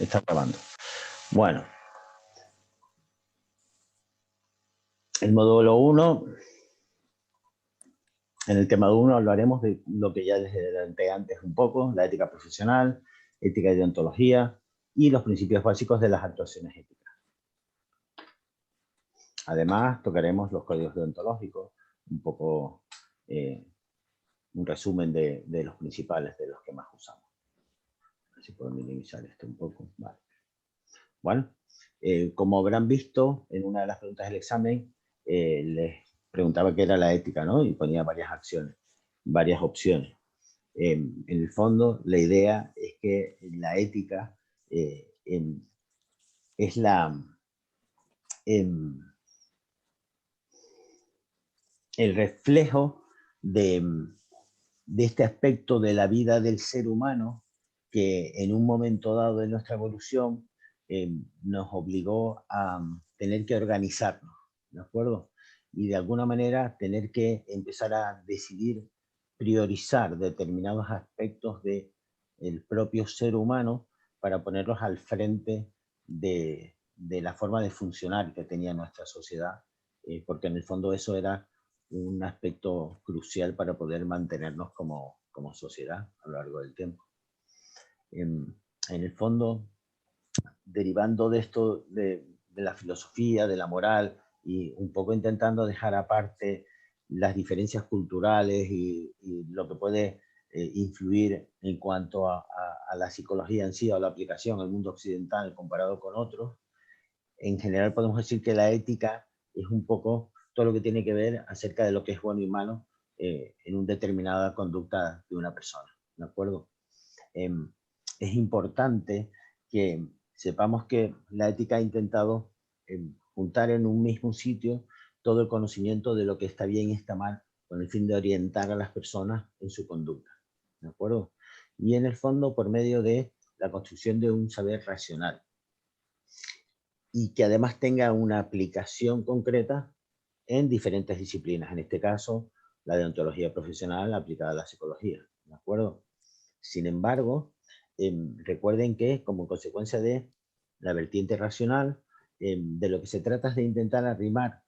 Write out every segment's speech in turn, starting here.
Está acabando. Bueno, el módulo 1, en el tema 1 hablaremos de lo que ya les adelanté antes un poco, la ética profesional, ética y deontología y los principios básicos de las actuaciones éticas. Además, tocaremos los códigos deontológicos, un poco un resumen de los principales, de los que más usamos. Así puedo minimizar esto un poco. Vale. Bueno, como habrán visto, en una de las preguntas del examen, les preguntaba qué era la ética, ¿no? Y ponía varias acciones, varias opciones. En el fondo, la idea es que la ética es el reflejo de este aspecto de la vida del ser humano que en un momento dado de nuestra evolución nos obligó a tener que organizarnos, ¿de acuerdo? Y de alguna manera tener que empezar a decidir, priorizar determinados aspectos del propio ser humano para ponerlos al frente de la forma de funcionar que tenía nuestra sociedad, porque en el fondo eso era un aspecto crucial para poder mantenernos como sociedad a lo largo del tiempo. En el fondo, derivando de esto, de la filosofía, de la moral, y un poco intentando dejar aparte las diferencias culturales y lo que puede influir en cuanto a la psicología en sí, o a la aplicación al mundo occidental comparado con otros, en general podemos decir que la ética es un poco todo lo que tiene que ver acerca de lo que es bueno y malo en una determinada conducta de una persona, ¿de acuerdo? Es importante que sepamos que la ética ha intentado juntar en un mismo sitio todo el conocimiento de lo que está bien y está mal, con el fin de orientar a las personas en su conducta, ¿de acuerdo? Y en el fondo por medio de la construcción de un saber racional, y que además tenga una aplicación concreta en diferentes disciplinas, en este caso la deontología profesional aplicada a la psicología, ¿de acuerdo? Sin embargo, recuerden que como consecuencia de la vertiente racional, de lo que se trata es de intentar arrimar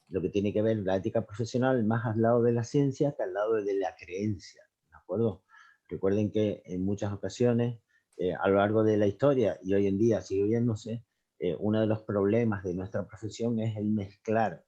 lo que tiene que ver la ética profesional más al lado de la ciencia que al lado de la creencia, ¿de acuerdo? Recuerden que en muchas ocasiones, a lo largo de la historia y hoy en día sigue viéndose, uno de los problemas de nuestra profesión es el mezclar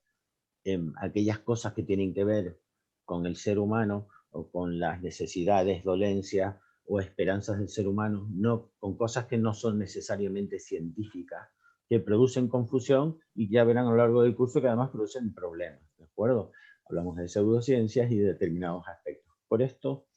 aquellas cosas que tienen que ver con el ser humano o con las necesidades, dolencias o esperanzas del ser humano, no con cosas que no son necesariamente científicas, que producen confusión y ya verán a lo largo del curso que además producen problemas, ¿de acuerdo? Hablamos de pseudociencias y de determinados aspectos. Por esto,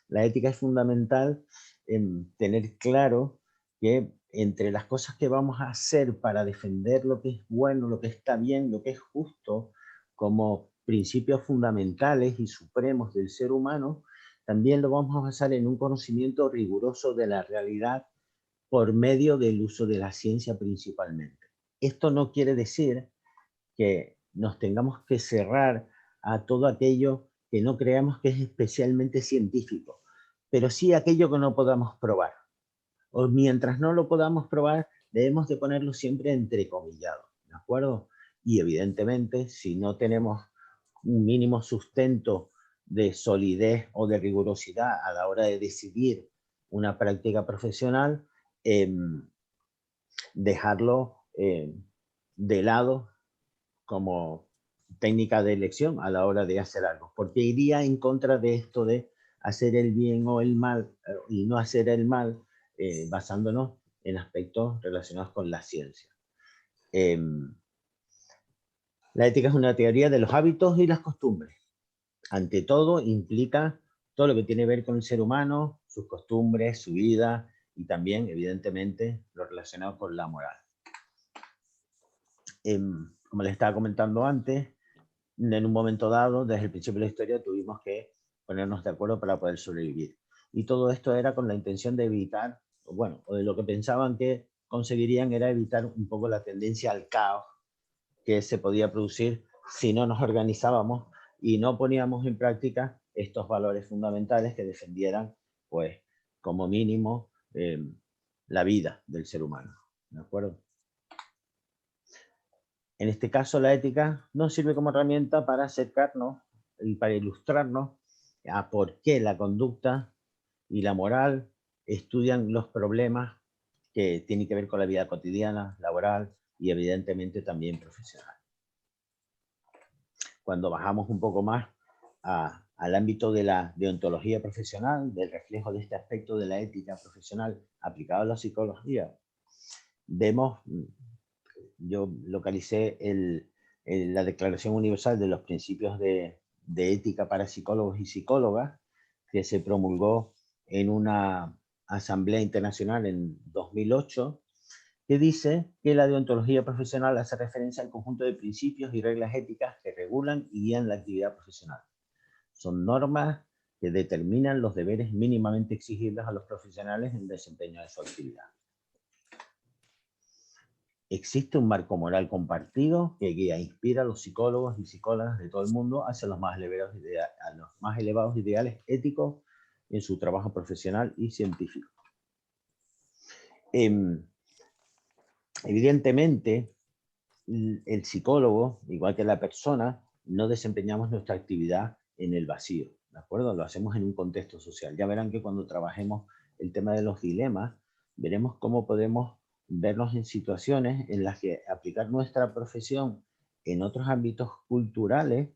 la ética es fundamental en tener claro que entre las cosas que vamos a hacer para defender lo que es bueno, lo que está bien, lo que es justo, como principios fundamentales y supremos del ser humano, también lo vamos a basar en un conocimiento riguroso de la realidad por medio del uso de la ciencia principalmente. Esto no quiere decir que nos tengamos que cerrar a todo aquello que no creamos que es especialmente científico, pero sí aquello que no podamos probar. O mientras no lo podamos probar, debemos de ponerlo siempre entrecomillado, ¿de acuerdo? Y evidentemente, si no tenemos un mínimo sustento de solidez o de rigurosidad a la hora de decidir una práctica profesional, dejarlo de lado como técnica de elección a la hora de hacer algo, porque iría en contra de esto de hacer el bien o el mal y no hacer el mal, basándonos en aspectos relacionados con la ciencia. La ética es una teoría de los hábitos y las costumbres. Ante todo, implica todo lo que tiene que ver con el ser humano, sus costumbres, su vida y también, evidentemente, lo relacionado con la moral. Como les estaba comentando antes, en un momento dado, desde el principio de la historia, tuvimos que ponernos de acuerdo para poder sobrevivir. Y todo esto era con la intención de evitar, bueno, o de lo que pensaban que conseguirían era evitar un poco la tendencia al caos que se podía producir si no nos organizábamos y no poníamos en práctica estos valores fundamentales que defendieran, pues, como mínimo, la vida del ser humano. ¿De acuerdo? En este caso, la ética nos sirve como herramienta para acercarnos y para ilustrarnos a por qué la conducta y la moral estudian los problemas que tienen que ver con la vida cotidiana, laboral y evidentemente también profesional. Cuando bajamos un poco más al ámbito de la deontología profesional, del reflejo de este aspecto de la ética profesional aplicado a la psicología, vemos, yo localicé la Declaración Universal de los Principios de Ética para Psicólogos y Psicólogas, que se promulgó en una asamblea internacional en 2008, que dice que la deontología profesional hace referencia al conjunto de principios y reglas éticas que regulan y guían la actividad profesional. Son normas que determinan los deberes mínimamente exigibles a los profesionales en el desempeño de su actividad. Existe un marco moral compartido que guía e inspira a los psicólogos y psicólogas de todo el mundo hacia los más elevados ideales éticos en su trabajo profesional y científico. Evidentemente, el psicólogo, igual que la persona, no desempeñamos nuestra actividad en el vacío, ¿de acuerdo? Lo hacemos en un contexto social. Ya verán que cuando trabajemos el tema de los dilemas, veremos cómo podemos vernos en situaciones en las que aplicar nuestra profesión en otros ámbitos culturales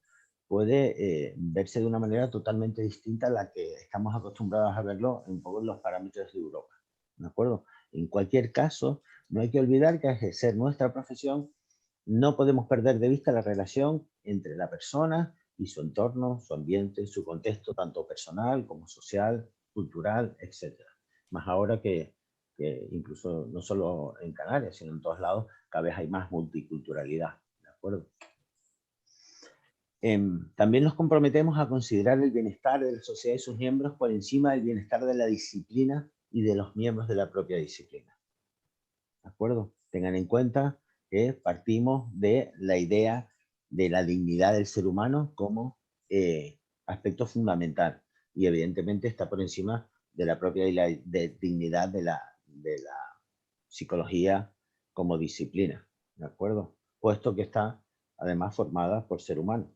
puede verse de una manera totalmente distinta a la que estamos acostumbrados a verlo en todos los parámetros de Europa, ¿de acuerdo? En cualquier caso, no hay que olvidar que al ejercer nuestra profesión no podemos perder de vista la relación entre la persona y su entorno, su ambiente, su contexto, tanto personal como social, cultural, etc. Más ahora que incluso no solo en Canarias, sino en todos lados, cada vez hay más multiculturalidad. ¿De acuerdo? También nos comprometemos a considerar el bienestar de la sociedad y sus miembros por encima del bienestar de la disciplina y de los miembros de la propia disciplina. ¿De acuerdo? Tengan en cuenta que partimos de la idea de la dignidad del ser humano como aspecto fundamental y evidentemente está por encima de la propia dignidad de la psicología como disciplina, ¿de acuerdo? Puesto que está además formada por ser humano.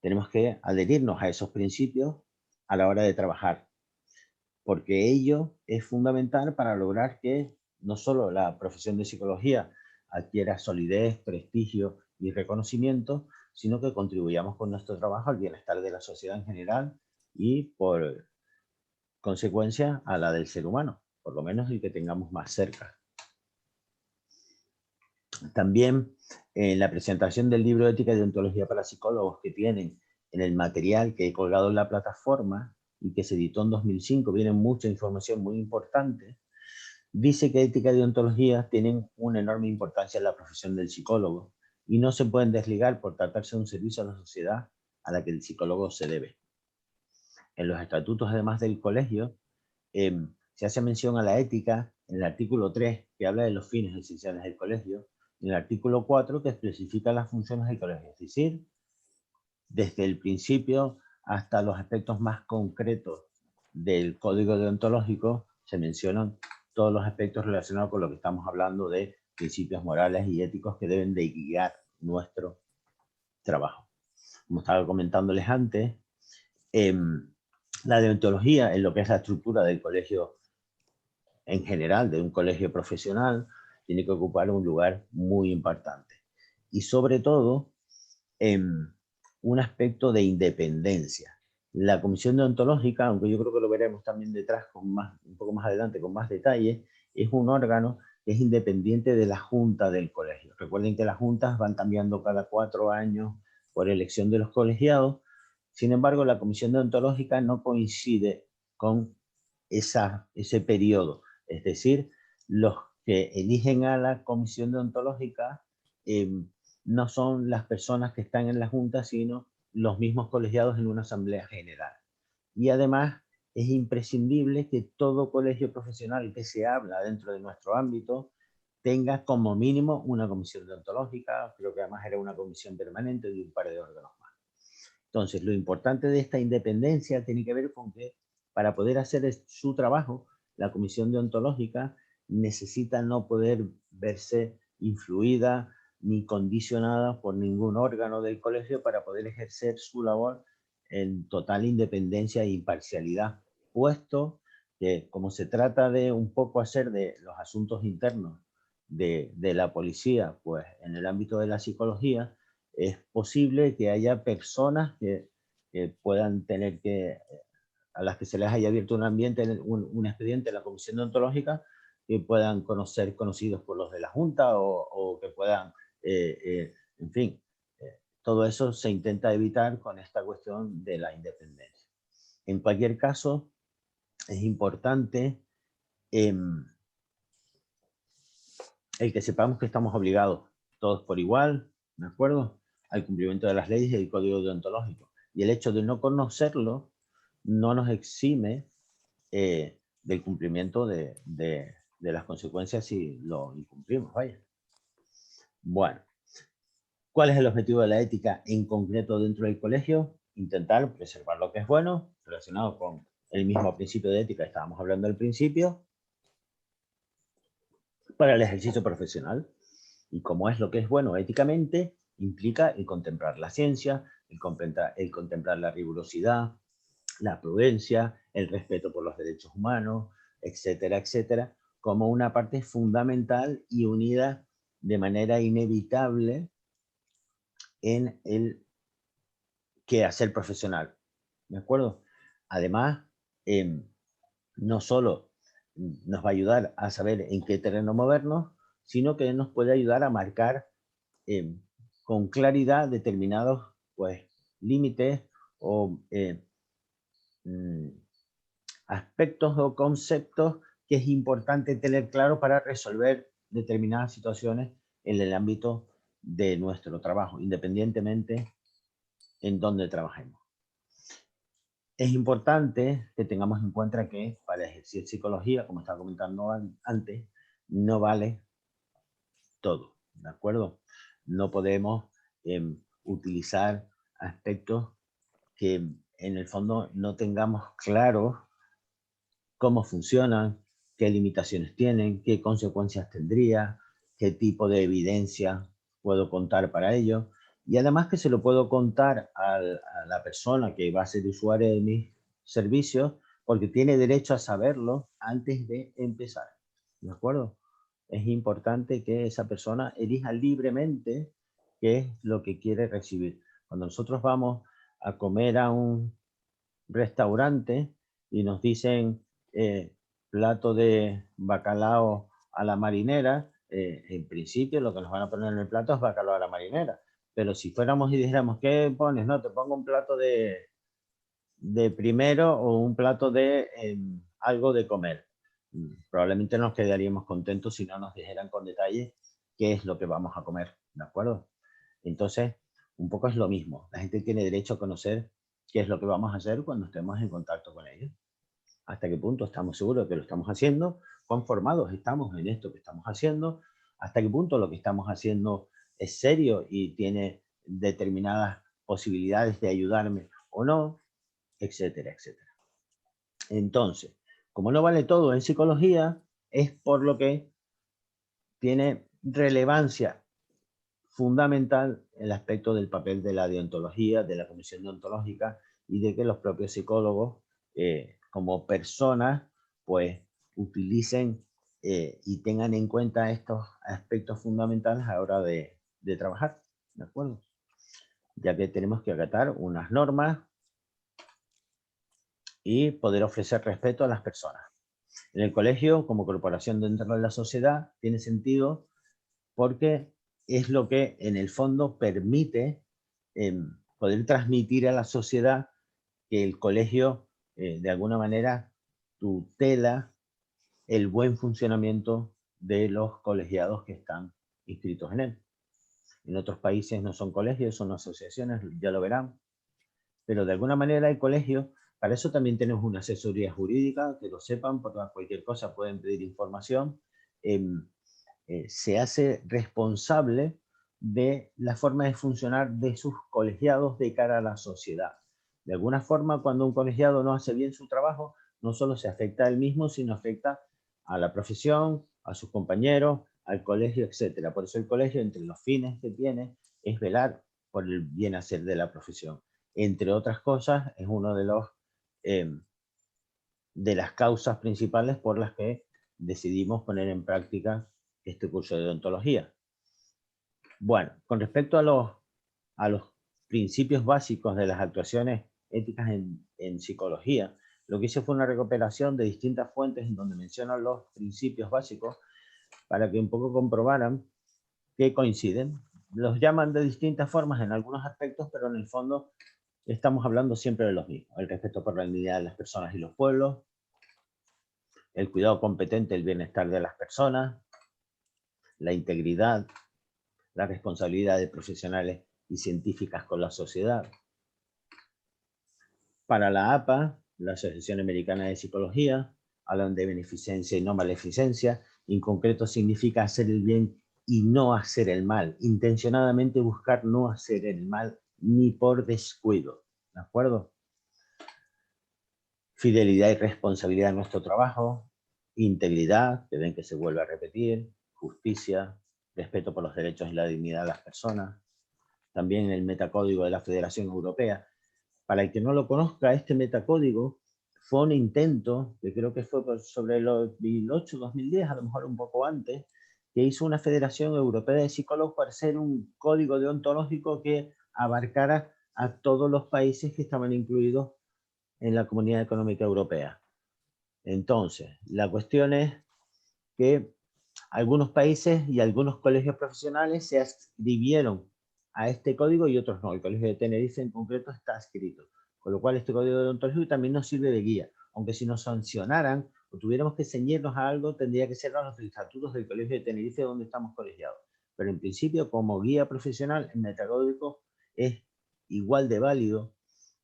Tenemos que adherirnos a esos principios a la hora de trabajar, porque ello es fundamental para lograr que no solo la profesión de psicología adquiera solidez, prestigio y reconocimiento, sino que contribuyamos con nuestro trabajo al bienestar de la sociedad en general y por consecuencia a la del ser humano, por lo menos el que tengamos más cerca. También en la presentación del libro de Ética y Deontología para Psicólogos que tienen en el material que he colgado en la plataforma y que se editó en 2005, viene mucha información muy importante. Dice que ética y deontología tienen una enorme importancia en la profesión del psicólogo y no se pueden desligar por tratarse de un servicio a la sociedad a la que el psicólogo se debe. En los estatutos, además del colegio, se hace mención a la ética en el artículo 3, que habla de los fines esenciales del colegio, y en el artículo 4, que especifica las funciones del colegio, es decir, desde el principio hasta los aspectos más concretos del código deontológico se mencionan todos los aspectos relacionados con lo que estamos hablando de principios morales y éticos que deben de guiar nuestro trabajo. Como estaba comentándoles antes, la deontología en lo que es la estructura del colegio en general, de un colegio profesional, tiene que ocupar un lugar muy importante. Y sobre todo, un aspecto de independencia. La comisión deontológica, aunque yo creo que lo veremos también detrás un poco más adelante con más detalle, es un órgano que es independiente de la junta del colegio. Recuerden que las juntas van cambiando cada 4 años por elección de los colegiados. Sin embargo, la comisión deontológica no coincide con ese periodo. Es decir, los que eligen a la comisión deontológica no son las personas que están en la junta, sino los mismos colegiados en una asamblea general. Y además es imprescindible que todo colegio profesional que se habla dentro de nuestro ámbito tenga como mínimo una comisión deontológica, creo que además era una comisión permanente de un par de órganos más. Entonces, lo importante de esta independencia tiene que ver con que para poder hacer su trabajo, la comisión deontológica necesita no poder verse influida ni condicionada por ningún órgano del colegio para poder ejercer su labor en total independencia e imparcialidad, puesto que como se trata de un poco hacer de los asuntos internos de la policía, pues en el ámbito de la psicología, es posible que haya personas que puedan tener que, a las que se les haya abierto un ambiente, un expediente en la comisión deontológica, que puedan ser conocidos por los de la Junta o que puedan, en fin, todo eso se intenta evitar con esta cuestión de la independencia. En cualquier caso, es importante el que sepamos que estamos obligados, todos por igual, ¿de acuerdo?, al cumplimiento de las leyes y del código deontológico. Y el hecho de no conocerlo no nos exime del cumplimiento de las consecuencias si lo incumplimos, vaya. Bueno, ¿cuál es el objetivo de la ética en concreto dentro del colegio? Intentar preservar lo que es bueno, relacionado con el mismo principio de ética que estábamos hablando al principio, para el ejercicio profesional. Y como es lo que es bueno éticamente, implica el contemplar la ciencia, el contemplar la rigurosidad, la prudencia, el respeto por los derechos humanos, etcétera, etcétera, como una parte fundamental y unida de manera inevitable en el quehacer profesional. ¿De acuerdo? Además, no solo nos va a ayudar a saber en qué terreno movernos, sino que nos puede ayudar a marcar con claridad determinados, pues, límites o aspectos o conceptos que es importante tener claro para resolver determinadas situaciones en el ámbito de nuestro trabajo, independientemente en donde trabajemos. Es importante que tengamos en cuenta que para ejercer psicología, como estaba comentando antes, no vale todo, ¿de acuerdo? No podemos utilizar aspectos que en el fondo no tengamos claro cómo funcionan, qué limitaciones tienen, qué consecuencias tendría, qué tipo de evidencia puedo contar para ello. Y además que se lo puedo contar a la persona que va a ser usuaria de mis servicios, porque tiene derecho a saberlo antes de empezar. ¿De acuerdo? Es importante que esa persona elija libremente qué es lo que quiere recibir. Cuando nosotros vamos a comer a un restaurante y nos dicen plato de bacalao a la marinera, en principio lo que nos van a poner en el plato es bacalao a la marinera. Pero si fuéramos y dijéramos, ¿qué pones? No, te pongo un plato de primero o un plato de algo de comer. Probablemente nos quedaríamos contentos si no nos dijeran con detalle qué es lo que vamos a comer, ¿de acuerdo? Entonces, un poco es lo mismo. La gente tiene derecho a conocer qué es lo que vamos a hacer cuando estemos en contacto con ellos. Hasta qué punto estamos seguros de que lo estamos haciendo, cuán formados estamos en esto que estamos haciendo, hasta qué punto lo que estamos haciendo es serio y tiene determinadas posibilidades de ayudarme o no, etcétera, etcétera. Entonces, como no vale todo en psicología, es por lo que tiene relevancia fundamental el aspecto del papel de la deontología, de la comisión deontológica y de que los propios psicólogos, como personas, pues utilicen y tengan en cuenta estos aspectos fundamentales a la hora de trabajar, ¿de acuerdo? Ya que tenemos que acatar unas normas y poder ofrecer respeto a las personas. En el colegio, como corporación dentro de la sociedad, tiene sentido porque es lo que en el fondo permite poder transmitir a la sociedad que el colegio de alguna manera tutela el buen funcionamiento de los colegiados que están inscritos en él. En otros países no son colegios, son asociaciones, ya lo verán, pero de alguna manera el colegio, para eso también tenemos una asesoría jurídica, que lo sepan, por cualquier cosa pueden pedir información. Se hace responsable de la forma de funcionar de sus colegiados de cara a la sociedad. De alguna forma, cuando un colegiado no hace bien su trabajo, no solo se afecta a él mismo, sino afecta a la profesión, a sus compañeros, al colegio, etc. Por eso el colegio, entre los fines que tiene, es velar por el bien hacer de la profesión. Entre otras cosas, es uno de las causas principales por las que decidimos poner en práctica este curso de odontología. Bueno, con respecto a los principios básicos de las actuaciones éticas en psicología, lo que hice fue una recuperación de distintas fuentes en donde mencionan los principios básicos para que un poco comprobaran que coinciden. Los llaman de distintas formas en algunos aspectos, pero en el fondo estamos hablando siempre de los mismos. El respeto por la dignidad de las personas y los pueblos, el cuidado competente del bienestar de las personas, la integridad, la responsabilidad de profesionales y científicas con la sociedad. Para la APA, la Asociación Americana de Psicología, hablan de beneficencia y no maleficencia. En concreto significa hacer el bien y no hacer el mal. Intencionadamente buscar no hacer el mal ni por descuido. ¿De acuerdo? Fidelidad y responsabilidad en nuestro trabajo. Integridad, que ven que se vuelve a repetir. Justicia, respeto por los derechos y la dignidad de las personas. También el metacódigo de la Federación Europea. Para el que no lo conozca, este metacódigo fue un intento, que creo que fue sobre el 2008, 2010, a lo mejor un poco antes, que hizo una Federación Europea de Psicólogos para hacer un código deontológico que abarcara a todos los países que estaban incluidos en la Comunidad Económica Europea. Entonces, la cuestión es que algunos países y algunos colegios profesionales se adscribieron a este código y otros no. El Colegio de Tenerife en concreto está adscrito. Con lo cual este código deontológico también nos sirve de guía. Aunque si nos sancionaran o tuviéramos que ceñirnos a algo, tendría que ser a los estatutos del Colegio de Tenerife donde estamos colegiados. Pero en principio, como guía profesional, el metacódigo es igual de válido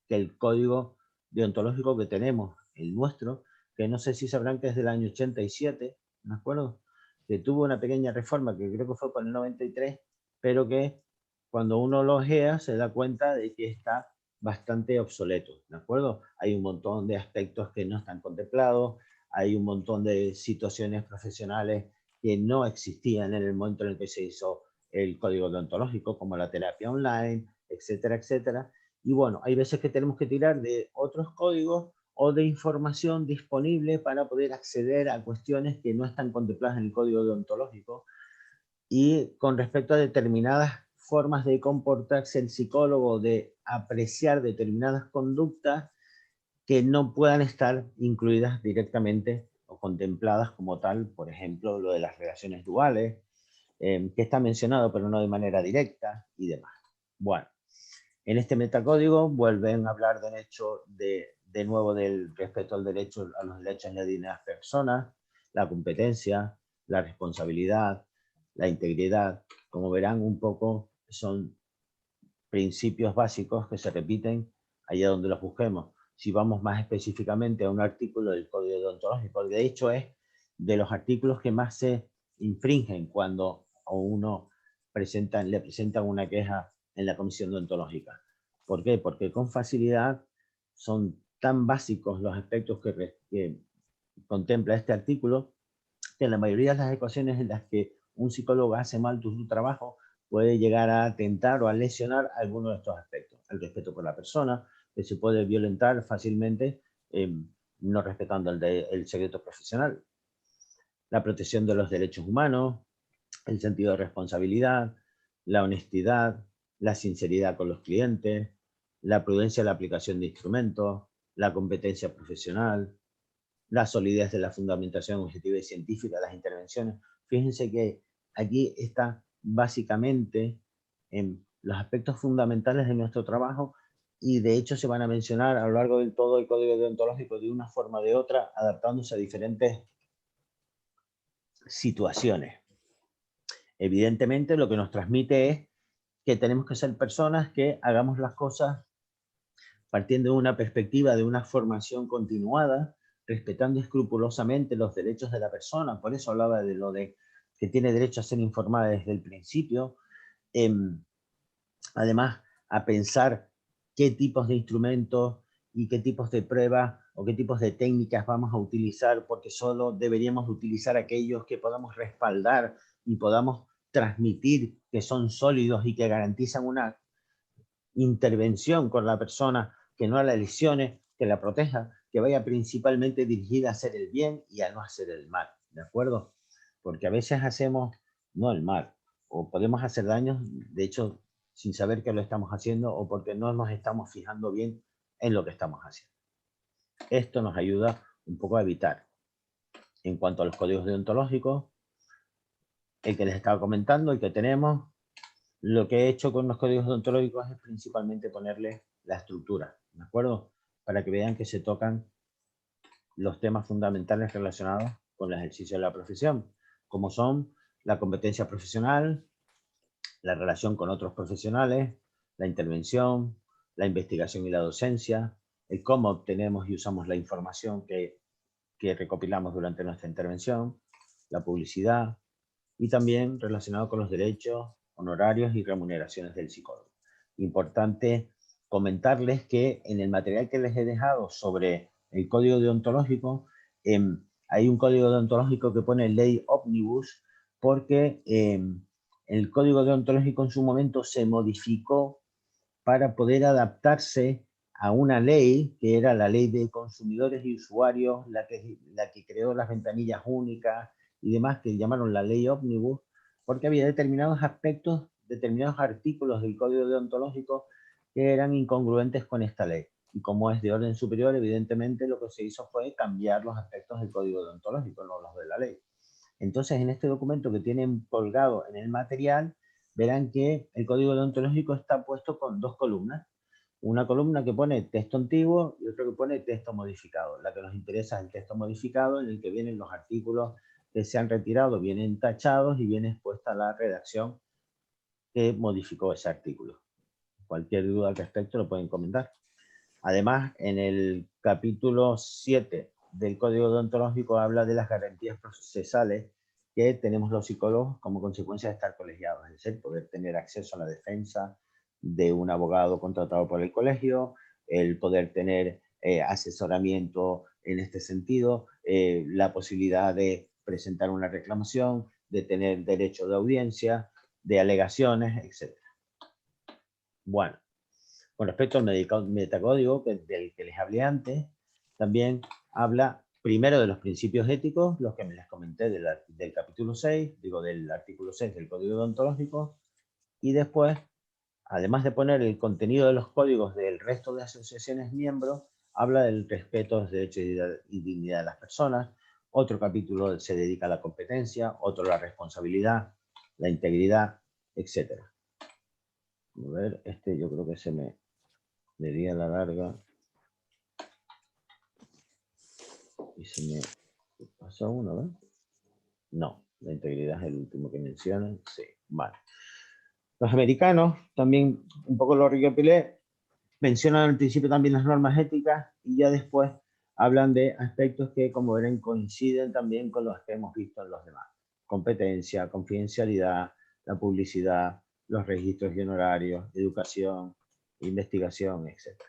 que el código deontológico que tenemos, el nuestro, que no sé si sabrán que es del año 87, ¿de acuerdo? Que tuvo una pequeña reforma que creo que fue por el 93, pero que cuando uno lo ojea se da cuenta de que está bastante obsoleto, ¿de acuerdo? Hay un montón de aspectos que no están contemplados, hay un montón de situaciones profesionales que no existían en el momento en el que se hizo el código deontológico, como la terapia online, etcétera, etcétera. Y bueno, hay veces que tenemos que tirar de otros códigos o de información disponible para poder acceder a cuestiones que no están contempladas en el código deontológico. Y con respecto a determinadas formas de comportarse el psicólogo, de apreciar determinadas conductas que no puedan estar incluidas directamente o contempladas como tal, por ejemplo, lo de las relaciones duales, que está mencionado pero no de manera directa y demás. Bueno, en este metacódigo vuelven a hablar de nuevo del respeto al derecho, a los derechos y la dignidad de las personas, la competencia, la responsabilidad, la integridad. Como verán, un poco son principios básicos que se repiten allá donde los busquemos. Si vamos más específicamente a un artículo del Código Deontológico, de hecho es de los artículos que más se infringen cuando a uno le presentan una queja en la Comisión Deontológica. ¿Por qué? Porque con facilidad son tan básicos los aspectos que contempla este artículo que en la mayoría de las ocasiones en las que un psicólogo hace mal su trabajo puede llegar a atentar o a lesionar alguno de estos aspectos. El respeto por la persona, que se puede violentar fácilmente no respetando el secreto profesional. La protección de los derechos humanos, el sentido de responsabilidad, la honestidad, la sinceridad con los clientes, la prudencia en la aplicación de instrumentos, la competencia profesional, la solidez de la fundamentación objetiva y científica de las intervenciones. Fíjense que aquí está básicamente en los aspectos fundamentales de nuestro trabajo y de hecho se van a mencionar a lo largo de todo el código deontológico de una forma o de otra, adaptándose a diferentes situaciones. Evidentemente lo que nos transmite es que tenemos que ser personas que hagamos las cosas partiendo de una perspectiva de una formación continuada, respetando escrupulosamente los derechos de la persona. Por eso hablaba de lo de que tiene derecho a ser informada desde el principio. Además, a pensar qué tipos de instrumentos y qué tipos de pruebas o qué tipos de técnicas vamos a utilizar, porque solo deberíamos utilizar aquellos que podamos respaldar y podamos transmitir que son sólidos y que garantizan una intervención con la persona que no la lesione, que la proteja, que vaya principalmente dirigida a hacer el bien y a no hacer el mal, ¿de acuerdo? Porque a veces hacemos no el mal, o podemos hacer daños, de hecho, sin saber que lo estamos haciendo o porque no nos estamos fijando bien en lo que estamos haciendo. Esto nos ayuda un poco a evitar. En cuanto a los códigos deontológicos, el que les estaba comentando, el que tenemos, lo que he hecho con los códigos deontológicos es principalmente ponerle la estructura, ¿de acuerdo? Para que vean que se tocan los temas fundamentales relacionados con el ejercicio de la profesión, como son la competencia profesional, la relación con otros profesionales, la intervención, la investigación y la docencia, el cómo obtenemos y usamos la información que recopilamos durante nuestra intervención, la publicidad y también relacionado con los derechos, honorarios y remuneraciones del psicólogo. Importante comentarles que en el material que les he dejado sobre el código deontológico, hay un código deontológico que pone ley ómnibus porque el código deontológico en su momento se modificó para poder adaptarse a una ley que era la ley de consumidores y usuarios, la que creó las ventanillas únicas y demás, que llamaron la ley ómnibus, porque había determinados aspectos, determinados artículos del código deontológico que eran incongruentes con esta ley. Y como es de orden superior, evidentemente lo que se hizo fue cambiar los aspectos del código deontológico, no los de la ley. Entonces, en este documento que tienen colgado en el material, verán que el código deontológico está puesto con dos columnas. Una columna que pone texto antiguo y otra que pone texto modificado. La que nos interesa es el texto modificado, en el que vienen los artículos que se han retirado, vienen tachados y viene expuesta la redacción que modificó ese artículo. Cualquier duda al respecto lo pueden comentar. Además, en el capítulo 7 del Código Deontológico habla de las garantías procesales que tenemos los psicólogos como consecuencia de estar colegiados, es decir, poder tener acceso a la defensa de un abogado contratado por el colegio, el poder tener asesoramiento en este sentido, la posibilidad de presentar una reclamación, de tener derecho de audiencia, de alegaciones, etc. Bueno, con respecto al metacódigo del que les hablé antes, también habla primero de los principios éticos, los que me les comenté del capítulo 6, digo del artículo 6 del código deontológico, y después, además de poner el contenido de los códigos del resto de asociaciones miembros, habla del respeto a los derechos y dignidad de las personas. Otro capítulo se dedica a la competencia, otro a la responsabilidad, la integridad, etc. A ver, yo creo que se me le di a la larga y se me pasó uno, ¿ves? No, la integridad es el último que mencionan. Sí, vale. Los americanos, también un poco lo recopilé, mencionan al principio también las normas éticas y ya después hablan de aspectos que, como verán, coinciden también con los que hemos visto en los demás. Competencia, confidencialidad, la publicidad, los registros y honorarios, educación, investigación, etc.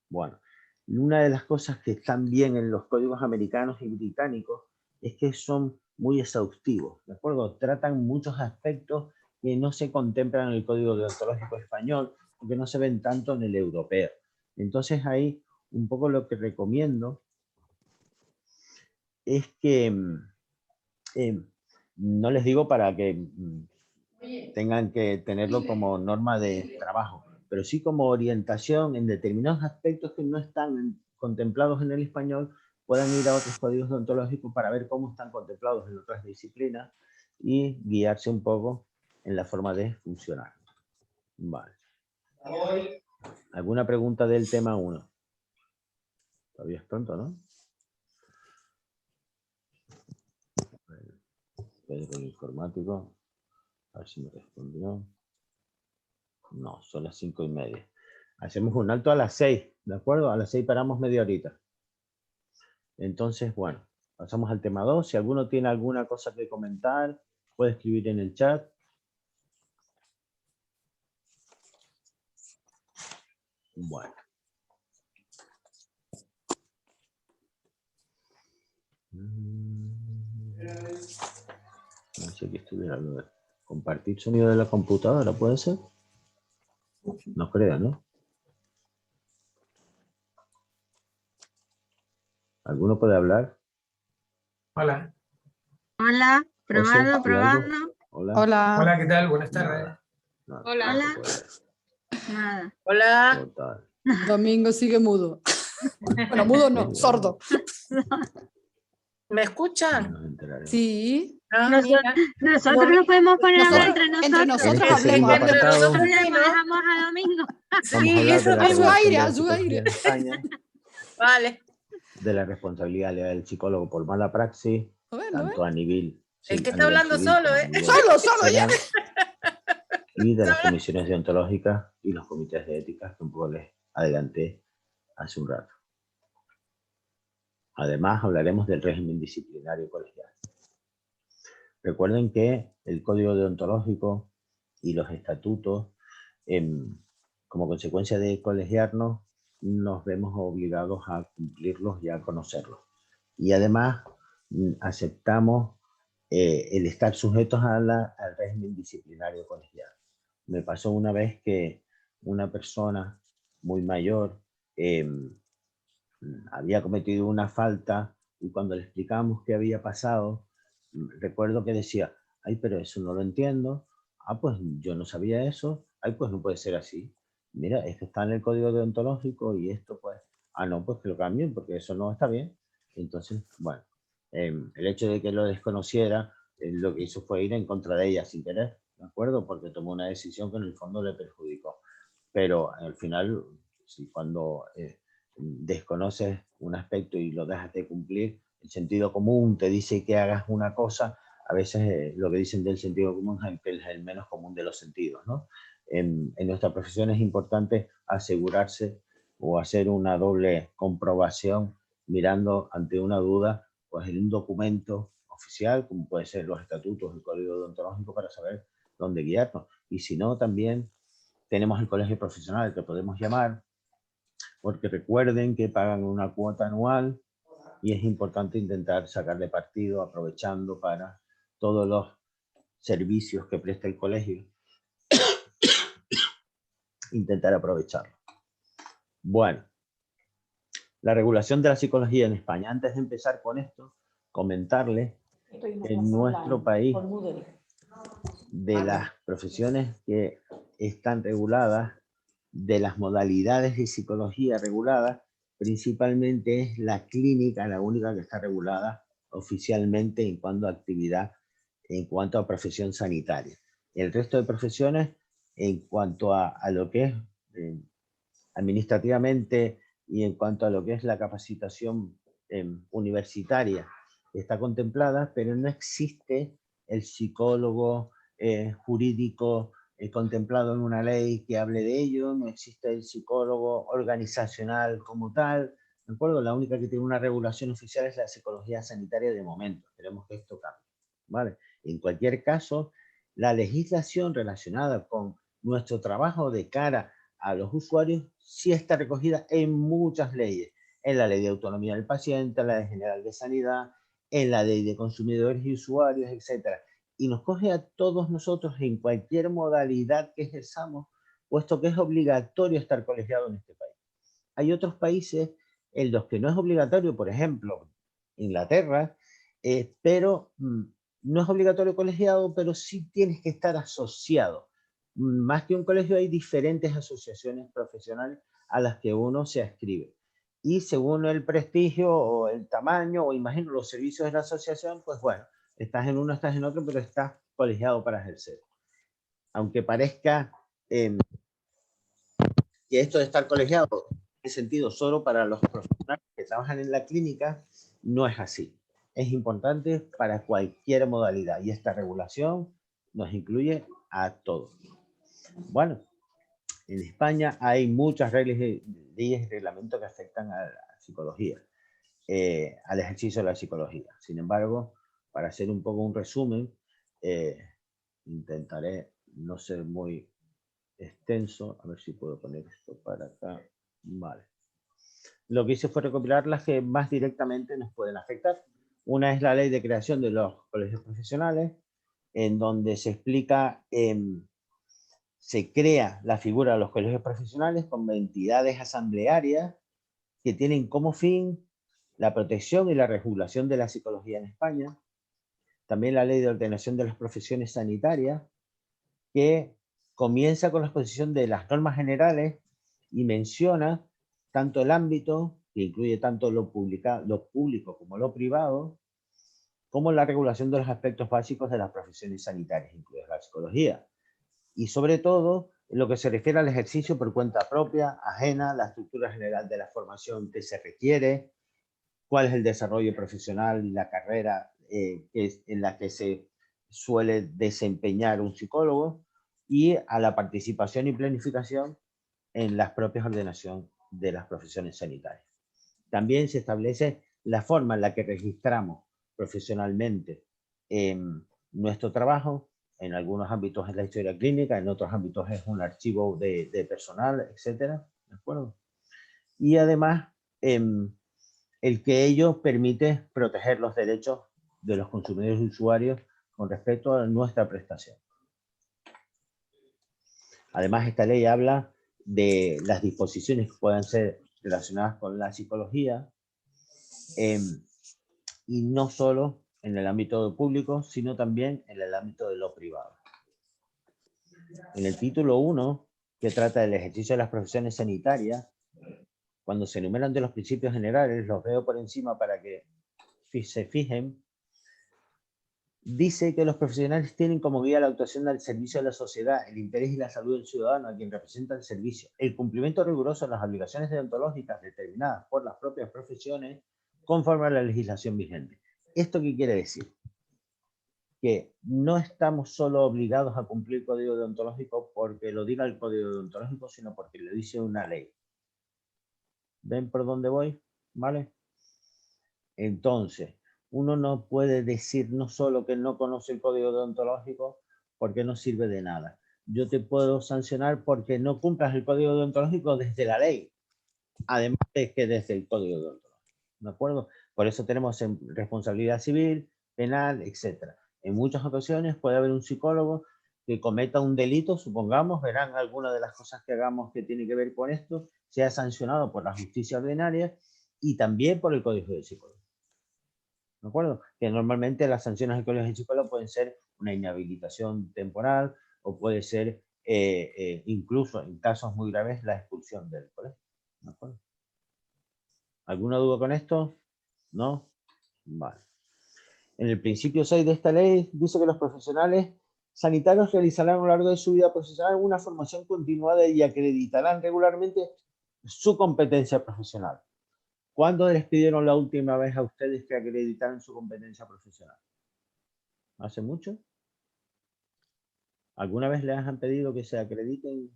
Bueno, una de las cosas que están bien en los códigos americanos y británicos es que son muy exhaustivos, ¿de acuerdo? Tratan muchos aspectos que no se contemplan en el código deontológico español o que no se ven tanto en el europeo. Entonces ahí un poco lo que recomiendo es que, no les digo para que tengan que tenerlo como norma de trabajo, pero sí como orientación en determinados aspectos que no están contemplados en el español, puedan ir a otros códigos deontológicos para ver cómo están contemplados en otras disciplinas y guiarse un poco en la forma de funcionar. Vale. ¿Alguna pregunta del tema 1? Todavía es pronto, ¿no? Pedro el informático. A ver si me respondió. No, son las 5:30. Hacemos un alto a las 6, ¿de acuerdo? A las 6 paramos media horita. Entonces, bueno, pasamos al tema 2. Si alguno tiene alguna cosa que comentar, puede escribir en el chat. Bueno. No sé qué estuviera hablando de compartir sonido de la computadora, ¿puede ser? No creo, ¿no? ¿Alguno puede hablar? Hola. Hola, José, probando, ¿sí algo? probando. Hola. Hola. Hola, ¿qué tal? Buenas tardes. Nada, nada, Hola. no se puede. Nada. Hola. Total. Domingo sigue mudo. Bueno, mudo no, sordo. ¿Me escuchan? Nos enteraremos. Sí. Ah, mira. Nosotros nos podemos poner a hablar Nosotros, entre nosotros. entre nosotros En este hablemos. segundo Entre apartado nosotros Le sí, ¿no? dejamos a Domingo. vamos a Sí, hablar eso de la A su mismo. aire, regulación de a la su psicología aire. en España, Vale. de la responsabilidad legal del psicólogo por mala praxis, ¿Lo ven? tanto a nivel, El que a está nivel hablando civil solo, como a ¿eh? nivel Solo ya. penal, y de las comisiones deontológicas y los comités de ética que un poco les adelanté hace un rato. Además, hablaremos del régimen disciplinario colegial. Recuerden que el código deontológico y los estatutos, como consecuencia de colegiarnos, nos vemos obligados a cumplirlos y a conocerlos. Y además aceptamos el estar sujetos al régimen disciplinario colegial. Me pasó una vez que una persona muy mayor había cometido una falta y cuando le explicamos qué había pasado, recuerdo que decía, ay, pero eso no lo entiendo. Ah, pues yo no sabía eso. Ay, pues no puede ser así. Mira, esto está en el código deontológico y esto pues, ah, no, pues que lo cambien porque eso no está bien. Entonces, bueno, el hecho de que lo desconociera, lo que hizo fue ir en contra de ella sin querer, ¿de acuerdo? Porque tomó una decisión que en el fondo le perjudicó. Pero al final, si cuando desconoces un aspecto y lo dejas de cumplir, el sentido común te dice que hagas una cosa, a veces lo que dicen del sentido común es el menos común de los sentidos, ¿no? En nuestra profesión es importante asegurarse o hacer una doble comprobación mirando ante una duda, pues en un documento oficial, como puede ser los estatutos, el código deontológico, para saber dónde guiarnos. Y si no, también tenemos el colegio profesional que podemos llamar, porque recuerden que pagan una cuota anual y es importante intentar sacarle partido aprovechando para todos los servicios que presta el colegio, intentar aprovecharlo. Bueno, la regulación de la psicología en España. Antes de empezar con esto, comentarles que en nuestro país, de las profesiones que están reguladas, de las modalidades de psicología reguladas, principalmente es la clínica la única que está regulada oficialmente en cuanto a actividad, en cuanto a profesión sanitaria. El resto de profesiones, en cuanto a lo que es administrativamente y en cuanto a lo que es la capacitación universitaria, está contemplada, pero no existe el psicólogo jurídico contemplado en una ley que hable de ello, no existe el psicólogo organizacional como tal, ¿de acuerdo? La única que tiene una regulación oficial es la psicología sanitaria de momento, esperemos que esto cambie, ¿vale? En cualquier caso, la legislación relacionada con nuestro trabajo de cara a los usuarios sí está recogida en muchas leyes, en la Ley de Autonomía del Paciente, en la Ley General de Sanidad, en la Ley de Consumidores y Usuarios, etc. Y nos coge a todos nosotros en cualquier modalidad que ejerzamos, puesto que es obligatorio estar colegiado en este país. Hay otros países en los que no es obligatorio, por ejemplo, Inglaterra, pero no es obligatorio colegiado, pero sí tienes que estar asociado. Más que un colegio, hay diferentes asociaciones profesionales a las que uno se adscribe. Y según el prestigio o el tamaño, o imagino los servicios de la asociación, pues bueno, estás en uno, estás en otro, pero estás colegiado para ejercer. Aunque parezca que esto de estar colegiado en sentido solo para los profesionales que trabajan en la clínica, no es así. Es importante para cualquier modalidad y esta regulación nos incluye a todos. Bueno, en España hay muchas leyes y reglamentos que afectan a la psicología, al ejercicio de la psicología. Sin embargo, para hacer un poco un resumen, intentaré no ser muy extenso. A ver si puedo poner esto para acá. Vale. Lo que hice fue recopilar las que más directamente nos pueden afectar. Una es la ley de creación de los colegios profesionales, en donde se explica, se crea la figura de los colegios profesionales como entidades asamblearias que tienen como fin la protección y la regulación de la psicología en España. También la ley de ordenación de las profesiones sanitarias, que comienza con la exposición de las normas generales y menciona tanto el ámbito, que incluye tanto lo público como lo privado, como la regulación de los aspectos básicos de las profesiones sanitarias, incluida la psicología. Y sobre todo, en lo que se refiere al ejercicio por cuenta propia, ajena, la estructura general de la formación que se requiere, cuál es el desarrollo profesional y la carrera en la que se suele desempeñar un psicólogo, y a la participación y planificación en las propias ordenaciones de las profesiones sanitarias. También se establece la forma en la que registramos profesionalmente nuestro trabajo. En algunos ámbitos es la historia clínica, en otros ámbitos es un archivo de personal, etcétera, ¿de acuerdo? Y además, el que ello permite proteger los derechos de los consumidores y usuarios con respecto a nuestra prestación. Además, esta ley habla de las disposiciones que puedan ser relacionadas con la psicología, y no solo en el ámbito público, sino también en el ámbito de lo privado. En el título 1, que trata del ejercicio de las profesiones sanitarias, cuando se enumeran de los principios generales, los veo por encima para que se fijen. Dice que los profesionales tienen como guía la actuación del servicio a la sociedad, el interés y la salud del ciudadano a quien representa el servicio, el cumplimiento riguroso de las obligaciones deontológicas determinadas por las propias profesiones conforme a la legislación vigente. ¿Esto qué quiere decir? Que no estamos solo obligados a cumplir el código deontológico porque lo diga el código deontológico, sino porque lo dice una ley. ¿Ven por dónde voy? ¿Vale? Entonces, uno no puede decir no solo que no conoce el código deontológico porque no sirve de nada. Yo te puedo sancionar porque no cumplas el código deontológico desde la ley, además de que desde el código deontológico. ¿De acuerdo? Por eso tenemos responsabilidad civil, penal, etc. En muchas ocasiones puede haber un psicólogo que cometa un delito, supongamos, verán alguna de las cosas que hagamos que tiene que ver con esto, sea sancionado por la justicia ordinaria y también por el Código de Psicología. ¿De acuerdo? Que normalmente las sanciones del Colegio de Psicólogos pueden ser una inhabilitación temporal o puede ser incluso en casos muy graves la expulsión del colegio. ¿De acuerdo? ¿Alguna duda con esto? ¿No? Vale. En el principio 6 de esta ley dice que los profesionales sanitarios realizarán a lo largo de su vida profesional una formación continuada y acreditarán regularmente su competencia profesional. ¿Cuándo les pidieron la última vez a ustedes que acreditaran su competencia profesional? ¿Hace mucho? ¿Alguna vez les han pedido que se acrediten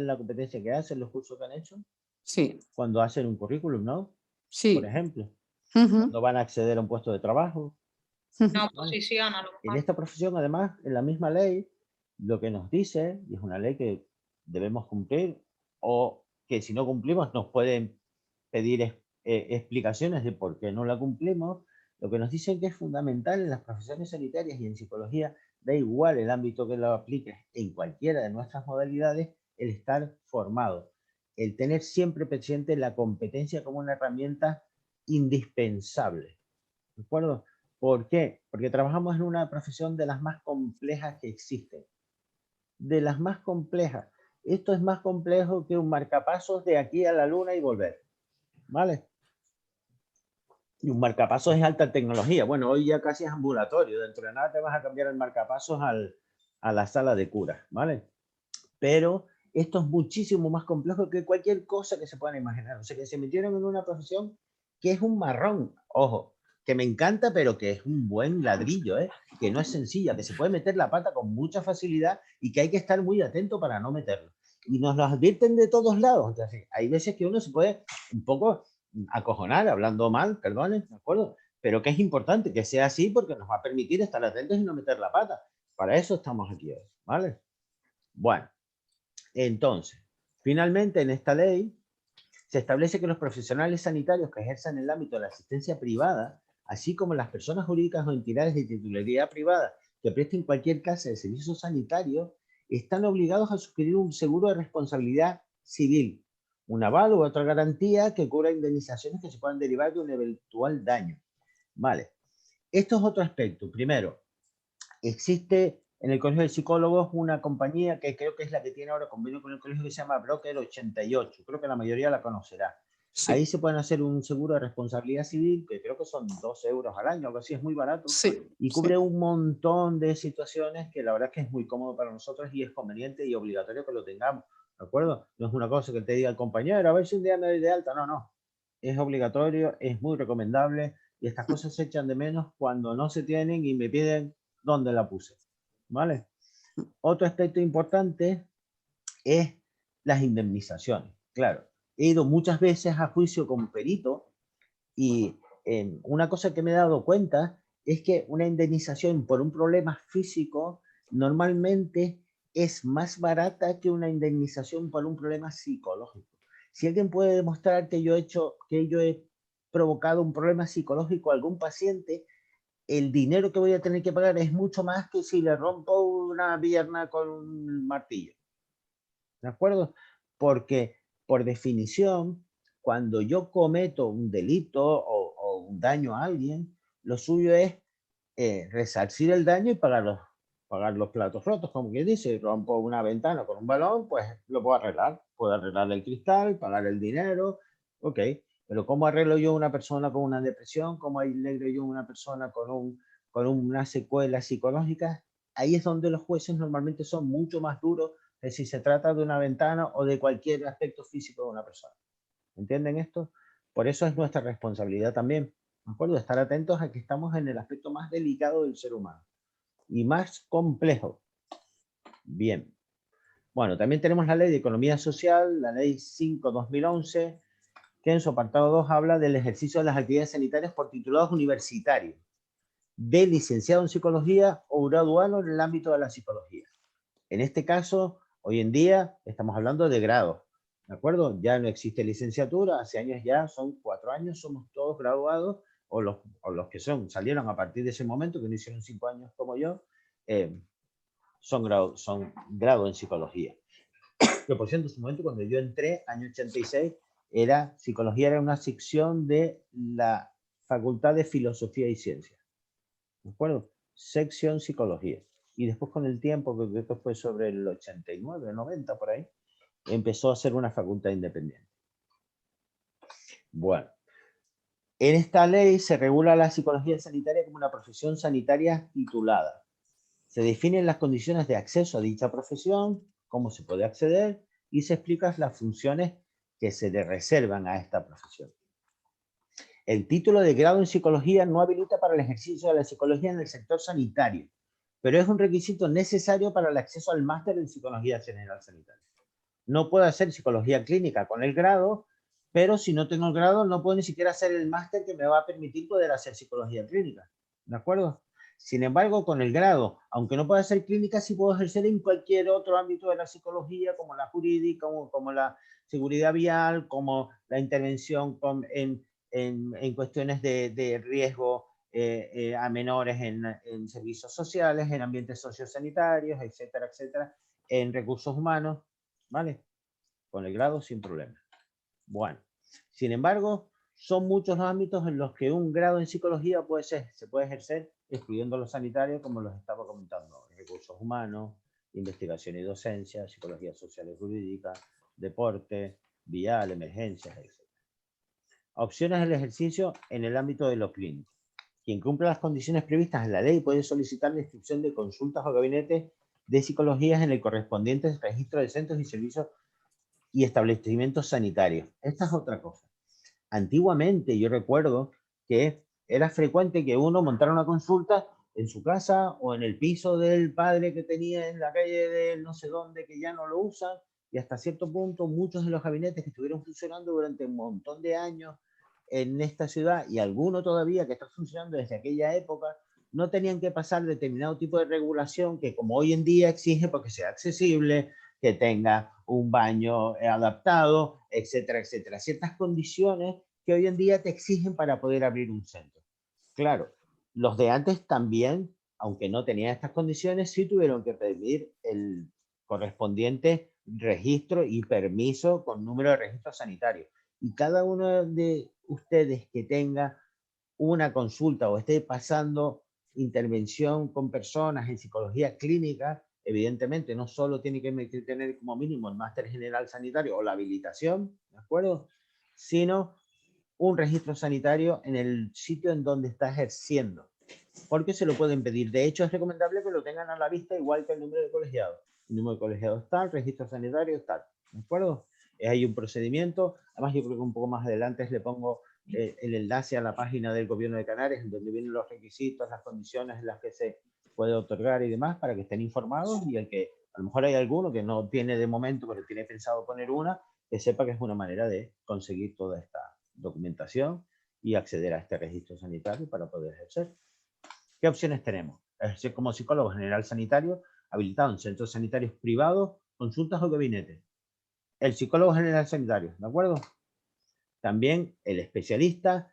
la competencia que hacen, los cursos que han hecho? Sí. Cuando hacen un currículum, ¿no? Sí. Por ejemplo. Ujú. Cuando van a acceder a un puesto de trabajo. Una oposición a lo En mejor. esta profesión, además, en la misma ley, lo que nos dice, y es una ley que debemos cumplir, o que si no cumplimos nos pueden pedir explicaciones de por qué no la cumplimos, lo que nos dicen que es fundamental en las profesiones sanitarias y en psicología, da igual el ámbito que lo apliques, en cualquiera de nuestras modalidades, el estar formado, el tener siempre presente la competencia como una herramienta indispensable. ¿De acuerdo? ¿Por qué? Porque trabajamos en una profesión de las más complejas que existen. De las más complejas. Esto es más complejo que un marcapasos de aquí a la luna y volver. ¿Vale? Y un marcapasos es alta tecnología. Bueno, hoy ya casi es ambulatorio. Dentro de nada te vas a cambiar el marcapasos a la sala de curas. ¿Vale? Pero esto es muchísimo más complejo que cualquier cosa que se puedan imaginar. O sea, que se metieron en una profesión que es un marrón. Ojo, que me encanta, pero que es un buen ladrillo, que no es sencilla, que se puede meter la pata con mucha facilidad y que hay que estar muy atento para no meterlo. Y nos lo advierten de todos lados. Entonces, hay veces que uno se puede un poco acojonar, hablando mal, perdonen, ¿de acuerdo? Pero que es importante que sea así porque nos va a permitir estar atentos y no meter la pata. Para eso estamos aquí hoy, ¿vale? Bueno, entonces, finalmente en esta ley se establece que los profesionales sanitarios que ejerzan el ámbito de la asistencia privada así como las personas jurídicas o entidades de titularidad privada que presten cualquier clase de servicio sanitario, están obligados a suscribir un seguro de responsabilidad civil, un aval u otra garantía que cubra indemnizaciones que se puedan derivar de un eventual daño. Vale. Esto es otro aspecto. Primero, existe en el Colegio de Psicólogos una compañía que creo que es la que tiene ahora convenio con el colegio, que se llama Broker 88. Creo que la mayoría la conocerá. Sí, Ahí se pueden hacer un seguro de responsabilidad civil, que creo que son 2 euros al año, algo así, es muy barato. sí, Y cubre un montón de situaciones que la verdad es que es muy cómodo para nosotros y es conveniente y obligatorio que lo tengamos. ¿De acuerdo? No es una cosa que te diga el compañero, a ver si un día me doy de alta. No, no. Es obligatorio, es muy recomendable y estas cosas se echan de menos cuando no se tienen y me piden dónde la puse. ¿Vale? Otro aspecto importante es las indemnizaciones. Claro, he ido muchas veces a juicio como perito y una cosa que me he dado cuenta es que una indemnización por un problema físico normalmente es más barata que una indemnización por un problema psicológico. Si alguien puede demostrar que yo he provocado un problema psicológico a algún paciente, el dinero que voy a tener que pagar es mucho más que si le rompo una pierna con un martillo. ¿De acuerdo? Porque, por definición, cuando yo cometo un delito o un daño a alguien, lo suyo es resarcir el daño y pagar los platos rotos, como quien dice. Rompo una ventana con un balón, pues lo puedo arreglar. Puedo arreglar el cristal, pagar el dinero, ok. Pero ¿cómo arreglo yo una persona con una depresión? ¿Cómo arreglo yo una persona con una secuela psicológica? Ahí es donde los jueces normalmente son mucho más duros de si se trata de una ventana o de cualquier aspecto físico de una persona. ¿Entienden esto? Por eso es nuestra responsabilidad también, ¿de acuerdo? Estar atentos a que estamos en el aspecto más delicado del ser humano y más complejo. Bien. Bueno, también tenemos la Ley de Economía Social, la Ley 5/2011, que en su apartado 2 habla del ejercicio de las actividades sanitarias por titulados universitarios, de licenciado en psicología o graduado en el ámbito de la psicología. En este caso, hoy en día estamos hablando de grado, ¿de acuerdo? Ya no existe licenciatura, hace años ya, son 4 años, somos todos graduados, o los que salieron a partir de ese momento, que no hicieron 5 años como yo, son grado en psicología. Que por cierto, en su momento, cuando yo entré, año 86, psicología era una sección de la Facultad de Filosofía y Ciencias, ¿de acuerdo? Sección psicología. Y después con el tiempo, que esto fue sobre el 89, 90 por ahí, empezó a ser una facultad independiente. Bueno, en esta ley se regula la psicología sanitaria como una profesión sanitaria titulada. Se definen las condiciones de acceso a dicha profesión, cómo se puede acceder y se explican las funciones que se le reservan a esta profesión. El título de grado en psicología no habilita para el ejercicio de la psicología en el sector sanitario, pero es un requisito necesario para el acceso al máster en psicología general sanitaria. No puedo hacer psicología clínica con el grado, pero si no tengo el grado no puedo ni siquiera hacer el máster que me va a permitir poder hacer psicología clínica. ¿De acuerdo? Sin embargo, con el grado, aunque no pueda hacer clínica, sí puedo ejercer en cualquier otro ámbito de la psicología, como la jurídica, como la seguridad vial, como la intervención en cuestiones de riesgo a menores en servicios sociales, en ambientes sociosanitarios, etcétera, etcétera, en recursos humanos, ¿vale? Con el grado sin problema. Bueno, sin embargo, son muchos los ámbitos en los que un grado en psicología se puede ejercer, excluyendo los sanitarios, como los estaba comentando, recursos humanos, investigación y docencia, psicología social y jurídica, deporte, vial, emergencias, etc. Opciones del ejercicio en el ámbito de lo clínico. Quien cumpla las condiciones previstas en la ley puede solicitar la inscripción de consultas o gabinetes de psicologías en el correspondiente registro de centros y servicios y establecimientos sanitarios. Esta es otra cosa. Antiguamente yo recuerdo que era frecuente que uno montara una consulta en su casa o en el piso del padre que tenía en la calle de no sé dónde, que ya no lo usan, y hasta cierto punto muchos de los gabinetes que estuvieron funcionando durante un montón de años en esta ciudad, y alguno todavía que está funcionando desde aquella época, no tenían que pasar determinado tipo de regulación que como hoy en día exige porque sea accesible, que tenga un baño adaptado, etcétera, etcétera. Ciertas condiciones que hoy en día te exigen para poder abrir un centro. Claro, los de antes también, aunque no tenían estas condiciones, sí tuvieron que pedir el correspondiente registro y permiso con número de registro sanitario. Y cada uno de ustedes que tenga una consulta o esté pasando intervención con personas en psicología clínica, evidentemente no solo tiene que tener como mínimo el máster general sanitario o la habilitación, ¿de acuerdo? Sino un registro sanitario en el sitio en donde está ejerciendo, porque se lo pueden pedir. De hecho, es recomendable que lo tengan a la vista, igual que el número de colegiado. El número de colegiado está, el registro sanitario está, ¿de acuerdo? Hay un procedimiento. Además, yo creo que un poco más adelante le pongo el enlace a la página del Gobierno de Canarias, en donde vienen los requisitos, las condiciones en las que se puede otorgar y demás, para que estén informados, y el que a lo mejor hay alguno que no tiene de momento, pero tiene pensado poner una, que sepa que es una manera de conseguir toda esta documentación y acceder a este registro sanitario para poder ejercer. ¿Qué opciones tenemos? Ejercer como psicólogo general sanitario habilitado en centros sanitarios privados, consultas o gabinetes. El psicólogo general sanitario, ¿de acuerdo? También el especialista,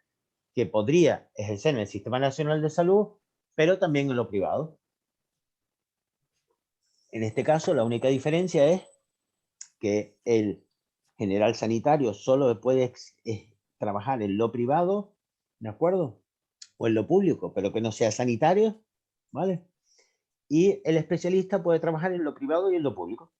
que podría ejercer en el Sistema Nacional de Salud, pero también en lo privado. En este caso, la única diferencia es que el general sanitario solo puede trabajar en lo privado, ¿de acuerdo? O en lo público, pero que no sea sanitario, ¿vale? Y el especialista puede trabajar en lo privado y en lo público,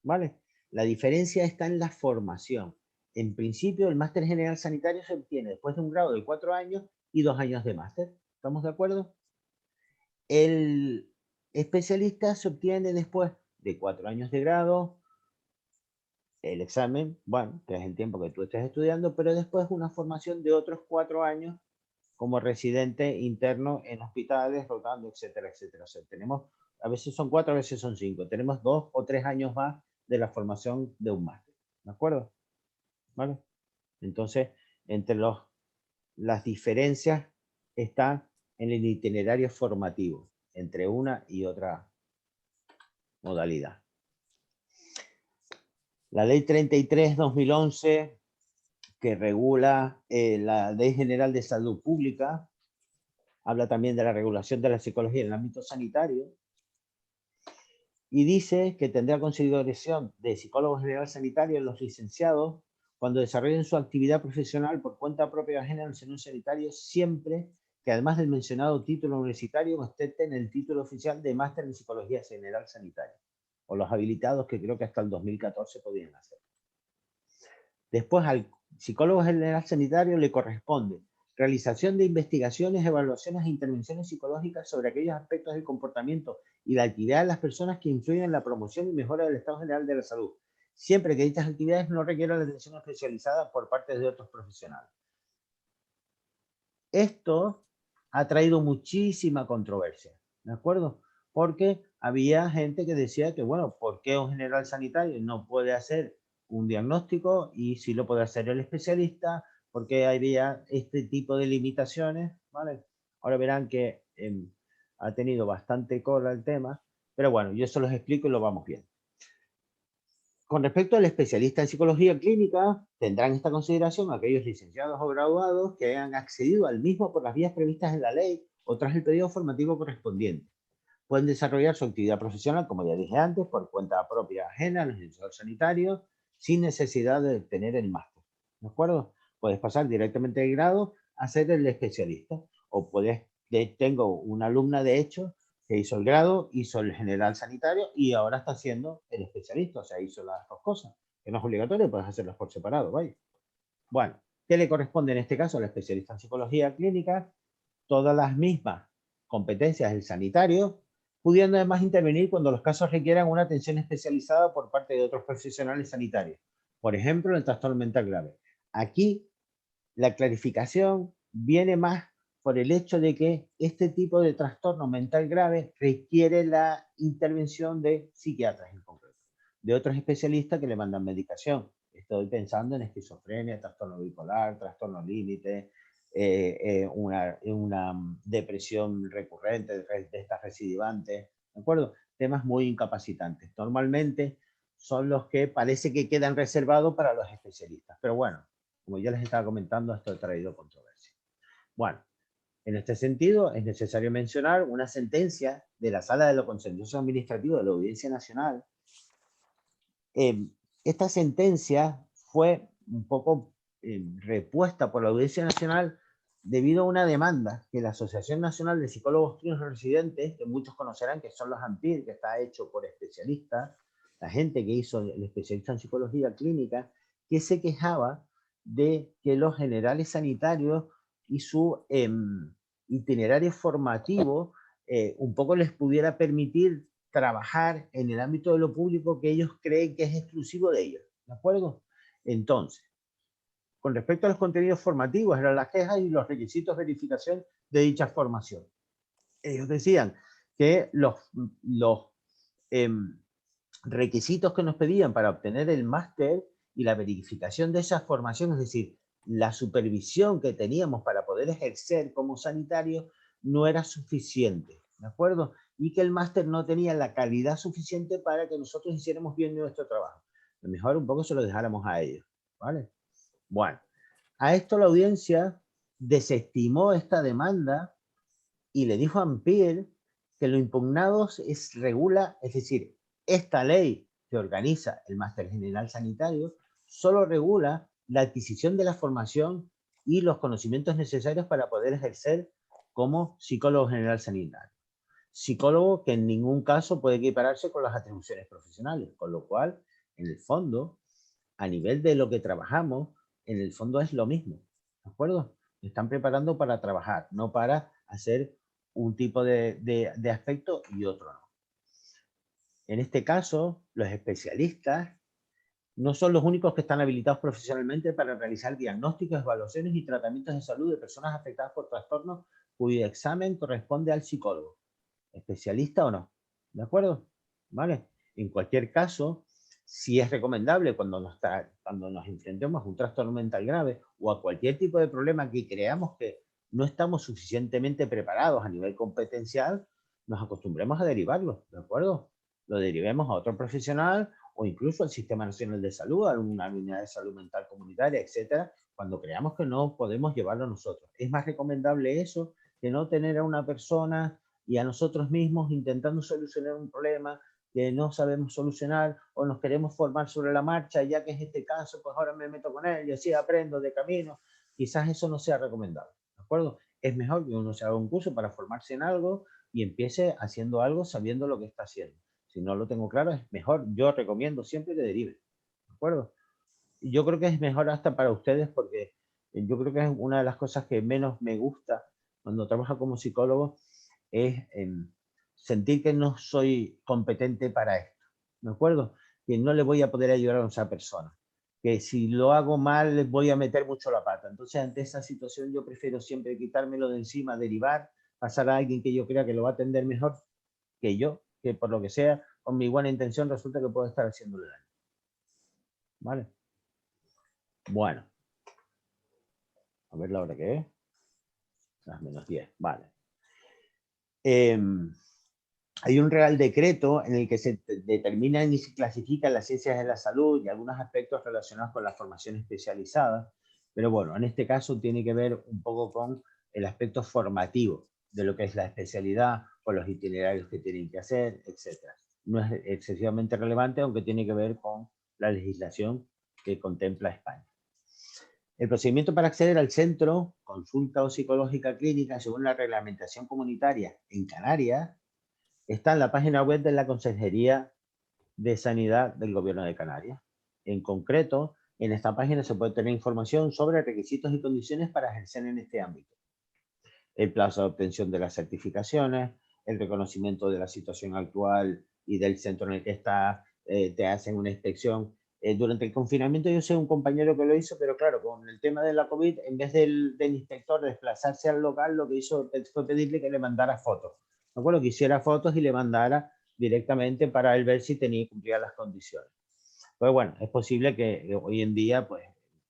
¿vale? La diferencia está en la formación. En principio, el máster general sanitario se obtiene después de un grado de 4 años y 2 años de máster. ¿Estamos de acuerdo? El especialista se obtiene después de 4 años de grado, el examen, bueno, que es el tiempo que tú estés estudiando, pero después una formación de otros 4 años como residente interno en hospitales, rotando, etcétera, etcétera. O sea, tenemos, a veces son 4, a veces son 5. Tenemos 2 o 3 años más de la formación de un máster. ¿De acuerdo? ¿Vale? Entonces, entre las diferencias están en el itinerario formativo, entre una y otra modalidad. La Ley 33/2011, que regula la Ley General de Salud Pública, habla también de la regulación de la psicología en el ámbito sanitario, y dice que tendrá consideración de psicólogo general sanitario en los licenciados cuando desarrollen su actividad profesional por cuenta propia ajena en el servicio sanitario, siempre que además del mencionado título universitario ostenten el título oficial de máster en psicología general sanitaria, o los habilitados, que creo que hasta el 2014 podían hacer. Después, al psicólogo general sanitario le corresponde realización de investigaciones, evaluaciones e intervenciones psicológicas sobre aquellos aspectos del comportamiento y la actividad de las personas que influyen en la promoción y mejora del estado general de la salud, siempre que dichas actividades no requieran la atención especializada por parte de otros profesionales. Esto ha traído muchísima controversia, ¿de acuerdo? Porque había gente que decía que, bueno, ¿por qué un general sanitario no puede hacer un diagnóstico y sí lo puede hacer el especialista? Porque había este tipo de limitaciones, ¿vale? Ahora verán que ha tenido bastante cola el tema, pero bueno, yo se los explico y lo vamos viendo. Con respecto al especialista en psicología clínica, tendrán esta consideración aquellos licenciados o graduados que hayan accedido al mismo por las vías previstas en la ley o tras el pedido formativo correspondiente. Pueden desarrollar su actividad profesional, como ya dije antes, por cuenta propia ajena en el sector sanitario, sin necesidad de tener el máster. ¿De acuerdo? Puedes pasar directamente del grado a ser el especialista. O tengo una alumna, de hecho, que hizo el grado, hizo el general sanitario y ahora está haciendo el especialista. O sea, hizo las dos cosas. Que no es obligatorio, puedes hacerlas por separado, vaya. Bueno, ¿qué le corresponde en este caso al especialista en psicología clínica? Todas las mismas competencias del sanitario, pudiendo además intervenir cuando los casos requieran una atención especializada por parte de otros profesionales sanitarios. Por ejemplo, el trastorno mental grave. Aquí la clarificación viene más por el hecho de que este tipo de trastorno mental grave requiere la intervención de psiquiatras en concreto, de otros especialistas que le mandan medicación. Estoy pensando en esquizofrenia, trastorno bipolar, trastorno límite, una depresión recurrente de estas recidivantes, ¿de acuerdo? Temas muy incapacitantes. Normalmente son los que parece que quedan reservados para los especialistas, pero bueno, como ya les estaba comentando, esto ha traído controversia. Bueno, En este sentido, es necesario mencionar una sentencia de la Sala de lo Contencioso Administrativo de la Audiencia Nacional. Esta sentencia fue un poco repuesta por la Audiencia Nacional debido a una demanda que la Asociación Nacional de Psicólogos Clínicos Residentes, que muchos conocerán que son los AMPIR, que está hecho por especialistas, la gente que hizo el especialista en psicología clínica, que se quejaba de que los generales sanitarios y su itinerario formativo un poco les pudiera permitir trabajar en el ámbito de lo público que ellos creen que es exclusivo de ellos, ¿de acuerdo? Entonces, con respecto a los contenidos formativos, eran las quejas y los requisitos de verificación de dicha formación. Ellos decían que los requisitos que nos pedían para obtener el máster y la verificación de esa formación, es decir, la supervisión que teníamos para poder ejercer como sanitario, no era suficiente, ¿de acuerdo? Y que el máster no tenía la calidad suficiente para que nosotros hiciéramos bien nuestro trabajo. Lo mejor un poco se lo dejáramos a ellos, ¿vale? Bueno, a esto la audiencia desestimó esta demanda y le dijo a AMPIR que lo impugnado regula, es decir, esta ley que organiza el Máster General Sanitario solo regula la adquisición de la formación y los conocimientos necesarios para poder ejercer como psicólogo general sanitario. Psicólogo que en ningún caso puede equipararse con las atribuciones profesionales, con lo cual, en el fondo, a nivel de lo que trabajamos, en el fondo es lo mismo, ¿de acuerdo? Me están preparando para trabajar, no para hacer un tipo de aspecto y otro no. En este caso, los especialistas no son los únicos que están habilitados profesionalmente para realizar diagnósticos, evaluaciones y tratamientos de salud de personas afectadas por trastornos cuyo examen corresponde al psicólogo, especialista o no, ¿de acuerdo? ¿Vale? En cualquier caso, sí es recomendable cuando nos enfrentemos a un trastorno mental grave o a cualquier tipo de problema que creamos que no estamos suficientemente preparados a nivel competencial, nos acostumbremos a derivarlo, ¿de acuerdo? Lo derivemos a otro profesional o incluso al Sistema Nacional de Salud, a una unidad de salud mental comunitaria, etcétera, cuando creamos que no podemos llevarlo nosotros. Es más recomendable eso que no tener a una persona y a nosotros mismos intentando solucionar un problema que no sabemos solucionar o nos queremos formar sobre la marcha, ya que es este caso, pues ahora me meto con él y así aprendo de camino. Quizás eso no sea recomendable, ¿de acuerdo? Es mejor que uno se haga un curso para formarse en algo y empiece haciendo algo sabiendo lo que está haciendo. Si no lo tengo claro, es mejor, yo recomiendo siempre que derive, ¿de acuerdo? Y yo creo que es mejor hasta para ustedes porque yo creo que es una de las cosas que menos me gusta cuando trabajo como psicólogo, es sentir que no soy competente para esto, ¿de acuerdo? Que no le voy a poder ayudar a esa persona, que si lo hago mal les voy a meter mucho la pata. Entonces, ante esa situación yo prefiero siempre quitármelo de encima, derivar, pasar a alguien que yo crea que lo va a atender mejor que yo, que por lo que sea, con mi buena intención resulta que puedo estar haciéndole daño. ¿Vale? Bueno. A ver la hora que es. Las -10, vale. Hay un Real Decreto en el que se determinan y se clasifican las ciencias de la salud y algunos aspectos relacionados con la formación especializada, pero bueno, en este caso tiene que ver un poco con el aspecto formativo de lo que es la especialidad, con los itinerarios que tienen que hacer, etc. No es excesivamente relevante, aunque tiene que ver con la legislación que contempla España. El procedimiento para acceder al centro, consulta o psicológica clínica según la reglamentación comunitaria en Canarias, está en la página web de la Consejería de Sanidad del Gobierno de Canarias. En concreto, en esta página se puede tener información sobre requisitos y condiciones para ejercer en este ámbito. El plazo de obtención de las certificaciones, el reconocimiento de la situación actual y del centro en el que está, te hacen una inspección. Durante el confinamiento yo sé un compañero que lo hizo, pero claro, con el tema de la COVID, en vez del inspector desplazarse al local, lo que hizo fue pedirle que le mandara fotos. ¿De acuerdo? Que hiciera fotos y le mandara directamente para él ver si cumplía las condiciones. Pues bueno, es posible que hoy en día, pues,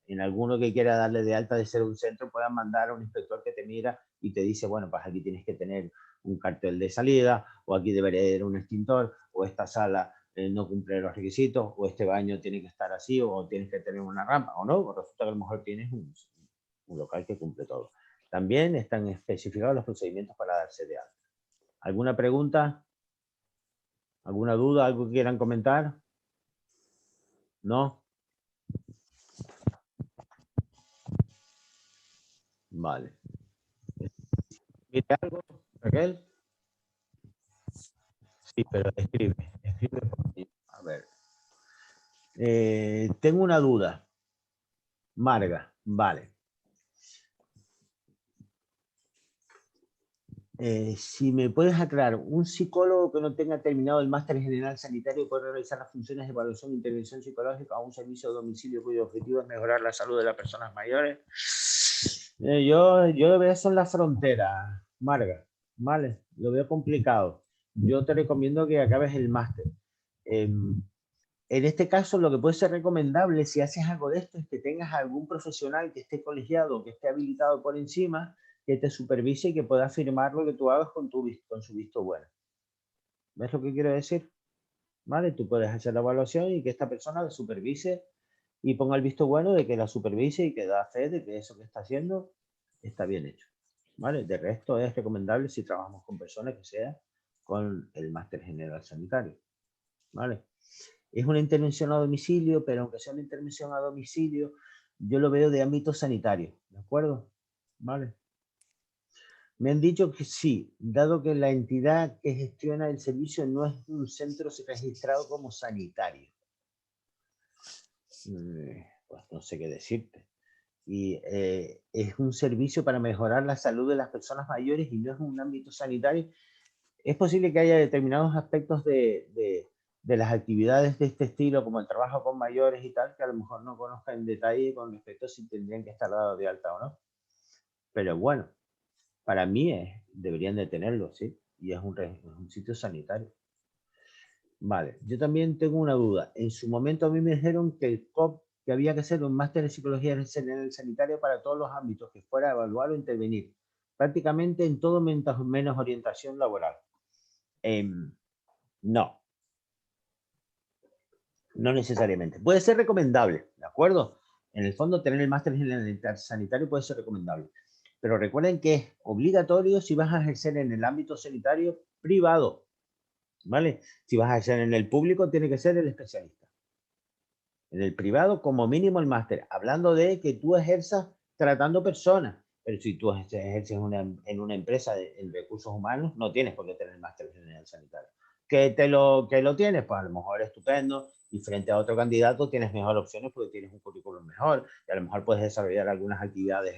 en alguno que quiera darle de alta de ser un centro, puedan mandar a un inspector que te mira y te dice, bueno, pues aquí tienes que tener un cartel de salida, o aquí debería haber un extintor, o esta sala no cumple los requisitos, o este baño tiene que estar así, o tienes que tener una rampa, o no, o resulta que a lo mejor tienes un local que cumple todo. También están especificados los procedimientos para darse de alta. ¿Alguna pregunta? ¿Alguna duda? ¿Algo que quieran comentar? ¿No? Vale. ¿Mire algo, Raquel? Sí, pero escribe por ti. A ver. Tengo una duda. Marga, vale. Si me puedes aclarar, un psicólogo que no tenga terminado el máster general sanitario puede realizar las funciones de evaluación e intervención psicológica a un servicio de domicilio cuyo objetivo es mejorar la salud de las personas mayores. Yo lo veo eso en la frontera, Marga, ¿vale? Lo veo complicado. Yo te recomiendo que acabes el máster. En este caso, lo que puede ser recomendable si haces algo de esto es que tengas algún profesional que esté colegiado, que esté habilitado por encima, que te supervise y que pueda firmar lo que tú hagas con su visto bueno. ¿Ves lo que quiero decir? ¿Vale? Tú puedes hacer la evaluación y que esta persona la supervise y ponga el visto bueno de que la supervise y que da fe de que eso que está haciendo está bien hecho. ¿Vale? De resto es recomendable si trabajamos con personas que sea con el máster general sanitario. ¿Vale? Es una intervención a domicilio, pero aunque sea una intervención a domicilio, yo lo veo de ámbito sanitario, ¿de acuerdo? ¿Vale? Me han dicho que sí, dado que la entidad que gestiona el servicio no es un centro registrado como sanitario. Pues no sé qué decirte. Y es un servicio para mejorar la salud de las personas mayores y no es un ámbito sanitario. Es posible que haya determinados aspectos de las actividades de este estilo, como el trabajo con mayores y tal, que a lo mejor no conozca en detalle con respecto a si tendrían que estar dados de alta o no. Pero bueno, para mí deberían de tenerlo, ¿sí? Y es un sitio sanitario. Vale, yo también tengo una duda. En su momento a mí me dijeron que el COP, que había que hacer un máster de psicología en el sanitario para todos los ámbitos, que fuera a evaluar o intervenir, prácticamente en todo menos orientación laboral. No, no necesariamente. Puede ser recomendable, ¿de acuerdo? En el fondo, tener el máster en sanitario puede ser recomendable. Pero recuerden que es obligatorio si vas a ejercer en el ámbito sanitario privado, ¿vale? Si vas a ejercer en el público, tiene que ser el especialista. En el privado, como mínimo el máster. Hablando de que tú ejerzas tratando personas. Pero si tú ejerces en una empresa en recursos humanos, no tienes por qué tener el máster general sanitario. Que lo tienes, pues a lo mejor estupendo, y frente a otro candidato tienes mejor opciones porque tienes un currículum mejor y a lo mejor puedes desarrollar algunas actividades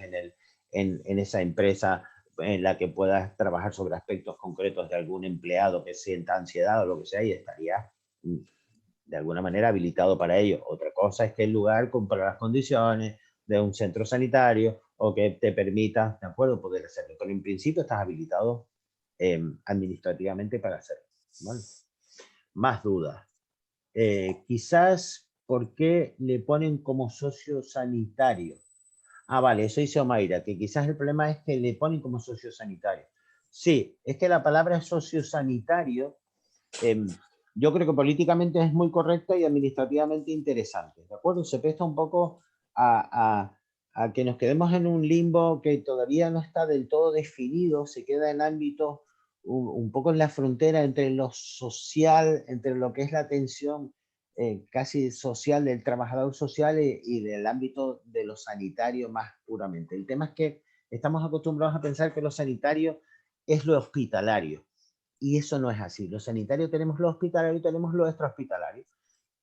en esa empresa en la que puedas trabajar sobre aspectos concretos de algún empleado que sienta ansiedad o lo que sea y estaría de alguna manera habilitado para ello. Otra cosa es que el lugar cumpla las condiciones de un centro sanitario o que te permita, ¿de acuerdo?, poder hacerlo. Pero en principio estás habilitado administrativamente para hacerlo, ¿vale? Más dudas. Quizás, ¿por qué le ponen como socio sanitario? Ah, vale, eso dice Omaira, que quizás el problema es que le ponen como socio sanitario. Sí, es que la palabra sociosanitario, yo creo que políticamente es muy correcta y administrativamente interesante, ¿de acuerdo? Se presta un poco a que nos quedemos en un limbo que todavía no está del todo definido, se queda en ámbitos un poco en la frontera entre lo social, entre lo que es la atención casi social del trabajador social y del ámbito de lo sanitario más puramente. El tema es que estamos acostumbrados a pensar que lo sanitario es lo hospitalario y eso no es así. Lo sanitario tenemos lo hospitalario y tenemos lo extrahospitalario.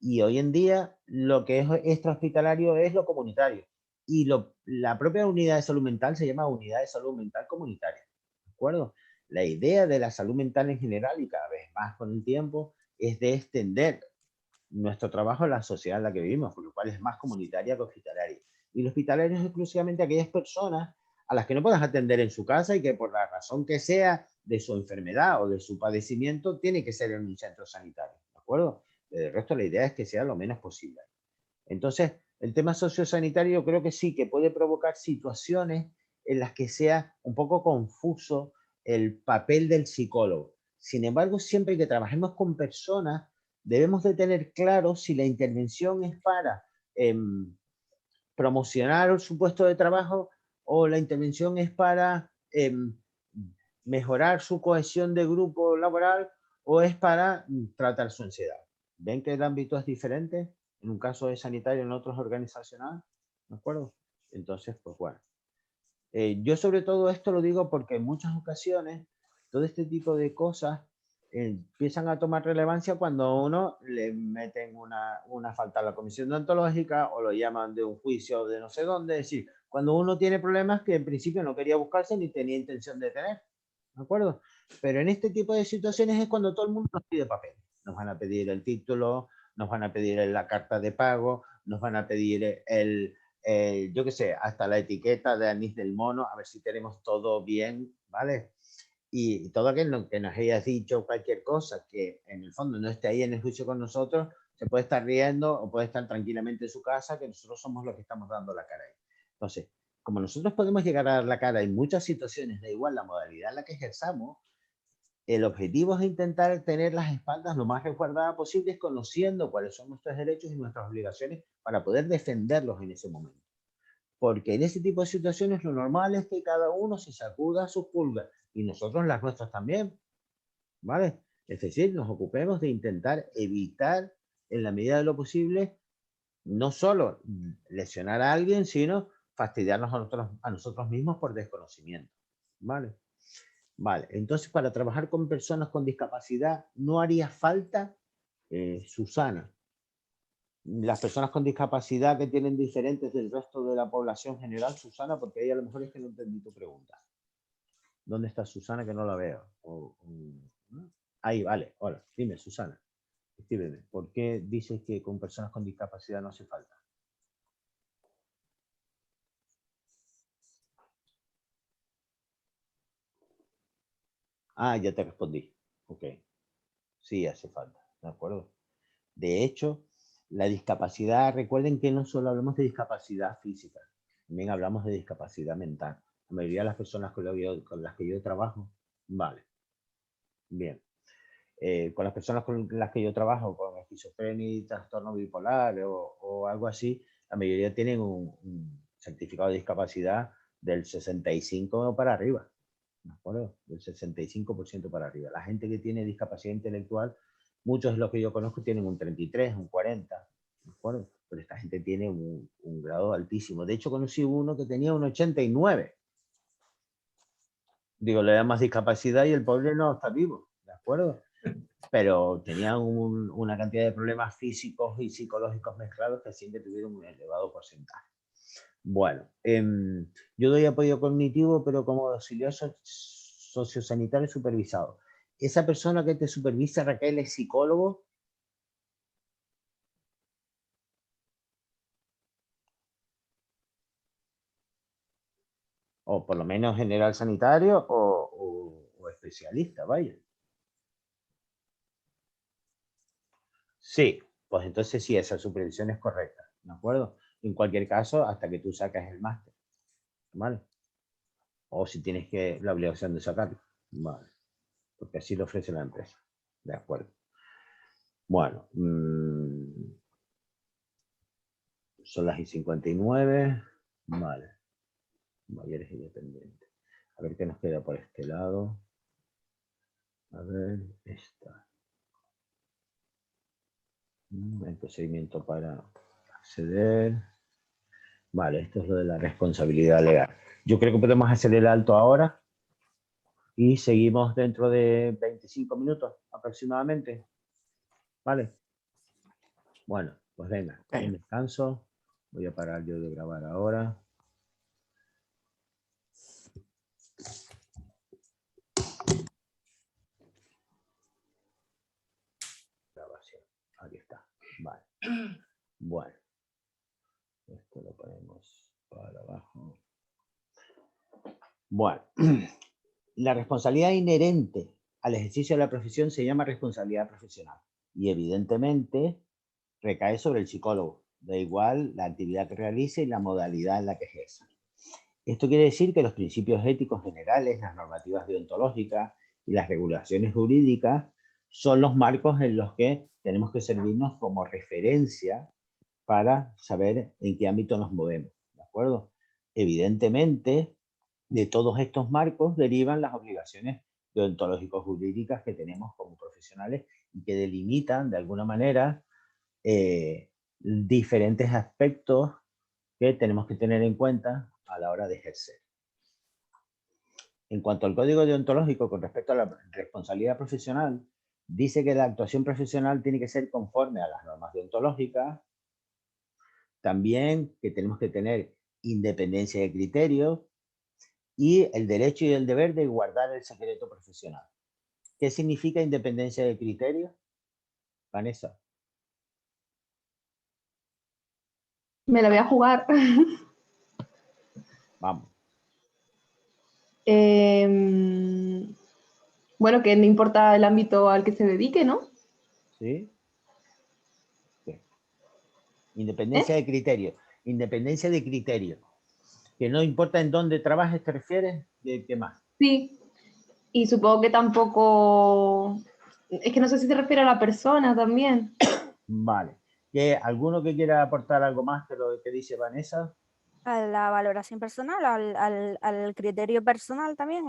Y hoy en día lo que es extrahospitalario es lo comunitario. Y la propia unidad de salud mental se llama unidad de salud mental comunitaria. ¿De acuerdo? La idea de la salud mental en general y cada vez más con el tiempo es de extender nuestro trabajo en la sociedad en la que vivimos, por lo cual es más comunitaria que hospitalaria. Y lo hospitalario es exclusivamente aquellas personas a las que no puedas atender en su casa y que por la razón que sea de su enfermedad o de su padecimiento tiene que ser en un centro sanitario, ¿de acuerdo? El resto la idea es que sea lo menos posible. Entonces, el tema sociosanitario yo creo que sí, que puede provocar situaciones en las que sea un poco confuso el papel del psicólogo. Sin embargo, siempre que trabajemos con personas, debemos de tener claro si la intervención es para promocionar su puesto de trabajo o la intervención es para mejorar su cohesión de grupo laboral, o es para tratar su ansiedad. ¿Ven que el ámbito es diferente? En un caso es sanitario, en otro es organizacional. ¿De acuerdo? Entonces, pues bueno. Yo sobre todo esto lo digo porque en muchas ocasiones todo este tipo de cosas empiezan a tomar relevancia cuando a uno le meten una falta a la comisión deontológica o lo llaman de un juicio de no sé dónde. Es decir, cuando uno tiene problemas que en principio no quería buscarse ni tenía intención de tener. ¿De acuerdo? Pero en este tipo de situaciones es cuando todo el mundo nos pide papel. Nos van a pedir el título, nos van a pedir la carta de pago, nos van a pedir yo qué sé, hasta la etiqueta de anís del mono, a ver si tenemos todo bien, ¿vale? Y todo aquel que nos haya dicho cualquier cosa que en el fondo no esté ahí en el juicio con nosotros, se puede estar riendo o puede estar tranquilamente en su casa, que nosotros somos los que estamos dando la cara ahí. Entonces, como nosotros podemos llegar a dar la cara en muchas situaciones, da igual la modalidad en la que ejerzamos, el objetivo es intentar tener las espaldas lo más resguardadas posibles, conociendo cuáles son nuestros derechos y nuestras obligaciones para poder defenderlos en ese momento. Porque en ese tipo de situaciones lo normal es que cada uno se sacuda sus pulgas y nosotros las nuestras también, ¿vale? Es decir, nos ocupemos de intentar evitar en la medida de lo posible no solo lesionar a alguien, sino fastidiarnos a nosotros mismos por desconocimiento, ¿vale? Vale, entonces para trabajar con personas con discapacidad no haría falta Susana. Las personas con discapacidad que tienen diferentes del resto de la población general, Susana, porque ahí a lo mejor es que no entendí tu pregunta. ¿Dónde está Susana que no la veo? ¿No? Ahí, vale. Hola, dime, Susana. Escríbeme. ¿Por qué dices que con personas con discapacidad no hace falta? Ah, ya te respondí. Ok. Sí, hace falta. ¿De acuerdo? De hecho, la discapacidad, recuerden que no solo hablamos de discapacidad física, también hablamos de discapacidad mental. La mayoría de las personas con las que yo trabajo, vale, bien. Con las personas con las que yo trabajo, con esquizofrenia y trastorno bipolar o algo así, la mayoría tienen un certificado de discapacidad del 65 para arriba, ¿de acuerdo? Del 65% para arriba. La gente que tiene discapacidad intelectual, muchos de los que yo conozco tienen un 33, un 40, ¿de acuerdo? Pero esta gente tiene un grado altísimo. De hecho, conocí uno que tenía un 89. Digo, le da más discapacidad y el pobre no está vivo, ¿de acuerdo? Pero tenía una cantidad de problemas físicos y psicológicos mezclados que hacían que tuviera un elevado porcentaje. Bueno, yo doy apoyo cognitivo, pero como auxiliar sociosanitario supervisado. ¿Esa persona que te supervisa, Raquel, es psicólogo? O por lo menos general sanitario o especialista, vaya. Sí, pues entonces sí, esa supervisión es correcta, ¿de acuerdo? En cualquier caso, hasta que tú sacas el máster, ¿vale? O si tienes la obligación de sacarlo, ¿vale? Porque así lo ofrece la empresa, ¿de acuerdo? Bueno, son las y 59, vale. Mayores y dependientes. A ver qué nos queda por este lado. A ver, esta. El procedimiento para acceder. Vale, esto es lo de la responsabilidad legal. Yo creo que podemos hacer el alto ahora y seguimos dentro de 25 minutos aproximadamente. Vale. Bueno, pues venga, un descanso. Voy a parar yo de grabar ahora. Grabación. Aquí está. Vale. Bueno. Esto lo ponemos para abajo. Bueno. La responsabilidad inherente al ejercicio de la profesión se llama responsabilidad profesional. Y evidentemente recae sobre el psicólogo. Da igual la actividad que realice y la modalidad en la que ejerza. Esto quiere decir que los principios éticos generales, las normativas deontológicas y las regulaciones jurídicas son los marcos en los que tenemos que servirnos como referencia para saber en qué ámbito nos movemos, ¿de acuerdo? evidentemente, de todos estos marcos derivan las obligaciones deontológico-jurídicas que tenemos como profesionales y que delimitan, de alguna manera, diferentes aspectos que tenemos que tener en cuenta a la hora de ejercer. En cuanto al código deontológico con respecto a la responsabilidad profesional, dice que la actuación profesional tiene que ser conforme a las normas deontológicas, también que tenemos que tener independencia de criterio y el derecho y el deber de guardar el secreto profesional. ¿Qué significa independencia de criterio? Vanessa. Me la voy a jugar. Vamos. Bueno, que no importa el ámbito al que se dedique, ¿no? ¿Sí? ¿Qué? Independencia de criterio. Independencia de criterio. Que no importa en dónde trabajes, ¿te refieres? ¿Qué más? Sí. Y supongo que tampoco... Es que no sé si se refiere a la persona también. Vale. ¿Alguno que quiera aportar algo más que lo que dice Vanessa? A la valoración personal, al criterio personal también,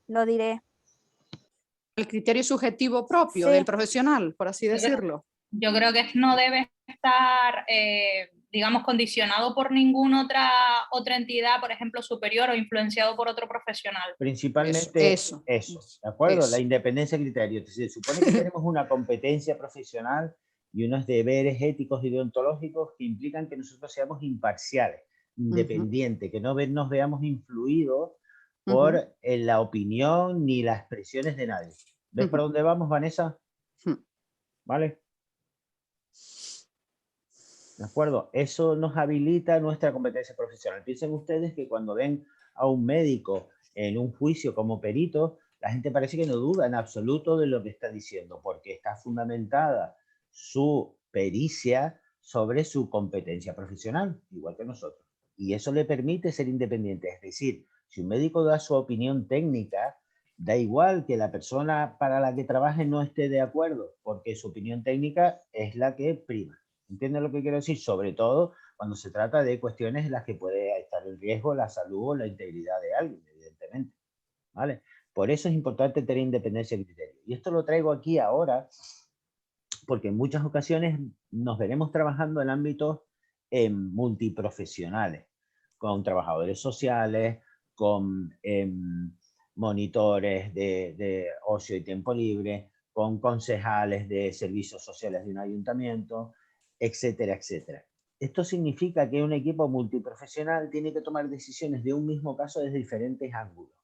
lo diré. El criterio subjetivo propio Sí. del profesional, por así decirlo. Yo creo que no debe estar, digamos, condicionado por ninguna otra entidad, por ejemplo, superior o influenciado por otro profesional. Principalmente Eso. ¿de acuerdo? Eso. La independencia de criterio. Se supone que tenemos una competencia profesional y unos deberes éticos y deontológicos que implican que nosotros seamos imparciales, independientes, que no nos veamos influidos por la opinión ni las expresiones de nadie. ¿Ves por dónde vamos, Vanessa? ¿Vale? ¿De acuerdo? Eso nos habilita nuestra competencia profesional. Piensen ustedes que cuando ven a un médico en un juicio como perito, la gente parece que no duda en absoluto de lo que está diciendo, porque está fundamentada su pericia sobre su competencia profesional, igual que nosotros. Y eso le permite ser independiente. Es decir, si un médico da su opinión técnica, da igual que la persona para la que trabaje no esté de acuerdo, porque su opinión técnica es la que prima. ¿Entienden lo que quiero decir? Sobre todo cuando se trata de cuestiones en las que puede estar en riesgo la salud o la integridad de alguien, evidentemente. ¿Vale? Por eso es importante tener independencia de criterio. Y esto lo traigo aquí ahora porque en muchas ocasiones nos veremos trabajando en ámbitos multiprofesionales, con trabajadores sociales, con monitores de ocio y tiempo libre, con concejales de servicios sociales de un ayuntamiento, etcétera, etcétera. Esto significa que un equipo multiprofesional tiene que tomar decisiones de un mismo caso desde diferentes ángulos.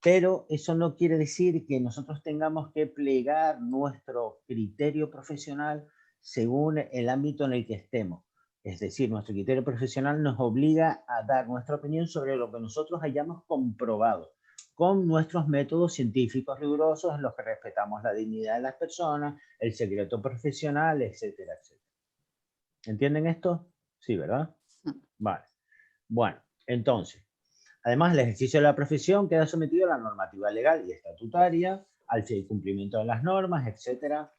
Pero eso no quiere decir que nosotros tengamos que plegar nuestro criterio profesional según el ámbito en el que estemos. Es decir, nuestro criterio profesional nos obliga a dar nuestra opinión sobre lo que nosotros hayamos comprobado, con nuestros métodos científicos rigurosos en los que respetamos la dignidad de las personas, el secreto profesional, etcétera, etcétera. ¿Entienden esto? Sí, ¿verdad? Vale. Bueno, entonces, además, el ejercicio de la profesión queda sometido a la normativa legal y estatutaria, al cumplimiento de las normas, etcétera,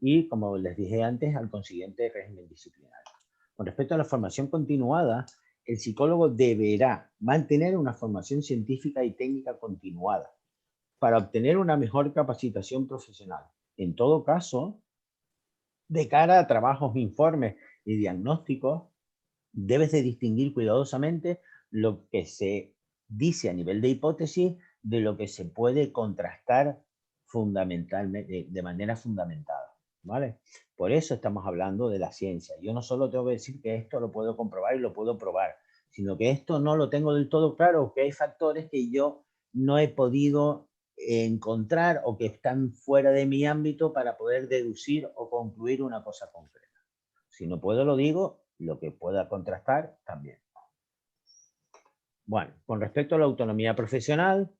y, como les dije antes, al consiguiente régimen disciplinario. Con respecto a la formación continuada, el psicólogo deberá mantener una formación científica y técnica continuada para obtener una mejor capacitación profesional. En todo caso, de cara a trabajos, informes y diagnósticos, debes de distinguir cuidadosamente lo que se dice a nivel de hipótesis de lo que se puede contrastar fundamentalmente, de manera fundamentada, ¿vale? Por eso estamos hablando de la ciencia. Yo no solo tengo que decir que esto lo puedo comprobar y lo puedo probar, sino que esto no lo tengo del todo claro, que hay factores que yo no he podido encontrar o que están fuera de mi ámbito para poder deducir o concluir una cosa concreta. Si no puedo, lo digo, lo que pueda contrastar también. Bueno, con respecto a la autonomía profesional,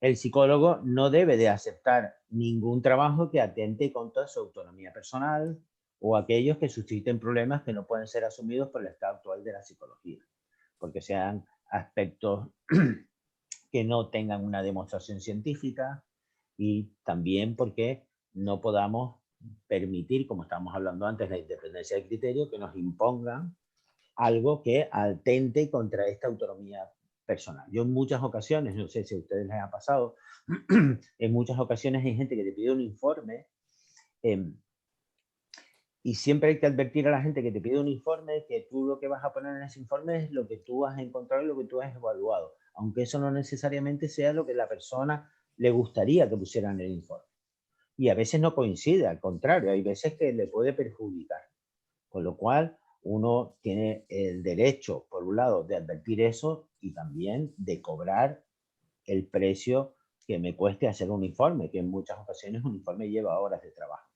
el psicólogo no debe de aceptar ningún trabajo que atente contra su autonomía personal o aquellos que susciten problemas que no pueden ser asumidos por el estado actual de la psicología, porque sean aspectos que no tengan una demostración científica y también porque no podamos permitir, como estábamos hablando antes, la independencia de criterio, que nos impongan algo que atente contra esta autonomía personal. Yo en muchas ocasiones, no sé si a ustedes les ha pasado, en muchas ocasiones hay gente que te pide un informe y siempre hay que advertir a la gente que te pide un informe que tú lo que vas a poner en ese informe es lo que tú has encontrado y lo que tú has evaluado, aunque eso no necesariamente sea lo que la persona le gustaría que pusiera en el informe. Y a veces no coincide, al contrario, hay veces que le puede perjudicar. Con lo cual, uno tiene el derecho, por un lado, de advertir eso y también de cobrar el precio que me cueste hacer un informe, que en muchas ocasiones un informe lleva horas de trabajo.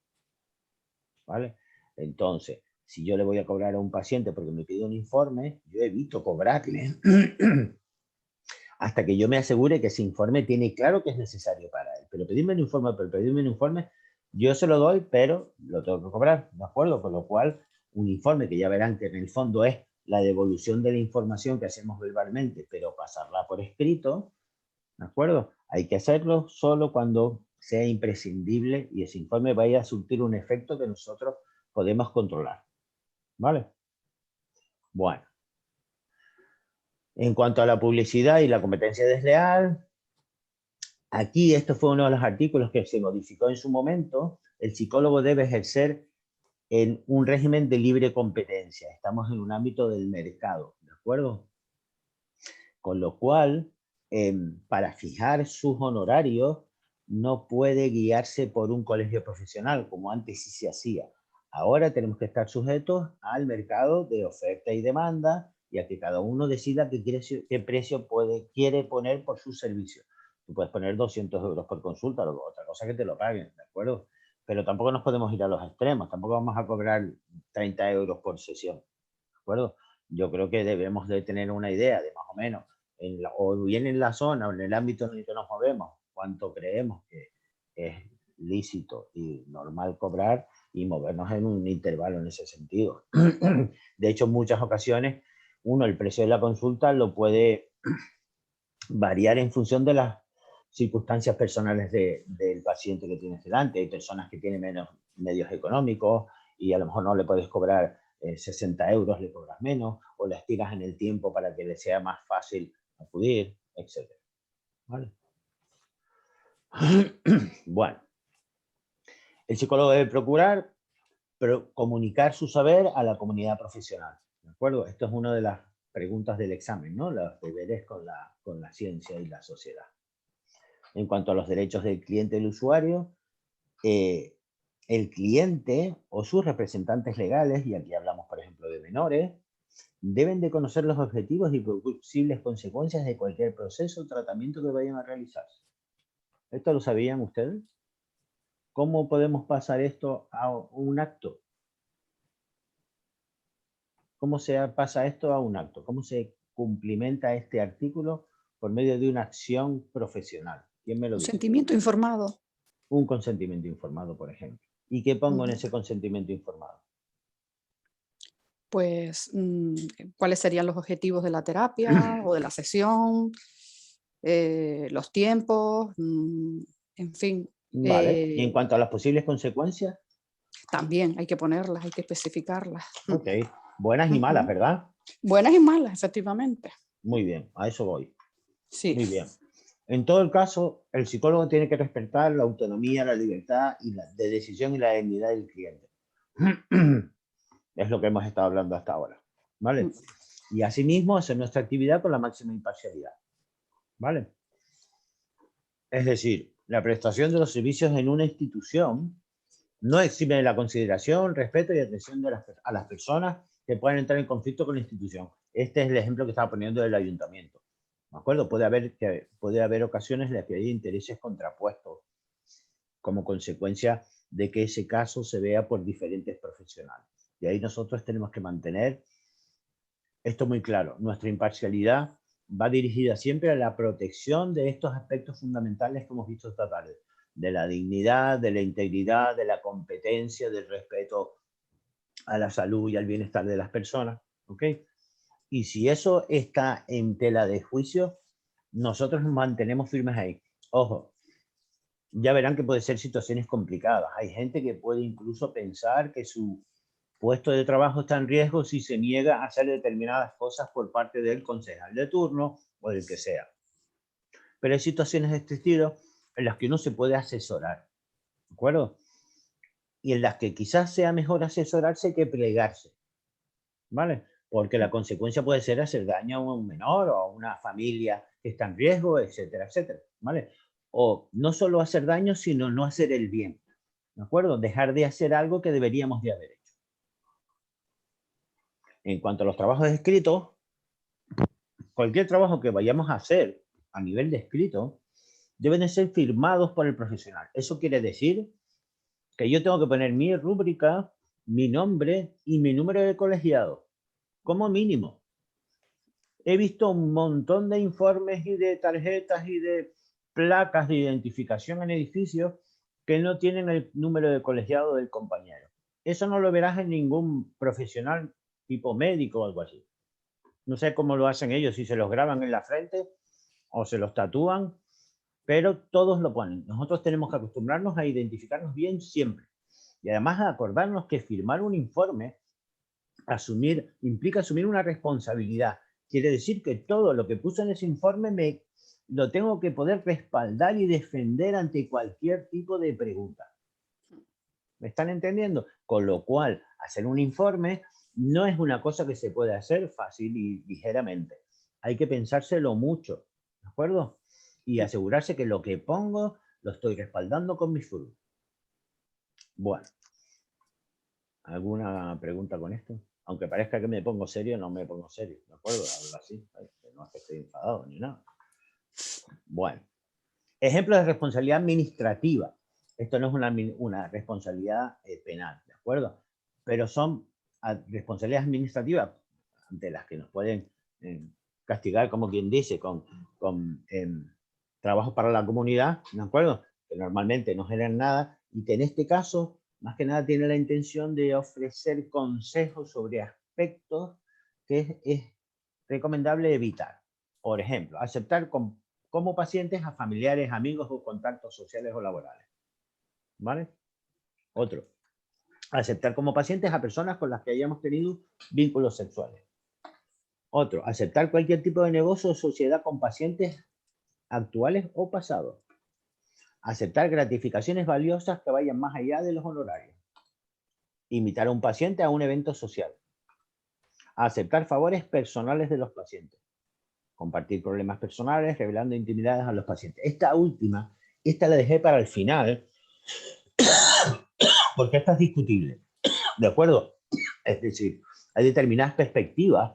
¿Vale? Entonces, si yo le voy a cobrar a un paciente porque me pide un informe, yo evito cobrarle hasta que yo me asegure que ese informe tiene claro que es necesario para él. Pero pedirme un informe, yo se lo doy, pero lo tengo que cobrar, ¿de acuerdo? Con lo cual, un informe que ya verán que en el fondo es la devolución de la información que hacemos verbalmente, pero pasarla por escrito, ¿de acuerdo? Hay que hacerlo solo cuando sea imprescindible y ese informe vaya a surtir un efecto que nosotros podemos controlar, ¿vale? Bueno. En cuanto a la publicidad y la competencia desleal, aquí esto fue uno de los artículos que se modificó en su momento. El psicólogo debe ejercer en un régimen de libre competencia. Estamos en un ámbito del mercado, ¿de acuerdo? Con lo cual, para fijar sus honorarios, no puede guiarse por un colegio profesional, como antes sí se hacía. Ahora tenemos que estar sujetos al mercado de oferta y demanda y a que cada uno decida qué precio quiere poner por su servicio. Tú puedes poner 200 euros por consulta, otra cosa que te lo paguen, ¿de acuerdo? Pero tampoco nos podemos ir a los extremos, tampoco vamos a cobrar 30 euros por sesión, ¿de acuerdo? Yo creo que debemos de tener una idea de más o menos, o bien en la zona o en el ámbito en el que nos movemos, cuánto creemos que es lícito y normal cobrar y movernos en un intervalo en ese sentido. De hecho, en muchas ocasiones, el precio de la consulta lo puede variar en función de las circunstancias personales del paciente que tienes delante. Hay personas que tienen menos medios económicos y a lo mejor no le puedes cobrar 60 euros, le cobras menos, o le estiras en el tiempo para que le sea más fácil acudir, etc. ¿Vale? Bueno, el psicólogo debe procurar comunicar su saber a la comunidad profesional, ¿de acuerdo? Esto es una de las preguntas del examen, ¿no? Los deberes con la ciencia y la sociedad. En cuanto a los derechos del cliente y del usuario, el cliente o sus representantes legales, y aquí hablamos, por ejemplo, de menores, deben de conocer los objetivos y posibles consecuencias de cualquier proceso o tratamiento que vayan a realizarse. ¿Esto lo sabían ustedes? ¿Cómo podemos pasar esto a un acto? ¿Cómo se pasa esto a un acto? ¿Cómo se cumplimenta este artículo por medio de una acción profesional? ¿Quién me lo dice? Consentimiento informado. Un consentimiento informado, por ejemplo. ¿Y qué pongo en ese consentimiento informado? Pues, ¿cuáles serían los objetivos de la terapia o de la sesión? Los tiempos, en fin. Vale. ¿Y en cuanto a las posibles consecuencias? También hay que ponerlas, hay que especificarlas. Ok. Buenas y malas, ¿verdad? Buenas y malas, efectivamente. Muy bien, a eso voy. Sí. Muy bien. En todo el caso, el psicólogo tiene que respetar la autonomía, la libertad de decisión y la dignidad del cliente. Es lo que hemos estado hablando hasta ahora, ¿vale? Y asimismo, hacer nuestra actividad con la máxima imparcialidad, ¿vale? Es decir, la prestación de los servicios en una institución no exime de la consideración, respeto y atención a las personas que puedan entrar en conflicto con la institución. Este es el ejemplo que estaba poniendo del ayuntamiento. ¿De acuerdo? Puede haber ocasiones en las que hay intereses contrapuestos como consecuencia de que ese caso se vea por diferentes profesionales. Y ahí nosotros tenemos que mantener esto muy claro. Nuestra imparcialidad va dirigida siempre a la protección de estos aspectos fundamentales que hemos visto esta tarde, de la dignidad, de la integridad, de la competencia, del respeto a la salud y al bienestar de las personas, ¿ok? Y si eso está en tela de juicio, nosotros nos mantenemos firmes ahí. Ojo, ya verán que pueden ser situaciones complicadas. Hay gente que puede incluso pensar que su puesto de trabajo está en riesgo si se niega a hacer determinadas cosas por parte del concejal de turno o del que sea. Pero hay situaciones de este estilo en las que uno se puede asesorar, ¿de acuerdo? Y en las que quizás sea mejor asesorarse que plegarse, ¿vale? Porque la consecuencia puede ser hacer daño a un menor o a una familia que está en riesgo, etcétera, etcétera, ¿vale? O no solo hacer daño, sino no hacer el bien, ¿de acuerdo? Dejar de hacer algo que deberíamos de haber hecho. En cuanto a los trabajos escritos, cualquier trabajo que vayamos a hacer a nivel de escrito deben de ser firmados por el profesional. Eso quiere decir que yo tengo que poner mi rúbrica, mi nombre y mi número de colegiado, como mínimo. He visto un montón de informes y de tarjetas y de placas de identificación en edificios que no tienen el número de colegiado del compañero. Eso no lo verás en ningún profesional tipo médico o algo así. No sé cómo lo hacen ellos, si se los graban en la frente o se los tatúan, pero todos lo ponen. Nosotros tenemos que acostumbrarnos a identificarnos bien siempre. Y además a acordarnos que firmar un informe implica asumir una responsabilidad. Quiere decir que todo lo que puse en ese informe lo tengo que poder respaldar y defender ante cualquier tipo de pregunta. ¿Me están entendiendo? Con lo cual, hacer un informe no es una cosa que se puede hacer fácil y ligeramente. Hay que pensárselo mucho, ¿de acuerdo? Y asegurarse que lo que pongo lo estoy respaldando con mis frutos. Bueno, ¿alguna pregunta con esto? Aunque parezca que me pongo serio, no me pongo serio, ¿de acuerdo? Hablo así, no es que estoy enfadado ni nada. Bueno, ejemplos de responsabilidad administrativa. Esto no es una responsabilidad penal, ¿de acuerdo? Pero son responsabilidades administrativas ante las que nos pueden castigar, como quien dice, con trabajos para la comunidad, ¿de acuerdo? Que normalmente no generan nada y que en este caso, más que nada, tiene la intención de ofrecer consejos sobre aspectos que es recomendable evitar. Por ejemplo, aceptar como pacientes a familiares, amigos o contactos sociales o laborales. ¿Vale? Otro. Aceptar como pacientes a personas con las que hayamos tenido vínculos sexuales. Otro. Aceptar cualquier tipo de negocio o sociedad con pacientes actuales o pasados. Aceptar gratificaciones valiosas que vayan más allá de los honorarios. Invitar a un paciente a un evento social. Aceptar favores personales de los pacientes. Compartir problemas personales, revelando intimidades a los pacientes. Esta última, esta la dejé para el final, porque esta es discutible. ¿De acuerdo? Es decir, hay determinadas perspectivas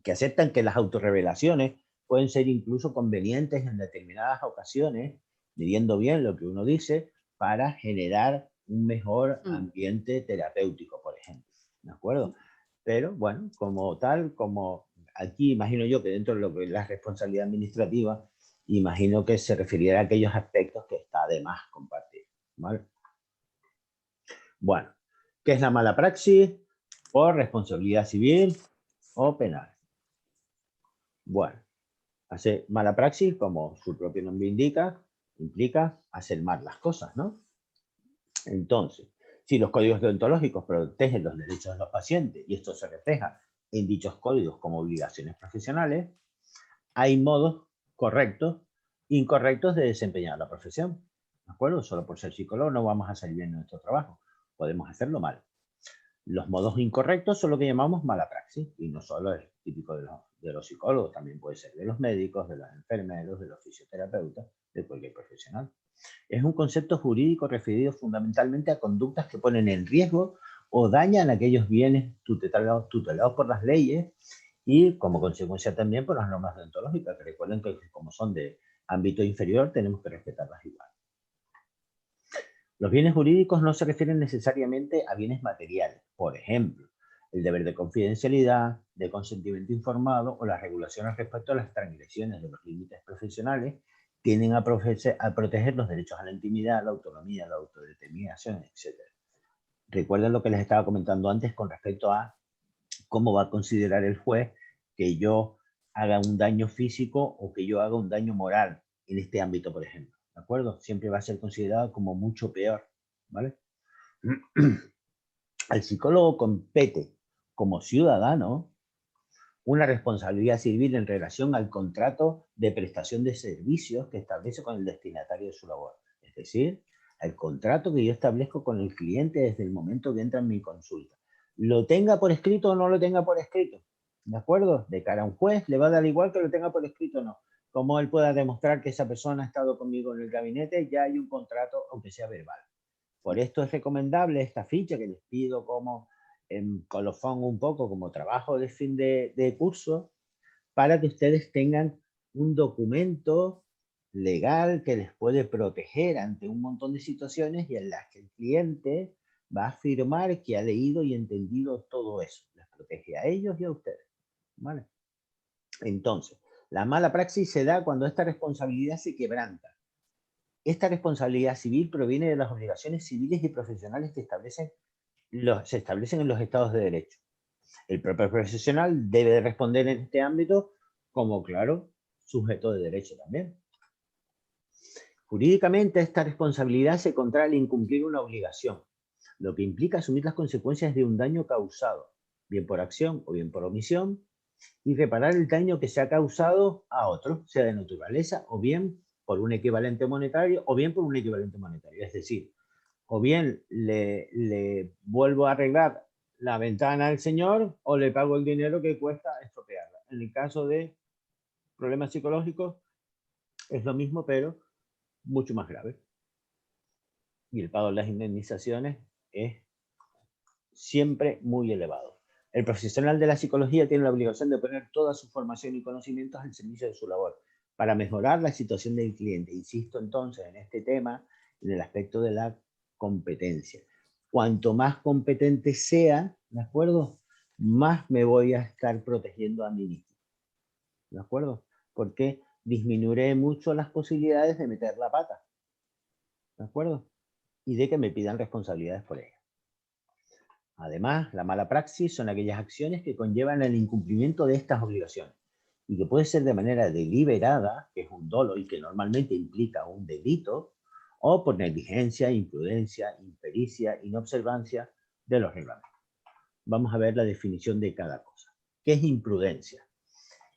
que aceptan que las autorrevelaciones pueden ser incluso convenientes en determinadas ocasiones, midiendo bien lo que uno dice, para generar un mejor ambiente terapéutico, por ejemplo. ¿De acuerdo? Pero, bueno, como tal, como aquí imagino yo que dentro de lo que es la responsabilidad administrativa, imagino que se refiriera a aquellos aspectos que está de más compartir. ¿Vale? Bueno, ¿qué es la mala praxis? Por responsabilidad civil o penal. Bueno, hacer mala praxis, como su propio nombre indica, implica hacer mal las cosas, ¿no? Entonces, si los códigos deontológicos protegen los derechos de los pacientes y esto se refleja en dichos códigos como obligaciones profesionales, hay modos correctos, incorrectos de desempeñar la profesión. ¿De acuerdo? Solo por ser psicólogo no vamos a hacer bien nuestro trabajo. Podemos hacerlo mal. Los modos incorrectos son lo que llamamos mala praxis, y no solo es típico de los psicólogos, también puede ser de los médicos, de los enfermeros, de los fisioterapeutas, de cualquier profesional. Es un concepto jurídico referido fundamentalmente a conductas que ponen en riesgo o dañan aquellos bienes tutelados por las leyes y como consecuencia también por las normas deontológicas, que recuerden que como son de ámbito inferior tenemos que respetarlas igual. Los bienes jurídicos no se refieren necesariamente a bienes materiales. Por ejemplo, el deber de confidencialidad, de consentimiento informado o las regulaciones respecto a las transgresiones de los límites profesionales tienden a proteger los derechos a la intimidad, la autonomía, la autodeterminación, etc. Recuerden lo que les estaba comentando antes con respecto a cómo va a considerar el juez que yo haga un daño físico o que yo haga un daño moral en este ámbito, por ejemplo. ¿De acuerdo? Siempre va a ser considerado como mucho peor, ¿vale? Al psicólogo compete, como ciudadano, una responsabilidad civil en relación al contrato de prestación de servicios que establece con el destinatario de su labor. Es decir, el contrato que yo establezco con el cliente desde el momento que entra en mi consulta. Lo tenga por escrito o no lo tenga por escrito. ¿De acuerdo? De cara a un juez le va a dar igual que lo tenga por escrito o no. Como él pueda demostrar que esa persona ha estado conmigo en el gabinete, ya hay un contrato, aunque sea verbal. Por esto es recomendable esta ficha que les pido como colofón un poco, como trabajo de fin de curso, para que ustedes tengan un documento legal que les puede proteger ante un montón de situaciones y en las que el cliente va a afirmar que ha leído y entendido todo eso. Les protege a ellos y a ustedes. ¿Vale? Entonces, la mala praxis se da cuando esta responsabilidad se quebranta. Esta responsabilidad civil proviene de las obligaciones civiles y profesionales que se establecen en los estados de derecho. El propio profesional debe de responder en este ámbito como, claro, sujeto de derecho también. Jurídicamente, esta responsabilidad se contrae al incumplir una obligación, lo que implica asumir las consecuencias de un daño causado, bien por acción o bien por omisión, y reparar el daño que se ha causado a otro, sea de naturaleza o bien por un equivalente monetario o bien por un equivalente monetario. Es decir, o bien le vuelvo a arreglar la ventana al señor o le pago el dinero que cuesta estropearla. En el caso de problemas psicológicos es lo mismo, pero mucho más grave. Y el pago de las indemnizaciones es siempre muy elevado. El profesional de la psicología tiene la obligación de poner toda su formación y conocimientos al servicio de su labor para mejorar la situación del cliente. Insisto entonces en este tema, en el aspecto de la competencia. Cuanto más competente sea, ¿de acuerdo? Más me voy a estar protegiendo a mí mismo. ¿De acuerdo? Porque disminuiré mucho las posibilidades de meter la pata. ¿De acuerdo? Y de que me pidan responsabilidades por ello. Además, la mala praxis son aquellas acciones que conllevan el incumplimiento de estas obligaciones y que puede ser de manera deliberada, que es un dolo y que normalmente implica un delito, o por negligencia, imprudencia, impericia, inobservancia de los reglamentos. Vamos a ver la definición de cada cosa. ¿Qué es imprudencia?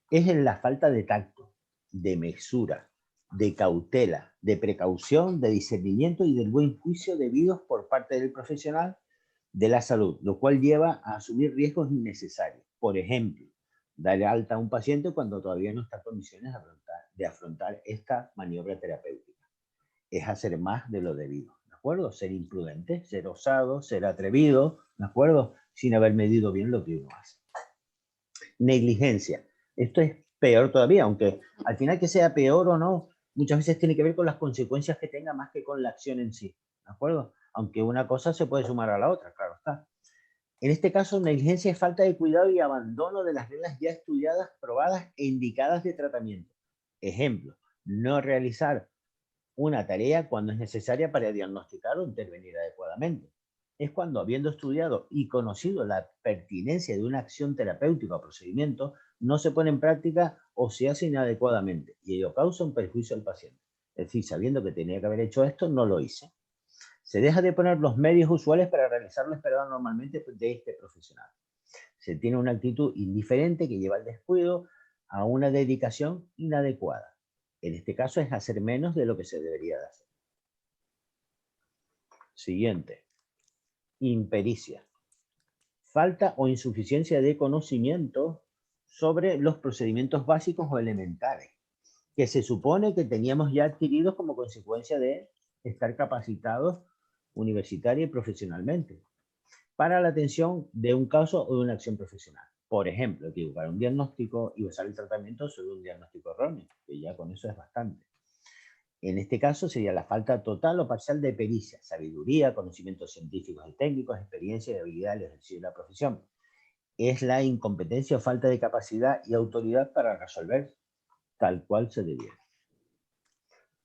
Es en la falta de tacto, de mesura, de cautela, de precaución, de discernimiento y del buen juicio debidos por parte del profesional de la salud, lo cual lleva a asumir riesgos innecesarios. Por ejemplo, darle alta a un paciente cuando todavía no está en condiciones de afrontar esta maniobra terapéutica. Es hacer más de lo debido, ¿de acuerdo? Ser imprudente, ser osado, ser atrevido, ¿de acuerdo? Sin haber medido bien lo que uno hace. Negligencia. Esto es peor todavía, aunque al final que sea peor o no, muchas veces tiene que ver con las consecuencias que tenga más que con la acción en sí, ¿de acuerdo? Aunque una cosa se puede sumar a la otra, claro está. En este caso, negligencia es falta de cuidado y abandono de las reglas ya estudiadas, probadas e indicadas de tratamiento. Ejemplo, no realizar una tarea cuando es necesaria para diagnosticar o intervenir adecuadamente. Es cuando, habiendo estudiado y conocido la pertinencia de una acción terapéutica o procedimiento, no se pone en práctica o se hace inadecuadamente y ello causa un perjuicio al paciente. Es decir, sabiendo que tenía que haber hecho esto, no lo hice. Se deja de poner los medios usuales para realizar lo esperado normalmente de este profesional. Se tiene una actitud indiferente que lleva al descuido a una dedicación inadecuada. En este caso es hacer menos de lo que se debería de hacer. Siguiente. Impericia. Falta o insuficiencia de conocimiento sobre los procedimientos básicos o elementales que se supone que teníamos ya adquiridos como consecuencia de estar capacitados universitaria y profesionalmente para la atención de un caso o de una acción profesional. Por ejemplo, equivocar un diagnóstico y basar el tratamiento sobre un diagnóstico erróneo, que ya con eso es bastante. En este caso sería la falta total o parcial de pericia, sabiduría, conocimientos científicos y técnicos, experiencia y habilidad del ejercicio de la profesión. Es la incompetencia o falta de capacidad y autoridad para resolver tal cual se debiera.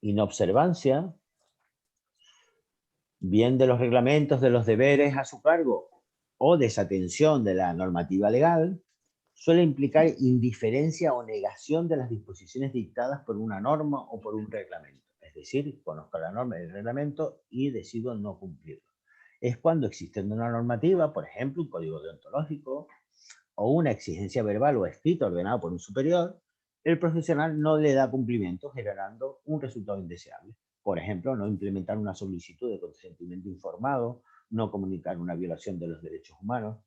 Inobservancia, bien de los reglamentos, de los deberes a su cargo o desatención de la normativa legal, suele implicar indiferencia o negación de las disposiciones dictadas por una norma o por un reglamento. Es decir, conozco la norma y el reglamento y decido no cumplirlo. es cuando existe una normativa, por ejemplo, un código deontológico o una exigencia verbal o escrita ordenada por un superior, el profesional no le da cumplimiento, generando un resultado indeseable. Por ejemplo, no implementar una solicitud de consentimiento informado, no comunicar una violación de los derechos humanos.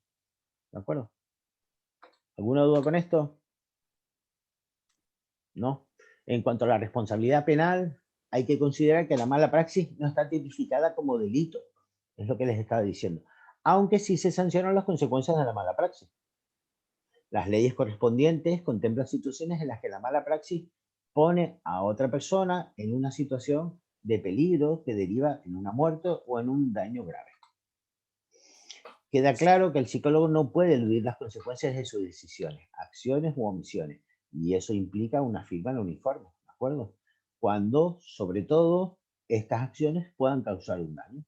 ¿De acuerdo? ¿Alguna duda con esto? ¿No? En cuanto a la responsabilidad penal, hay que considerar que la mala praxis no está tipificada como delito, es lo que les estaba diciendo, aunque sí se sancionan las consecuencias de la mala praxis. Las leyes correspondientes contemplan situaciones en las que la mala praxis pone a otra persona en una situación de peligro que deriva en una muerte o en un daño grave. Queda claro que el psicólogo no puede eludir las consecuencias de sus decisiones, acciones u omisiones, y eso implica una firma en el uniforme, ¿de acuerdo? Cuando, sobre todo, estas acciones puedan causar un daño.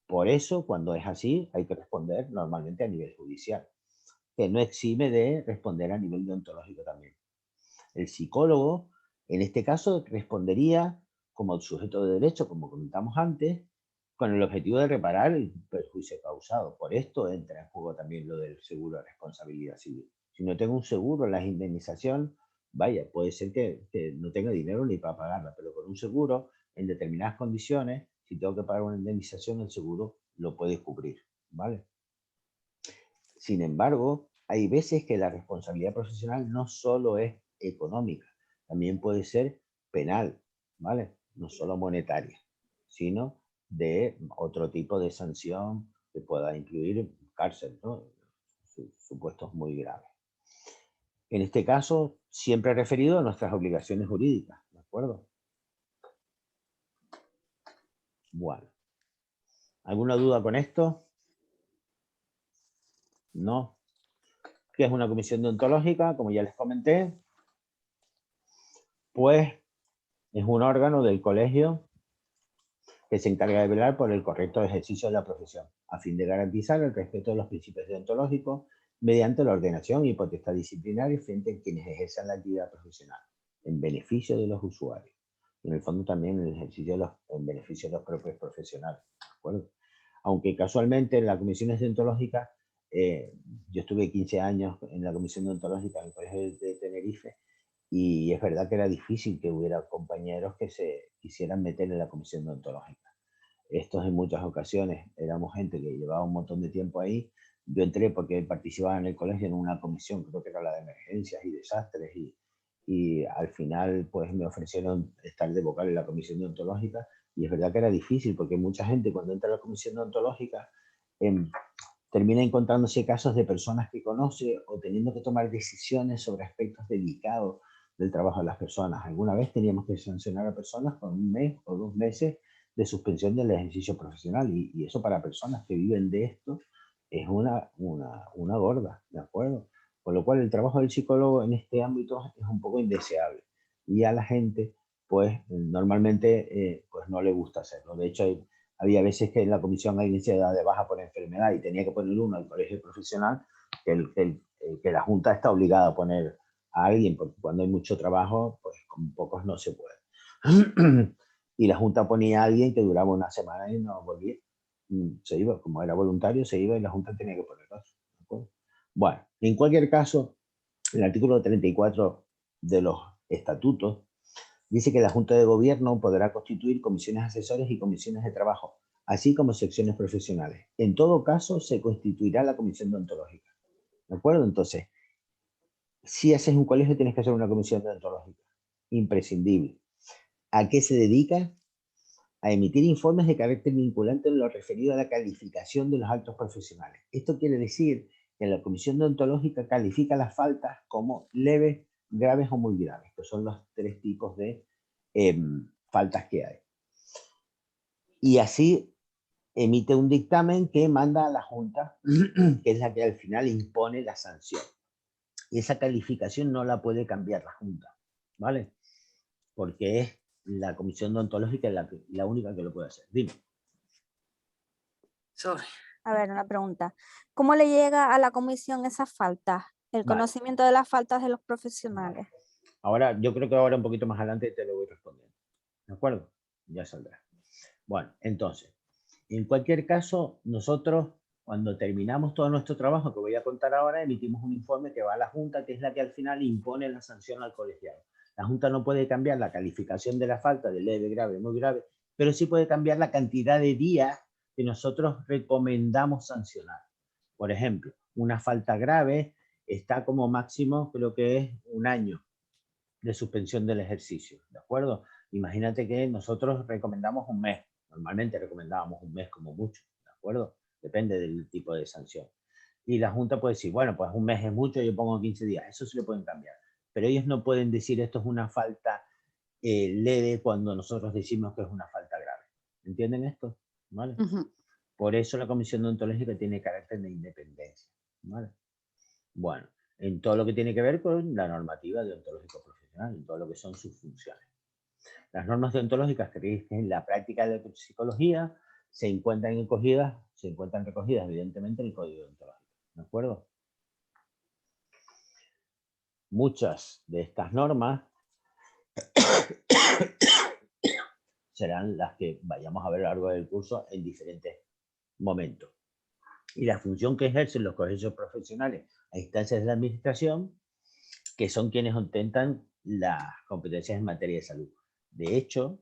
Por eso, cuando es así, hay que responder normalmente a nivel judicial, que no exime de responder a nivel deontológico también. El psicólogo, en este caso, respondería como sujeto de derecho, como comentamos antes, con el objetivo de reparar el perjuicio causado. Por esto entra en juego también lo del seguro de responsabilidad civil. Si no tengo un seguro, la indemnización, vaya, puede ser que no tenga dinero ni para pagarla, pero con un seguro, en determinadas condiciones, si tengo que pagar una indemnización, el seguro lo puede cubrir, ¿vale? Sin embargo, hay veces que la responsabilidad profesional no solo es económica, también puede ser penal, ¿vale? No solo monetaria, sino de otro tipo de sanción que pueda incluir cárcel, ¿no? Supuestos muy graves. En este caso, siempre referido a nuestras obligaciones jurídicas, ¿de acuerdo? Bueno. ¿Alguna duda con esto? ¿No? ¿Qué es una comisión deontológica? Como ya les comenté, pues es un órgano del colegio que se encarga de velar por el correcto ejercicio de la profesión, a fin de garantizar el respeto de los principios deontológicos mediante la ordenación y potestad disciplinaria frente a quienes ejerzan la actividad profesional, en beneficio de los usuarios. Y en el fondo también en el ejercicio en beneficio de los propios profesionales, ¿de acuerdo? Aunque casualmente en las comisiones deontológicas, yo estuve 15 años en la comisión deontológica en el Colegio de Tenerife, y es verdad que era difícil que hubiera compañeros que se quisieran meter en la comisión deontológica. Estos en muchas ocasiones éramos gente que llevaba un montón de tiempo ahí. Yo entré porque participaba en el colegio en una comisión, creo que era la de emergencias y desastres, y al final pues me ofrecieron estar de vocal en la comisión deontológica, y es verdad que era difícil porque mucha gente cuando entra a la comisión deontológica termina encontrándose casos de personas que conoce o teniendo que tomar decisiones sobre aspectos delicados del trabajo de las personas. Alguna vez teníamos que sancionar a personas con 1 mes o 2 meses de suspensión del ejercicio profesional, y eso para personas que viven de esto es una gorda, ¿de acuerdo? Con lo cual el trabajo del psicólogo en este ámbito es un poco indeseable, y a la gente pues normalmente pues no le gusta hacerlo. De hecho, había veces que en la comisión alguien se da de baja por enfermedad y tenía que poner uno al colegio profesional, que la Junta está obligada a poner a alguien, porque cuando hay mucho trabajo, pues con pocos no se puede. Y la Junta ponía a alguien que duraba 1 semana y no volvía. Se iba, como era voluntario, se iba y la Junta tenía que poner otro, ¿de acuerdo? Bueno, en cualquier caso, el artículo 34 de los estatutos dice que la Junta de Gobierno podrá constituir comisiones asesores y comisiones de trabajo, así como secciones profesionales. En todo caso, se constituirá la comisión deontológica, ¿de acuerdo? Entonces, si haces un colegio, tienes que hacer una comisión deontológica, imprescindible. ¿A qué se dedica? A emitir informes de carácter vinculante en lo referido a la calificación de los actos profesionales. Esto quiere decir que la comisión deontológica califica las faltas como leves, graves o muy graves, que son los 3 tipos de faltas que hay. Y así emite un dictamen que manda a la Junta, que es la que al final impone la sanción. Y esa calificación no la puede cambiar la Junta, ¿vale? Porque es la comisión deontológica la única que lo puede hacer. Dime. A ver, una pregunta. ¿Cómo le llega a la comisión esas faltas? El conocimiento de las faltas de los profesionales. Ahora, yo creo que ahora un poquito más adelante te lo voy respondiendo. ¿De acuerdo? Ya saldrá. Bueno, entonces, En cualquier caso, nosotros, cuando terminamos todo nuestro trabajo, que voy a contar ahora, emitimos un informe que va a la Junta, que es la que al final impone la sanción al colegiado. La Junta no puede cambiar la calificación de la falta de leve, grave, muy grave, pero sí puede cambiar la cantidad de días que nosotros recomendamos sancionar. Por ejemplo, una falta grave está como máximo, creo que es 1 año de suspensión del ejercicio, ¿de acuerdo? Imagínate que nosotros recomendamos 1 mes. Normalmente recomendábamos 1 mes como mucho, ¿de acuerdo? Depende del tipo de sanción. Y la Junta puede decir, bueno, pues 1 mes es mucho, yo pongo 15 días. Eso sí lo pueden cambiar. Pero ellos no pueden decir esto es una falta leve cuando nosotros decimos que es una falta grave. ¿Entienden esto? ¿Vale? Por eso la comisión deontológica tiene carácter de independencia. ¿Vale? Bueno, en todo lo que tiene que ver con la normativa deontológica profesional, en todo lo que son sus funciones. Las normas deontológicas que rigen la práctica de la psicología se encuentran recogidas evidentemente en el Código Deontológico. ¿De acuerdo? Muchas de estas normas serán las que vayamos a ver a lo largo del curso en diferentes momentos. Y la función que ejercen los colegios profesionales a instancias de la administración, que son quienes ostentan las competencias en materia de salud. De hecho,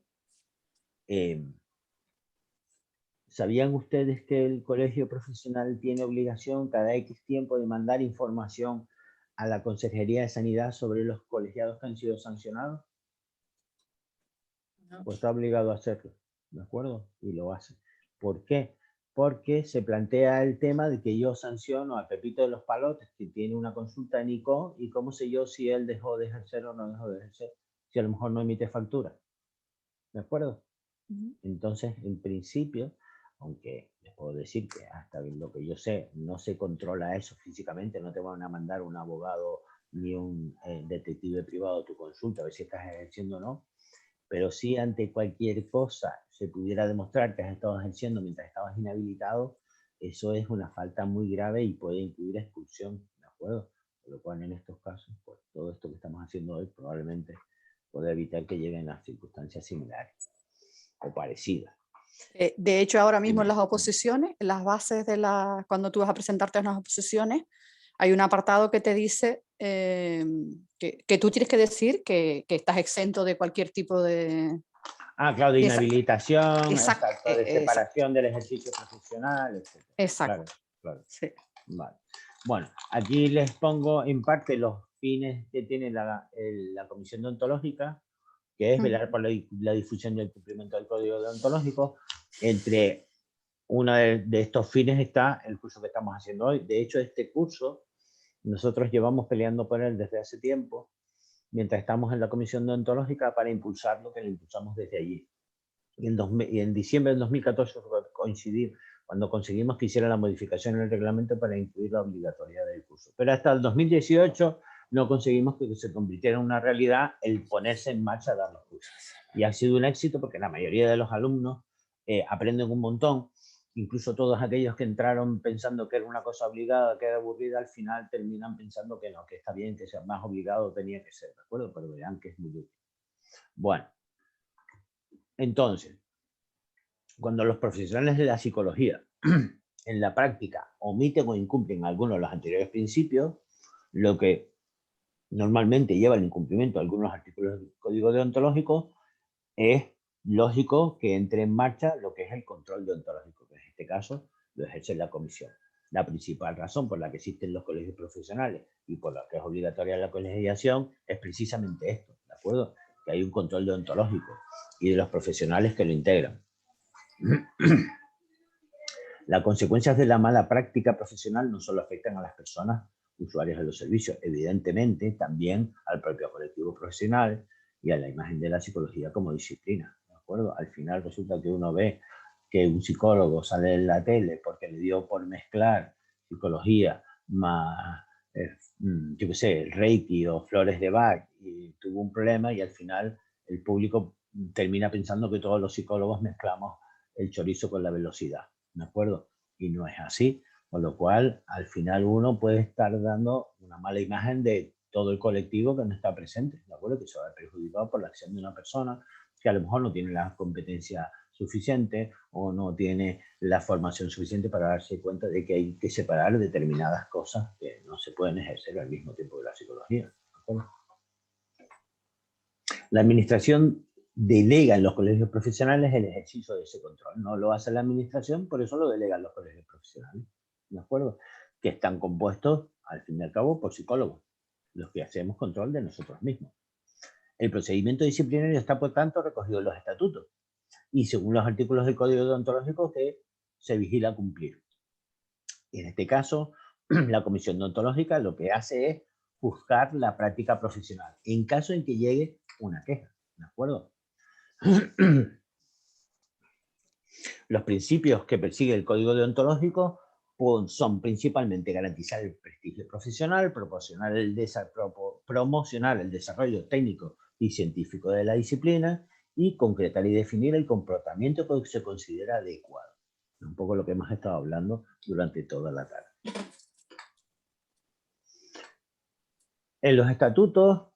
¿sabían ustedes que el colegio profesional tiene obligación cada X tiempo de mandar información a la Consejería de Sanidad sobre los colegiados que han sido sancionados? Pues está obligado a hacerlo, ¿de acuerdo? Y lo hace. ¿Por qué? Porque se plantea el tema de que yo sanciono a Pepito de los Palotes, que tiene una consulta en ICO, y cómo sé yo si él dejó de ejercer o no dejó de ejercer, si a lo mejor no emite factura. ¿De acuerdo? Entonces, en principio, aunque les puedo decir que hasta lo que yo sé, no se controla eso físicamente, no te van a mandar un abogado ni un detective privado a tu consulta a ver si estás ejerciendo o no, pero sí ante cualquier cosa se pudiera demostrar que has estado ejerciendo mientras estabas inhabilitado, eso es una falta muy grave y puede incluir expulsión, ¿de acuerdo? Por lo cual en estos casos, pues todo esto que estamos haciendo hoy probablemente puede evitar que lleguen a circunstancias similares o parecidas. De hecho, ahora mismo en las oposiciones, en las bases de cuando tú vas a presentarte a unas oposiciones, hay un apartado que te dice que tú tienes que decir que estás exento de cualquier tipo de... claro, de inhabilitación, exacto, de separación del ejercicio profesional, etc. Exacto. Claro. Sí. Vale. Bueno, aquí les pongo en parte los fines que tiene la comisión deontológica, que es velar por la difusión y el cumplimiento del código deontológico. Entre uno de estos fines está el curso que estamos haciendo hoy. De hecho, este curso nosotros llevamos peleando por él desde hace tiempo, mientras estamos en la comisión deontológica, para impulsarlo, que lo impulsamos desde allí. Y en diciembre del 2014 coincidir cuando conseguimos que hiciera la modificación en el reglamento para incluir la obligatoriedad del curso. Pero hasta el 2018 no conseguimos que se convirtiera en una realidad el ponerse en marcha a dar los cursos. Y ha sido un éxito porque la mayoría de los alumnos aprenden un montón. Incluso todos aquellos que entraron pensando que era una cosa obligada, que era aburrida, al final terminan pensando que no, que está bien, que sea más obligado tenía que ser, ¿de acuerdo? Pero verán que es muy útil. Bueno, entonces, cuando los profesionales de la psicología en la práctica omiten o incumplen algunos de los anteriores principios, lo que normalmente lleva al incumplimiento de algunos artículos del Código Deontológico, es lógico que entre en marcha lo que es el control deontológico, que en este caso lo ejerce la comisión. La principal razón por la que existen los colegios profesionales y por la que es obligatoria la colegiación es precisamente esto, ¿de acuerdo? Que hay un control deontológico y de los profesionales que lo integran. Las consecuencias de la mala práctica profesional no solo afectan a las personas usuarias de los servicios, evidentemente también al propio colectivo profesional y a la imagen de la psicología como disciplina, ¿de acuerdo? Al final resulta que uno ve que un psicólogo sale en la tele porque le dio por mezclar psicología más, yo qué sé, el Reiki o flores de Bach y tuvo un problema y al final el público termina pensando que todos los psicólogos mezclamos el chorizo con la velocidad, ¿de acuerdo? Y no es así, con lo cual al final uno puede estar dando una mala imagen de todo el colectivo que no está presente, ¿de acuerdo? Que se va a ver perjudicado por la acción de una persona que a lo mejor no tiene la competencia suficiente o no tiene la formación suficiente para darse cuenta de que hay que separar determinadas cosas que no se pueden ejercer al mismo tiempo que la psicología. ¿De acuerdo? La administración delega en los colegios profesionales el ejercicio de ese control. No lo hace la administración, por eso lo delegan los colegios profesionales. ¿De acuerdo? Que están compuestos, al fin y al cabo, por psicólogos, los que hacemos control de nosotros mismos. El procedimiento disciplinario está, por tanto, recogido en los estatutos y según los artículos del Código Deontológico que se vigila cumplir. En este caso, la Comisión Deontológica lo que hace es juzgar la práctica profesional en caso en que llegue una queja. ¿De acuerdo? Los principios que persigue el Código Deontológico son principalmente garantizar el prestigio profesional, promocionar el desarrollo técnico y científico de la disciplina y concretar y definir el comportamiento que se considera adecuado. Un poco lo que hemos estado hablando durante toda la tarde. En los estatutos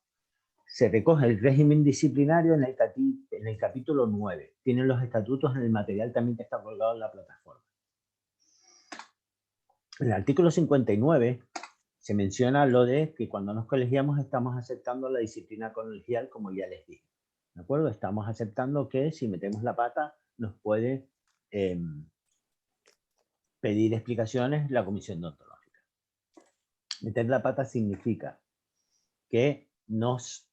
se recoge el régimen disciplinario en el capítulo 9. Tienen los estatutos en el material también que está colgado en la plataforma. En el artículo 59 se menciona lo de que cuando nos colegiamos estamos aceptando la disciplina colegial, como ya les dije. ¿De acuerdo? Estamos aceptando que si metemos la pata nos puede pedir explicaciones la Comisión Deontológica. Meter la pata significa que nos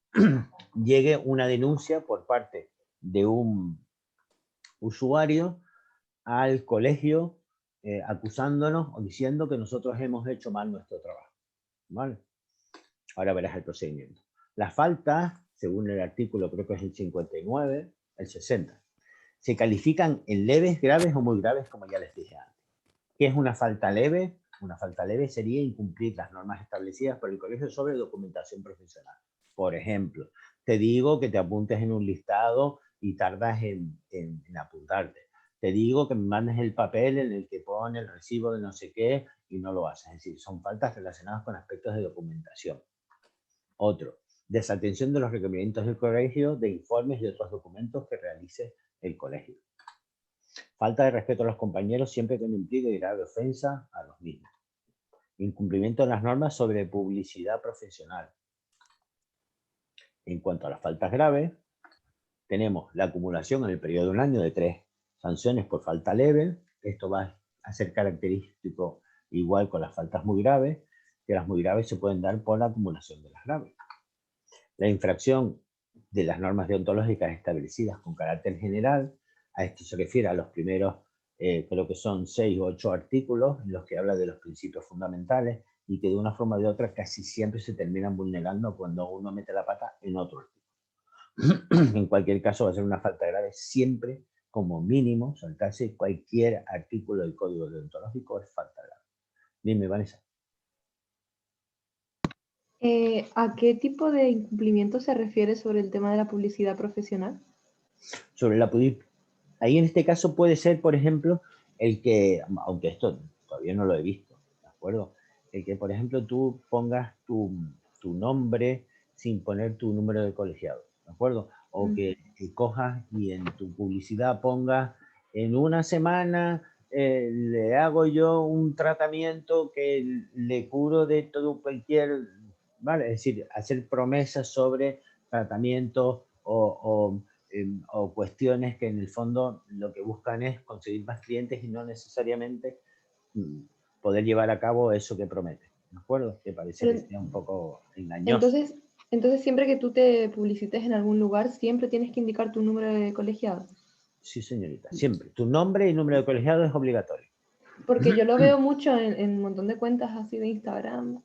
llegue una denuncia por parte de un usuario al colegio acusándonos o diciendo que nosotros hemos hecho mal nuestro trabajo. ¿Vale? Ahora verás el procedimiento. Las faltas, según el artículo, creo que es el 59, el 60, se califican en leves, graves o muy graves, como ya les dije antes. ¿Qué es una falta leve? Una falta leve sería incumplir las normas establecidas por el colegio sobre documentación profesional. Por ejemplo, te digo que te apuntes en un listado y tardas en apuntarte. Te digo que me mandes el papel en el que pone el recibo de no sé qué y no lo haces. Es decir, son faltas relacionadas con aspectos de documentación. Otro, desatención de los requerimientos del colegio de informes y otros documentos que realice el colegio. Falta de respeto a los compañeros siempre que no implique grave ofensa a los mismos. Incumplimiento de las normas sobre publicidad profesional. En cuanto a las faltas graves, tenemos la acumulación en el periodo de un año de 3 sanciones por falta leve. Esto va a ser característico igual con las faltas muy graves, que las muy graves se pueden dar por la acumulación de las graves. La infracción de las normas deontológicas establecidas con carácter general, a esto se refiere a los primeros, creo que son 6 o 8 artículos en los que habla de los principios fundamentales y que de una forma o de otra casi siempre se terminan vulnerando cuando uno mete la pata en otro artículo. En cualquier caso va a ser una falta grave siempre, como mínimo, saltarse cualquier artículo del Código Deontológico es falta grave. Dime, Vanessa. ¿A qué tipo de incumplimiento se refiere sobre el tema de la publicidad profesional? Sobre la ahí en este caso puede ser, por ejemplo, el que, aunque esto todavía no lo he visto, ¿de acuerdo? El que, por ejemplo, tú pongas tu nombre sin poner tu número de colegiado, ¿de acuerdo? O que cojas y en tu publicidad pongas, en una semana le hago yo un tratamiento que le curo de todo cualquier, ¿vale? Es decir, hacer promesas sobre tratamientos o cuestiones que en el fondo lo que buscan es conseguir más clientes y no necesariamente poder llevar a cabo eso que prometen. ¿De acuerdo? Que parece que sea un poco engañoso. Entonces, siempre que tú te publicites en algún lugar, siempre tienes que indicar tu número de colegiado. Sí, señorita, siempre. Tu nombre y número de colegiado es obligatorio. Porque yo lo veo mucho en un montón de cuentas así de Instagram,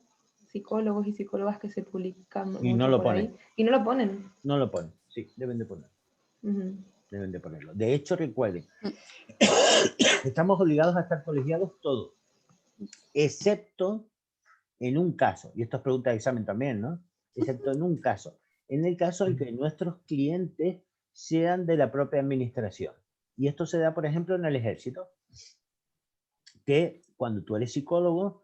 psicólogos y psicólogas que se publican Y mucho no lo por ponen. ahí. Y no lo ponen. No lo ponen, sí, deben de ponerlo. Deben de ponerlo. De hecho, recuerden, estamos obligados a estar colegiados todos, excepto en un caso, y esto es pregunta de examen también, ¿no? Excepto en un caso, en el caso en que nuestros clientes sean de la propia administración. Y esto se da, por ejemplo, en el ejército, que cuando tú eres psicólogo,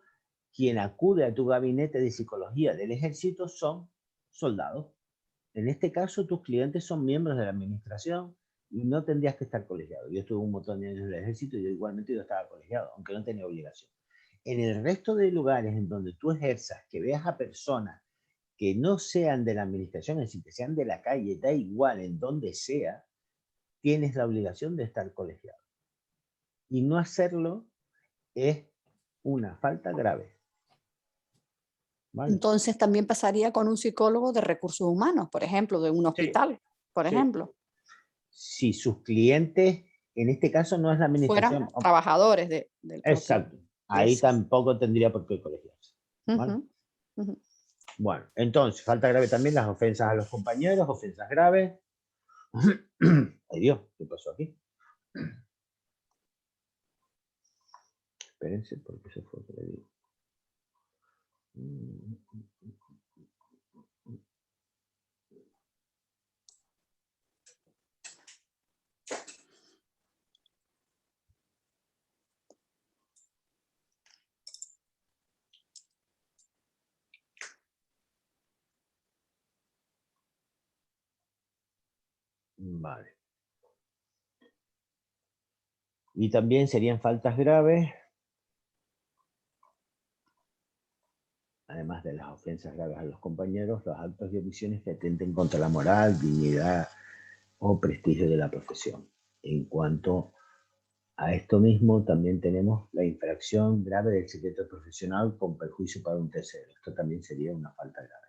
quien acude a tu gabinete de psicología del ejército son soldados. En este caso, tus clientes son miembros de la administración Y no tendrías que estar colegiado. Yo estuve un montón de años en el ejército y yo igualmente yo estaba colegiado, aunque no tenía obligación. En el resto de lugares en donde tú ejerzas, que veas a personas que no sean de la administración, es decir, que sean de la calle, da igual en donde sea, tienes la obligación de estar colegiado. Y no hacerlo es una falta grave. ¿Vale? Entonces también pasaría con un psicólogo de recursos humanos, por ejemplo, de un hospital, por Sí. ejemplo. Si sus clientes, en este caso no es la administración. Fueran trabajadores del propio. Exacto. Ahí Eso. tampoco tendría por qué colegiarse. ¿Vale? Ujú, ujú. Bueno, entonces, falta grave también las ofensas a los compañeros, ofensas graves. Ay Dios, ¿qué pasó aquí? Espérense, porque eso fue lo que le digo. Vale. Y también serían faltas graves, además de las ofensas graves a los compañeros, los actos y omisiones que atenten contra la moral, dignidad o prestigio de la profesión. En cuanto a esto mismo, también tenemos la infracción grave del secreto profesional con perjuicio para un tercero. Esto también sería una falta grave.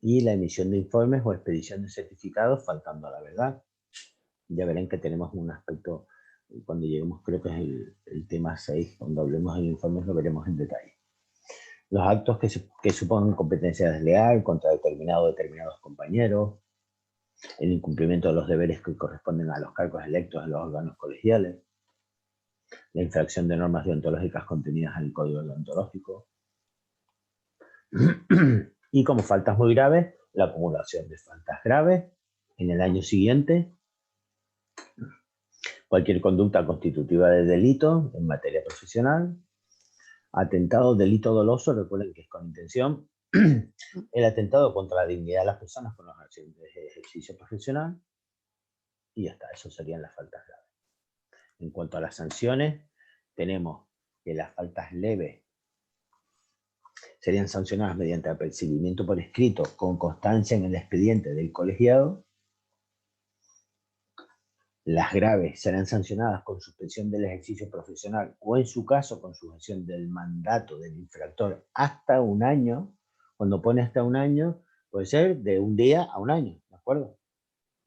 Y la emisión de informes o expedición de certificados faltando a la verdad. Ya verán que tenemos un aspecto, cuando lleguemos, creo que es el tema 6, cuando hablemos de informes lo veremos en detalle. Los actos que supongan competencia desleal contra determinados compañeros, el incumplimiento de los deberes que corresponden a los cargos electos en los órganos colegiales, la infracción de normas deontológicas contenidas en el Código Deontológico, y como faltas muy graves, la acumulación de faltas graves en el año siguiente, cualquier conducta constitutiva de delito en materia profesional, atentado, delito doloso, recuerden que es con intención, el atentado contra la dignidad de las personas con los accidentes de ejercicio profesional, y ya está, eso serían las faltas graves. En cuanto a las sanciones, tenemos que las faltas leves serían sancionadas mediante apercibimiento por escrito con constancia en el expediente del colegiado. Las graves serán sancionadas con suspensión del ejercicio profesional o, en su caso, con sujeción del mandato del infractor hasta un año. Cuando pone hasta un año, puede ser de un día a un año, ¿de acuerdo?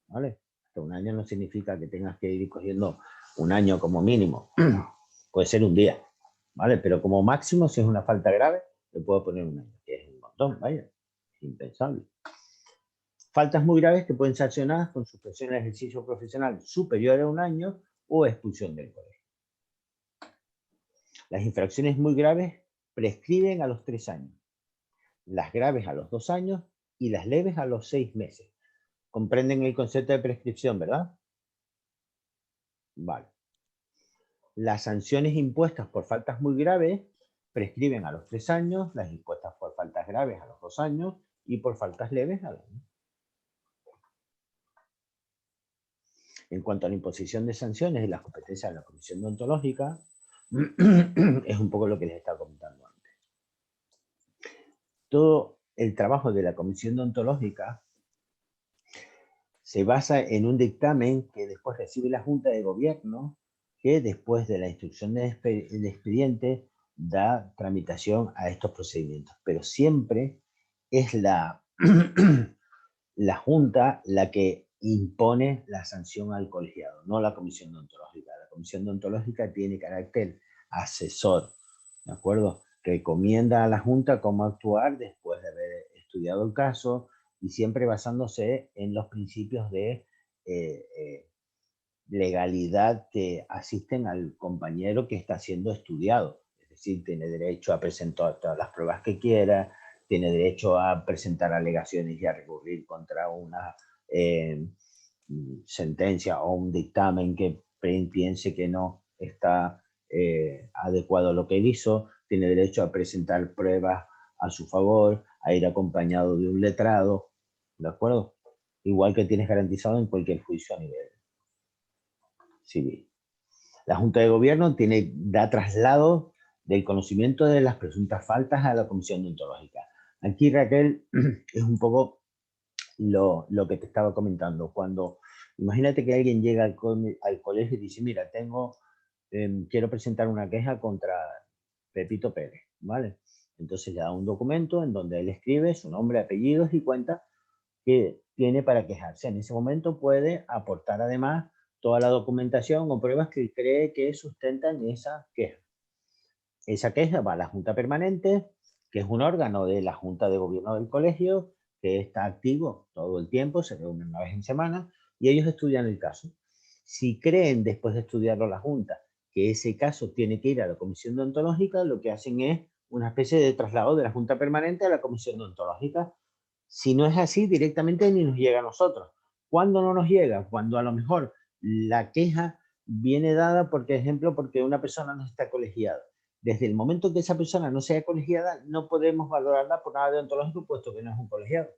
¿Vale? Hasta un año no significa que tengas que ir cogiendo un año como mínimo. Puede ser un día, ¿vale? Pero como máximo, si es una falta grave, le puedo poner un año, que es un montón, vaya, es impensable. Faltas muy graves que pueden ser sancionadas con suspensión del ejercicio profesional superior a un año o expulsión del colegio. Las infracciones muy graves prescriben a los 3 años, las graves a los 2 años y las leves a los 6 meses. ¿Comprenden el concepto de prescripción, verdad? Vale. Las sanciones impuestas por faltas muy graves prescriben a los 3 años, las impuestas por faltas graves a los 2 años y por faltas leves al año. En cuanto a la imposición de sanciones y las competencias de la Comisión Deontológica, es un poco lo que les estaba comentando antes. Todo el trabajo de la Comisión Deontológica se basa en un dictamen que después recibe la Junta de Gobierno, que después de la instrucción de expediente da tramitación a estos procedimientos. Pero siempre es la Junta la que impone la sanción al colegiado, no la Comisión Deontológica. La Comisión Deontológica tiene carácter asesor, ¿de acuerdo? Recomienda a la Junta cómo actuar después de haber estudiado el caso y siempre basándose en los principios de legalidad que asisten al compañero que está siendo estudiado. Es decir, tiene derecho a presentar todas las pruebas que quiera, tiene derecho a presentar alegaciones y a recurrir contra una sentencia o un dictamen que piense que no está adecuado a lo que él hizo, tiene derecho a presentar pruebas a su favor, a ir acompañado de un letrado, ¿de acuerdo? Igual que tienes garantizado en cualquier juicio a nivel civil. La Junta de Gobierno da traslado del conocimiento de las presuntas faltas a la comisión deontológica. Aquí, Raquel, es un poco lo que te estaba comentando. Cuando, imagínate que alguien llega al colegio y dice, mira, quiero presentar una queja contra Pepito Pérez, ¿vale? Entonces le da un documento en donde él escribe su nombre, apellidos y cuenta que tiene para quejarse. En ese momento puede aportar además toda la documentación o pruebas que cree que sustentan esa queja. Esa queja va a la Junta Permanente, que es un órgano de la Junta de Gobierno del colegio, que está activo todo el tiempo, se reúnen una vez en semana y ellos estudian el caso. Si creen, después de estudiarlo la Junta, que ese caso tiene que ir a la comisión deontológica, lo que hacen es una especie de traslado de la Junta Permanente a la comisión deontológica. Si no es así, directamente ni nos llega a nosotros. ¿Cuándo no nos llega? Cuando a lo mejor la queja viene dada, por ejemplo, porque una persona no está colegiada. Desde el momento que esa persona no sea colegiada, no podemos valorarla por nada deontológico, puesto que no es un colegiado.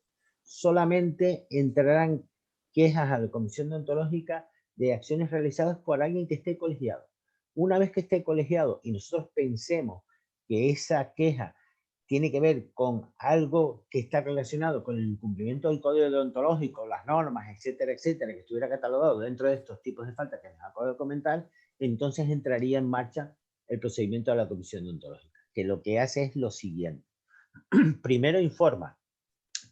Solamente entrarán quejas a la comisión deontológica de acciones realizadas por alguien que esté colegiado. Una vez que esté colegiado y nosotros pensemos que esa queja tiene que ver con algo que está relacionado con el incumplimiento del código deontológico, las normas, etcétera, etcétera, que estuviera catalogado dentro de estos tipos de faltas que les acabo de comentar, entonces entraría en marcha el procedimiento de la comisión deontológica, que lo que hace es lo siguiente. Primero informa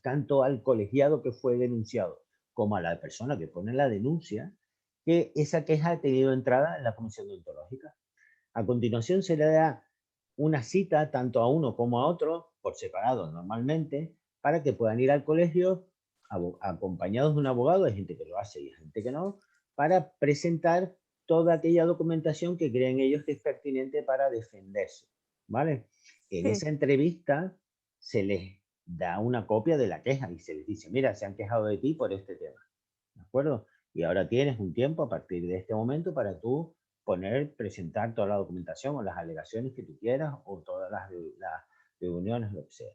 tanto al colegiado que fue denunciado como a la persona que pone la denuncia que esa queja ha tenido entrada en la comisión deontológica. A continuación se le da una cita tanto a uno como a otro, por separado normalmente, para que puedan ir al colegio acompañados de un abogado, hay gente que lo hace y hay gente que no, para presentar toda aquella documentación que creen ellos que es pertinente para defenderse, ¿vale? En esa entrevista se les da una copia de la queja y se les dice, mira, se han quejado de ti por este tema, ¿de acuerdo? Y ahora tienes un tiempo a partir de este momento para tú presentar toda la documentación o las alegaciones que tú quieras o todas las reuniones, lo que sea.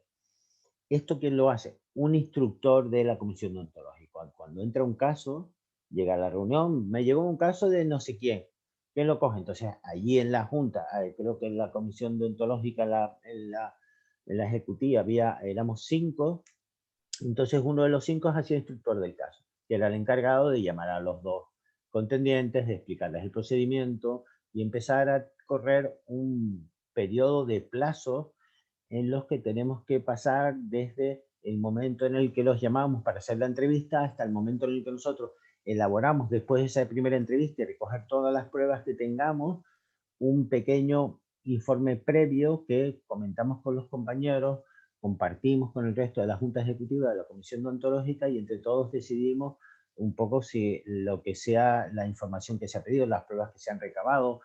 ¿Esto quién lo hace? Un instructor de la comisión deontológica. Cuando entra un caso, llega a la reunión, me llegó un caso de no sé quién. ¿Quién lo coge? Entonces, allí en la Junta, creo que en la comisión deontológica, en la ejecutiva, éramos 5. Entonces, uno de los 5 ha sido instructor del caso, que era el encargado de llamar a los 2 contendientes, de explicarles el procedimiento y empezar a correr un periodo de plazo en los que tenemos que pasar desde el momento en el que los llamamos para hacer la entrevista hasta el momento en el que nosotros elaboramos, después de esa primera entrevista y recoger todas las pruebas que tengamos, un pequeño informe previo que comentamos con los compañeros, compartimos con el resto de la Junta Ejecutiva de la Comisión Deontológica y entre todos decidimos un poco si lo que sea la información que se ha pedido, las pruebas que se han recabado,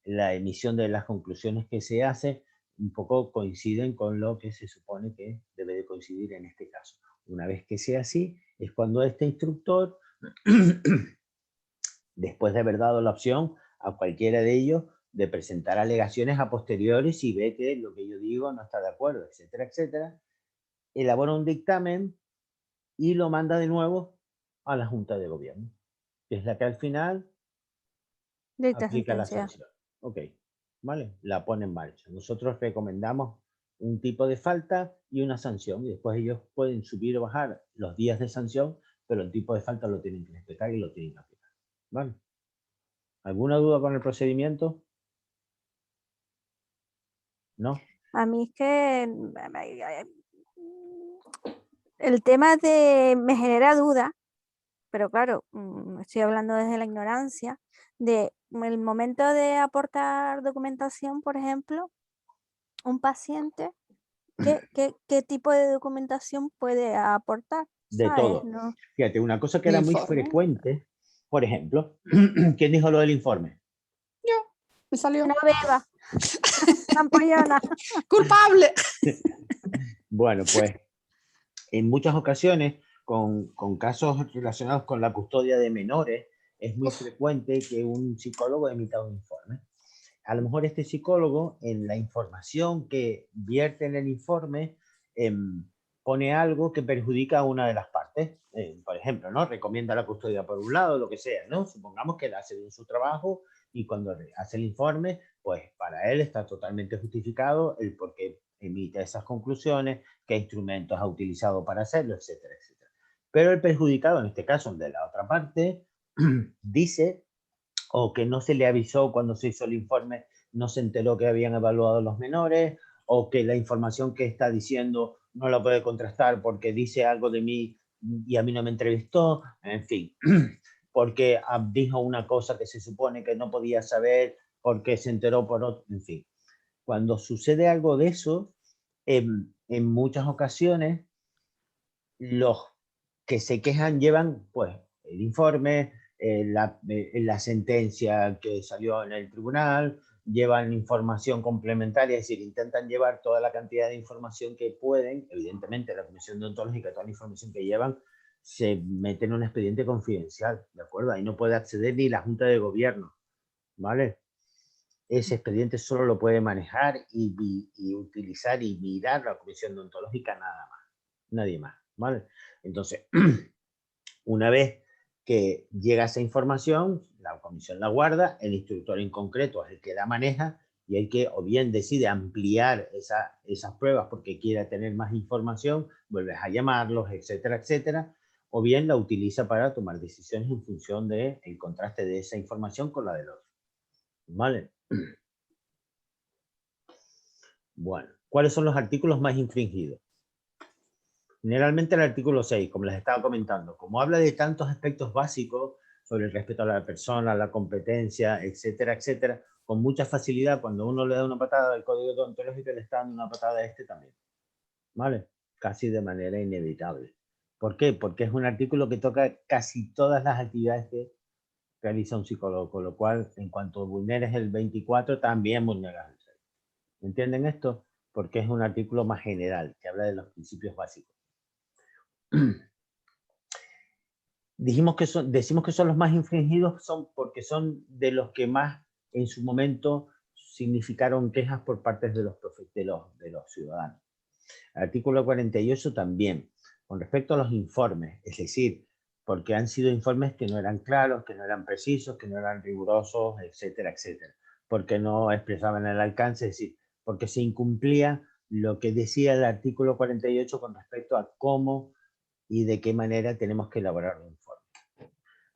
la emisión de las conclusiones que se hace, un poco coinciden con lo que se supone que debe de coincidir en este caso. Una vez que sea así, es cuando este instructor, después de haber dado la opción a cualquiera de ellos de presentar alegaciones a posteriori si ve que lo que yo digo no está de acuerdo, etcétera, etcétera, elabora un dictamen y lo manda de nuevo a la Junta de Gobierno, que es la que al final Dicta aplica la sentencia. sanción. Ok, ¿vale? La pone en marcha. Nosotros recomendamos un tipo de falta y una sanción, y después ellos pueden subir o bajar los días de sanción, pero el tipo de falta lo tienen que respetar y lo tienen que aplicar. ¿Vale? ¿Alguna duda con el procedimiento? ¿No? A mí es que el tema me genera duda, pero claro, estoy hablando desde la ignorancia, de el momento de aportar documentación, por ejemplo, un paciente, ¿qué tipo de documentación puede aportar? De ¿Sabes? todo. ¿No? Fíjate, una cosa que era muy Informe. frecuente, por ejemplo, ¿quién dijo lo del informe? Me salió No beba. Ampollona. culpable. Bueno, pues en muchas ocasiones, con casos relacionados con la custodia de menores, es muy frecuente que un psicólogo emita un informe. A lo mejor este psicólogo, en la información que vierte en el informe, pone algo que perjudica a una de las partes. Por ejemplo, ¿no? Recomienda la custodia por un lado, lo que sea, ¿no? Supongamos que él hace bien su trabajo y cuando hace el informe, pues para él está totalmente justificado el por qué emite esas conclusiones, qué instrumentos ha utilizado para hacerlo, etcétera, etcétera. Pero el perjudicado, en este caso de la otra parte, dice o que no se le avisó cuando se hizo el informe, no se enteró que habían evaluado los menores, o que la información que está diciendo no la puede contrastar porque dice algo de mí y a mí no me entrevistó, en fin, porque dijo una cosa que se supone que no podía saber porque se enteró por otro, en fin. Cuando sucede algo de eso, en muchas ocasiones, los que se quejan llevan pues el informe, la sentencia que salió en el tribunal, llevan información complementaria, es decir, intentan llevar toda la cantidad de información que pueden. Evidentemente, la Comisión Deontológica, toda la información que llevan, se mete en un expediente confidencial, ¿de acuerdo? Ahí no puede acceder ni la Junta de Gobierno, ¿vale? Ese expediente solo lo puede manejar y utilizar y mirar la Comisión Deontológica, nada más, nadie más, ¿vale? Entonces, una vez que llega esa información, la comisión la guarda, el instructor en concreto es el que la maneja y el que o bien decide ampliar esas pruebas porque quiera tener más información, vuelves a llamarlos, etcétera, etcétera, o bien la utiliza para tomar decisiones en función del contraste de esa información con la del otro. ¿Vale? Bueno, ¿cuáles son los artículos más infringidos? Generalmente el artículo 6, como les estaba comentando, como habla de tantos aspectos básicos sobre el respeto a la persona, la competencia, etcétera, etcétera, con mucha facilidad, cuando uno le da una patada al código deontológico, le está dando una patada a este también. ¿Vale? Casi de manera inevitable. ¿Por qué? Porque es un artículo que toca casi todas las actividades que realiza un psicólogo, con lo cual, en cuanto vulneres el 24, también vulneras el 6. ¿Entienden esto? Porque es un artículo más general, que habla de los principios básicos. Decimos que son los más infringidos porque son de los que más en su momento significaron quejas por parte de los ciudadanos. El artículo 48 también, con respecto a los informes, es decir, porque han sido informes que no eran claros, que no eran precisos, que no eran rigurosos, etcétera, etcétera, porque no expresaban el alcance, es decir, porque se incumplía lo que decía el artículo 48 con respecto a cómo y de qué manera tenemos que elaborar un informe.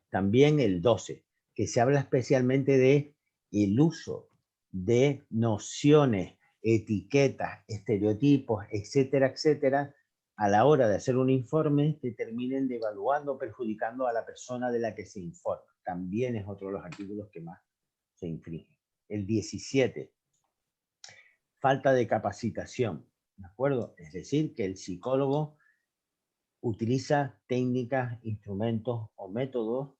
También el 12, que se habla especialmente de el uso de nociones, etiquetas, estereotipos, etcétera, etcétera, a la hora de hacer un informe que terminen devaluando o perjudicando a la persona de la que se informa. También es otro de los artículos que más se infringen. El 17, falta de capacitación, ¿de acuerdo? Es decir, que el psicólogo utiliza técnicas, instrumentos o métodos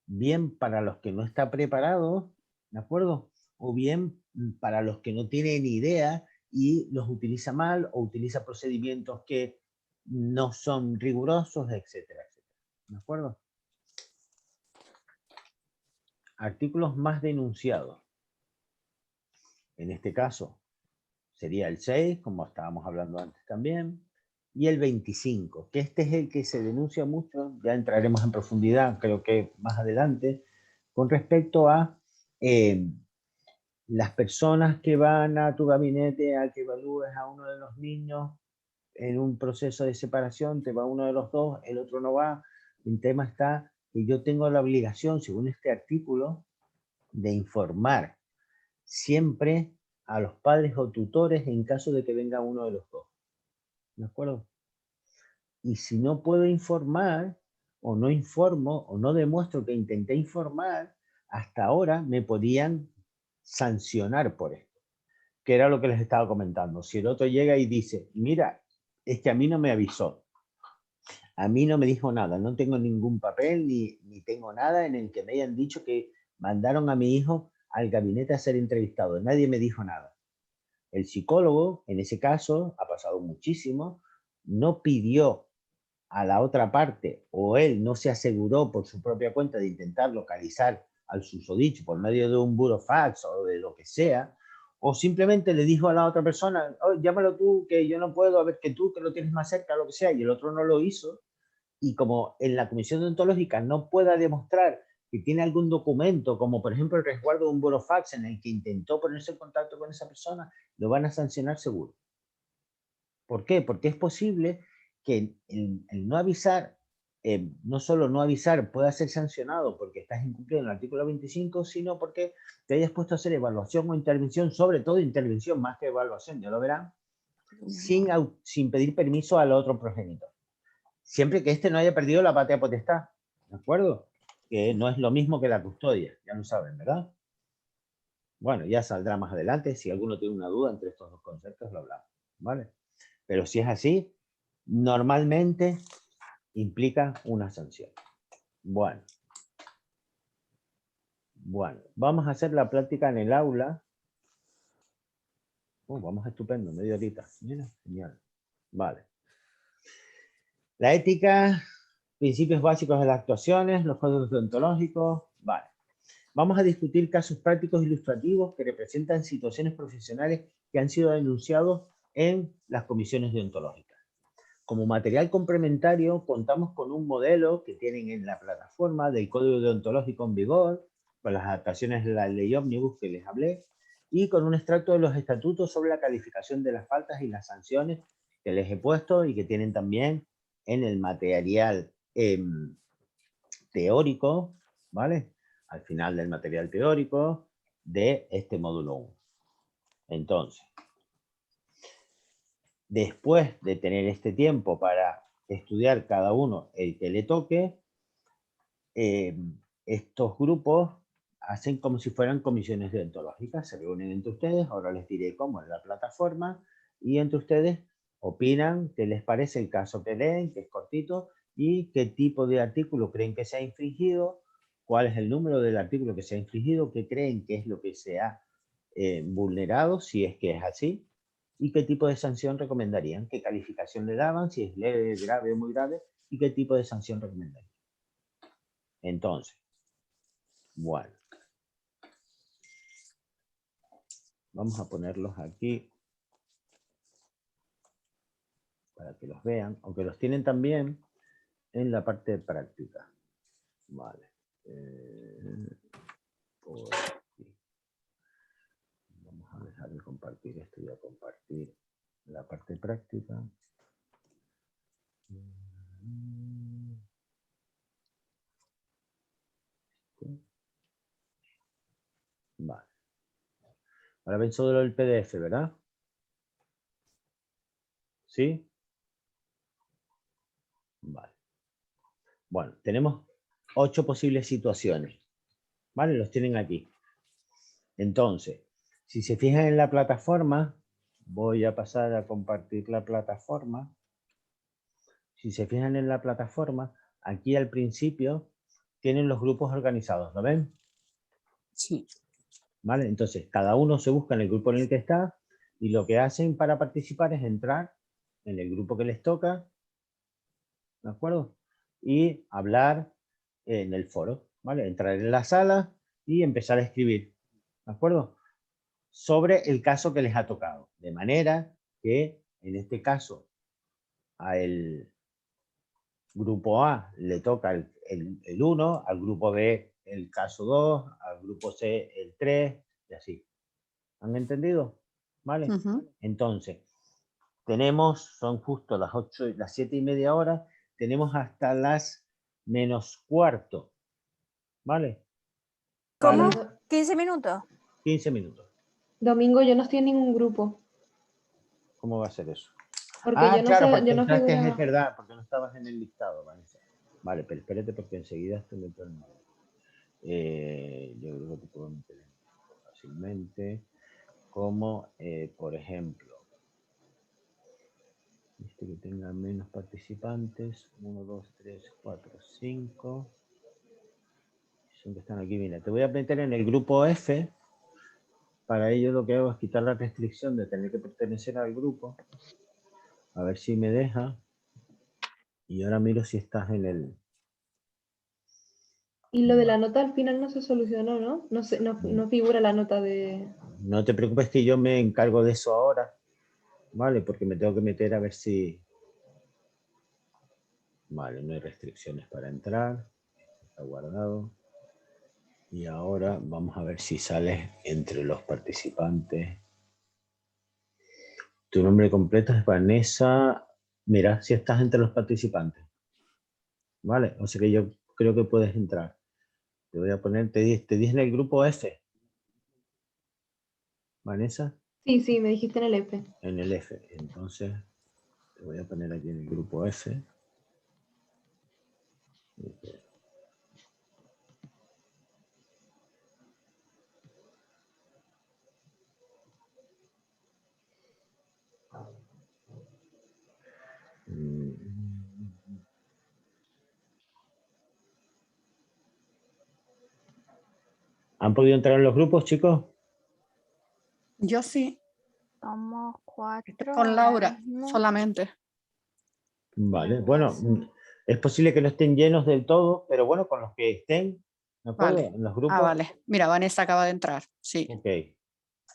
bien para los que no está preparado, ¿de acuerdo? O bien para los que no tienen idea y los utiliza mal o utiliza procedimientos que no son rigurosos, etcétera, etcétera. ¿De acuerdo? Artículos más denunciados. En este caso sería el 6, como estábamos hablando antes también, y el 25, que este es el que se denuncia mucho, ya entraremos en profundidad, creo que más adelante, con respecto a las personas que van a tu gabinete a que evalúes a uno de los niños en un proceso de separación, te va uno de los dos, el otro no va. El tema está que yo tengo la obligación, según este artículo, de informar siempre a los padres o tutores en caso de que venga uno de los dos. ¿De acuerdo? Y si no puedo informar, o no informo, o no demuestro que intenté informar, hasta ahora me podían sancionar por esto, que era lo que les estaba comentando. Si el otro llega y dice, mira, es que a mí no me avisó, a mí no me dijo nada, no tengo ningún papel ni tengo nada en el que me hayan dicho que mandaron a mi hijo al gabinete a ser entrevistado, nadie me dijo nada. El psicólogo, en ese caso, ha pasado muchísimo, no pidió a la otra parte o él no se aseguró por su propia cuenta de intentar localizar al susodicho por medio de un burofax o de lo que sea, o simplemente le dijo a la otra persona, oh, llámalo tú, que yo no puedo, a ver, que tú, que lo tienes más cerca, lo que sea, y el otro no lo hizo, y como en la comisión deontológica no pueda demostrar que tiene algún documento, como por ejemplo el resguardo de un burofax en el que intentó ponerse en contacto con esa persona, lo van a sancionar seguro. ¿Por qué? Porque es posible que el no avisar, no solo no avisar pueda ser sancionado porque estás incumpliendo el artículo 25, sino porque te hayas puesto a hacer evaluación o intervención, sobre todo intervención más que evaluación, ya lo verán, sin pedir permiso al otro progenitor. Siempre que éste no haya perdido la patria potestad, ¿de acuerdo? Que no es lo mismo que la custodia, ya lo saben, ¿verdad? Bueno, ya saldrá más adelante, si alguno tiene una duda entre estos dos conceptos lo hablamos, ¿vale? Pero si es así, normalmente implica una sanción. Bueno, vamos a hacer la práctica en el aula. Vamos estupendo, media horita. Mira, genial. Vale. La ética, principios básicos de las actuaciones, los códigos deontológicos. Vale. Vamos a discutir casos prácticos ilustrativos que representan situaciones profesionales que han sido denunciados en las comisiones deontológicas. Como material complementario, contamos con un modelo que tienen en la plataforma del Código Deontológico en vigor, con las adaptaciones de la Ley Ómnibus que les hablé, y con un extracto de los estatutos sobre la calificación de las faltas y las sanciones que les he puesto y que tienen también en el material teórico, ¿vale? Al final del material teórico de este módulo 1. Entonces, después de tener este tiempo para estudiar cada uno el que le toque, estos grupos hacen como si fueran comisiones deontológicas, se reúnen entre ustedes, ahora les diré cómo es la plataforma, y entre ustedes opinan qué les parece el caso que leen, que es cortito, y qué tipo de artículo creen que se ha infringido, cuál es el número del artículo que se ha infringido, qué creen que es lo que se ha vulnerado, si es que es así, y qué tipo de sanción recomendarían, qué calificación le daban, si es leve, grave o muy grave, y qué tipo de sanción recomendarían. Entonces, bueno, vamos a ponerlos aquí para que los vean, aunque los tienen también en la parte de práctica. Vale. Por aquí. Vamos a dejar de compartir esto y a compartir la parte práctica. Vale. Ahora ven solo el PDF, ¿verdad? ¿Sí? Vale. Bueno, tenemos 8 posibles situaciones. ¿Vale? Los tienen aquí. Entonces, si se fijan en la plataforma, voy a pasar a compartir la plataforma. Si se fijan en la plataforma, aquí al principio tienen los grupos organizados, ¿lo ven? Sí. ¿Vale? Entonces, cada uno se busca en el grupo en el que está y lo que hacen para participar es entrar en el grupo que les toca, ¿de acuerdo? Y hablar en el foro, ¿vale? Entrar en la sala y empezar a escribir, ¿de acuerdo? Sobre el caso que les ha tocado. De manera que, en este caso, al grupo A le toca el 1, al grupo B el caso 2, al grupo C el 3, y así. ¿Han entendido? ¿Vale? Entonces, tenemos, son justo las 8, las 7:30 horas, tenemos hasta las -15, ¿vale? ¿Cómo? Para 15 minutos. 15 minutos. Domingo yo no estoy en ningún grupo, ¿Cómo va a ser eso? porque Ah, yo no claro, sé, porque yo no entraste, es figuraba. verdad, porque no estabas en el listado, Vanessa. Vale, pero espérate porque enseguida esto me pone. Yo creo que te puedo meter fácilmente, como por ejemplo, que tenga menos participantes, 1, 2, 3, 4, 5. Son que están aquí, mira, te voy a meter en el grupo F. Para ello lo que hago es quitar la restricción de tener que pertenecer al grupo. A ver si me deja. Y ahora miro si estás en el... Y lo de la nota al final no se solucionó, ¿no? No figura la nota de... no te preocupes que yo me encargo de eso ahora, ¿vale? Porque me tengo que meter a ver si... Vale, no hay restricciones para entrar. Está guardado. Y ahora vamos a ver si sales entre los participantes. Tu nombre completo es Vanessa. Mira, si estás entre los participantes. Vale, o sea que yo creo que puedes entrar. Te voy a poner, te dije en el grupo F. Vanessa, Sí, sí, me dijiste en el F. en el F. Entonces, te voy a poner aquí en el grupo F. ¿Han podido entrar en los grupos, chicos? Yo sí, Somos 4. con ahora Laura mismo. solamente. Vale, bueno, es posible que no estén llenos del todo, pero bueno, con los que estén, ¿de acuerdo? Vale. En los grupos. Ah, vale. Mira, Vanessa acaba de entrar. Sí. Ok.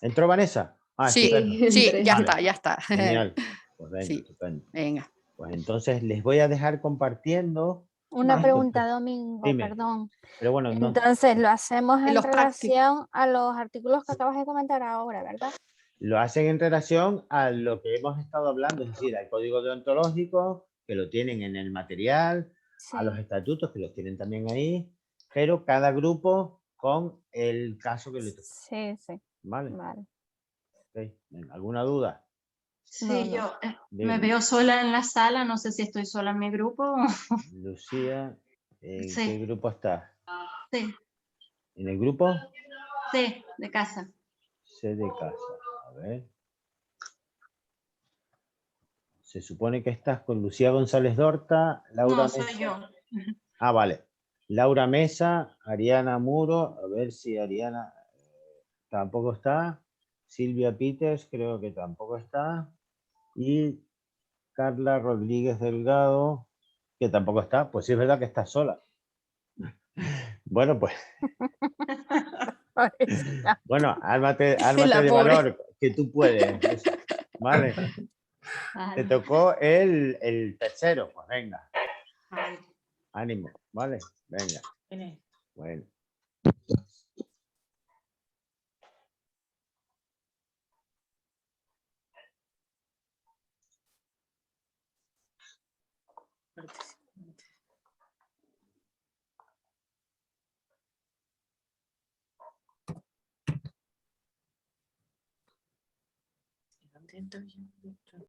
¿Entró Vanessa? Ah, Sí, estupendo. sí, Entré. ya Vale. está, ya está. Genial. Pues venga, Sí. estupendo. Venga. Pues entonces les voy a dejar compartiendo. Una Vale. pregunta, Domingo, Dime. perdón. Pero bueno, no, Entonces, lo hacemos En en los prácticos. relación a los artículos que acabas de comentar ahora, ¿verdad? lo hacen en relación a lo que hemos estado hablando, es decir, al código deontológico, que lo tienen en el material, Sí, a los estatutos, que los tienen también ahí, pero cada grupo con el caso que le toca. sí, sí. ¿Vale? Vale. Ok. Venga, ¿alguna duda? Sí, No, no. yo Dime. me veo sola en la sala, no sé si estoy sola en mi grupo. Lucía, ¿en Sí. qué grupo estás? Sí, ¿En el grupo? sí, de casa. C de casa. A ver. Se supone que estás con Lucía González Dorta, Laura No, Mesa. soy yo. Ah, vale. Laura Mesa, Ariana Muro, a ver si Ariana tampoco está. Silvia Peters, creo que tampoco está. Y Carla Rodríguez Delgado, que tampoco está. Pues sí, es verdad que está sola. Bueno, pues, Pobrecita. bueno, ármate La de pobre. valor, que tú puedes. Vale. Te Vale, tocó el tercero. Pues venga, vale. ánimo. Vale, venga. Bueno.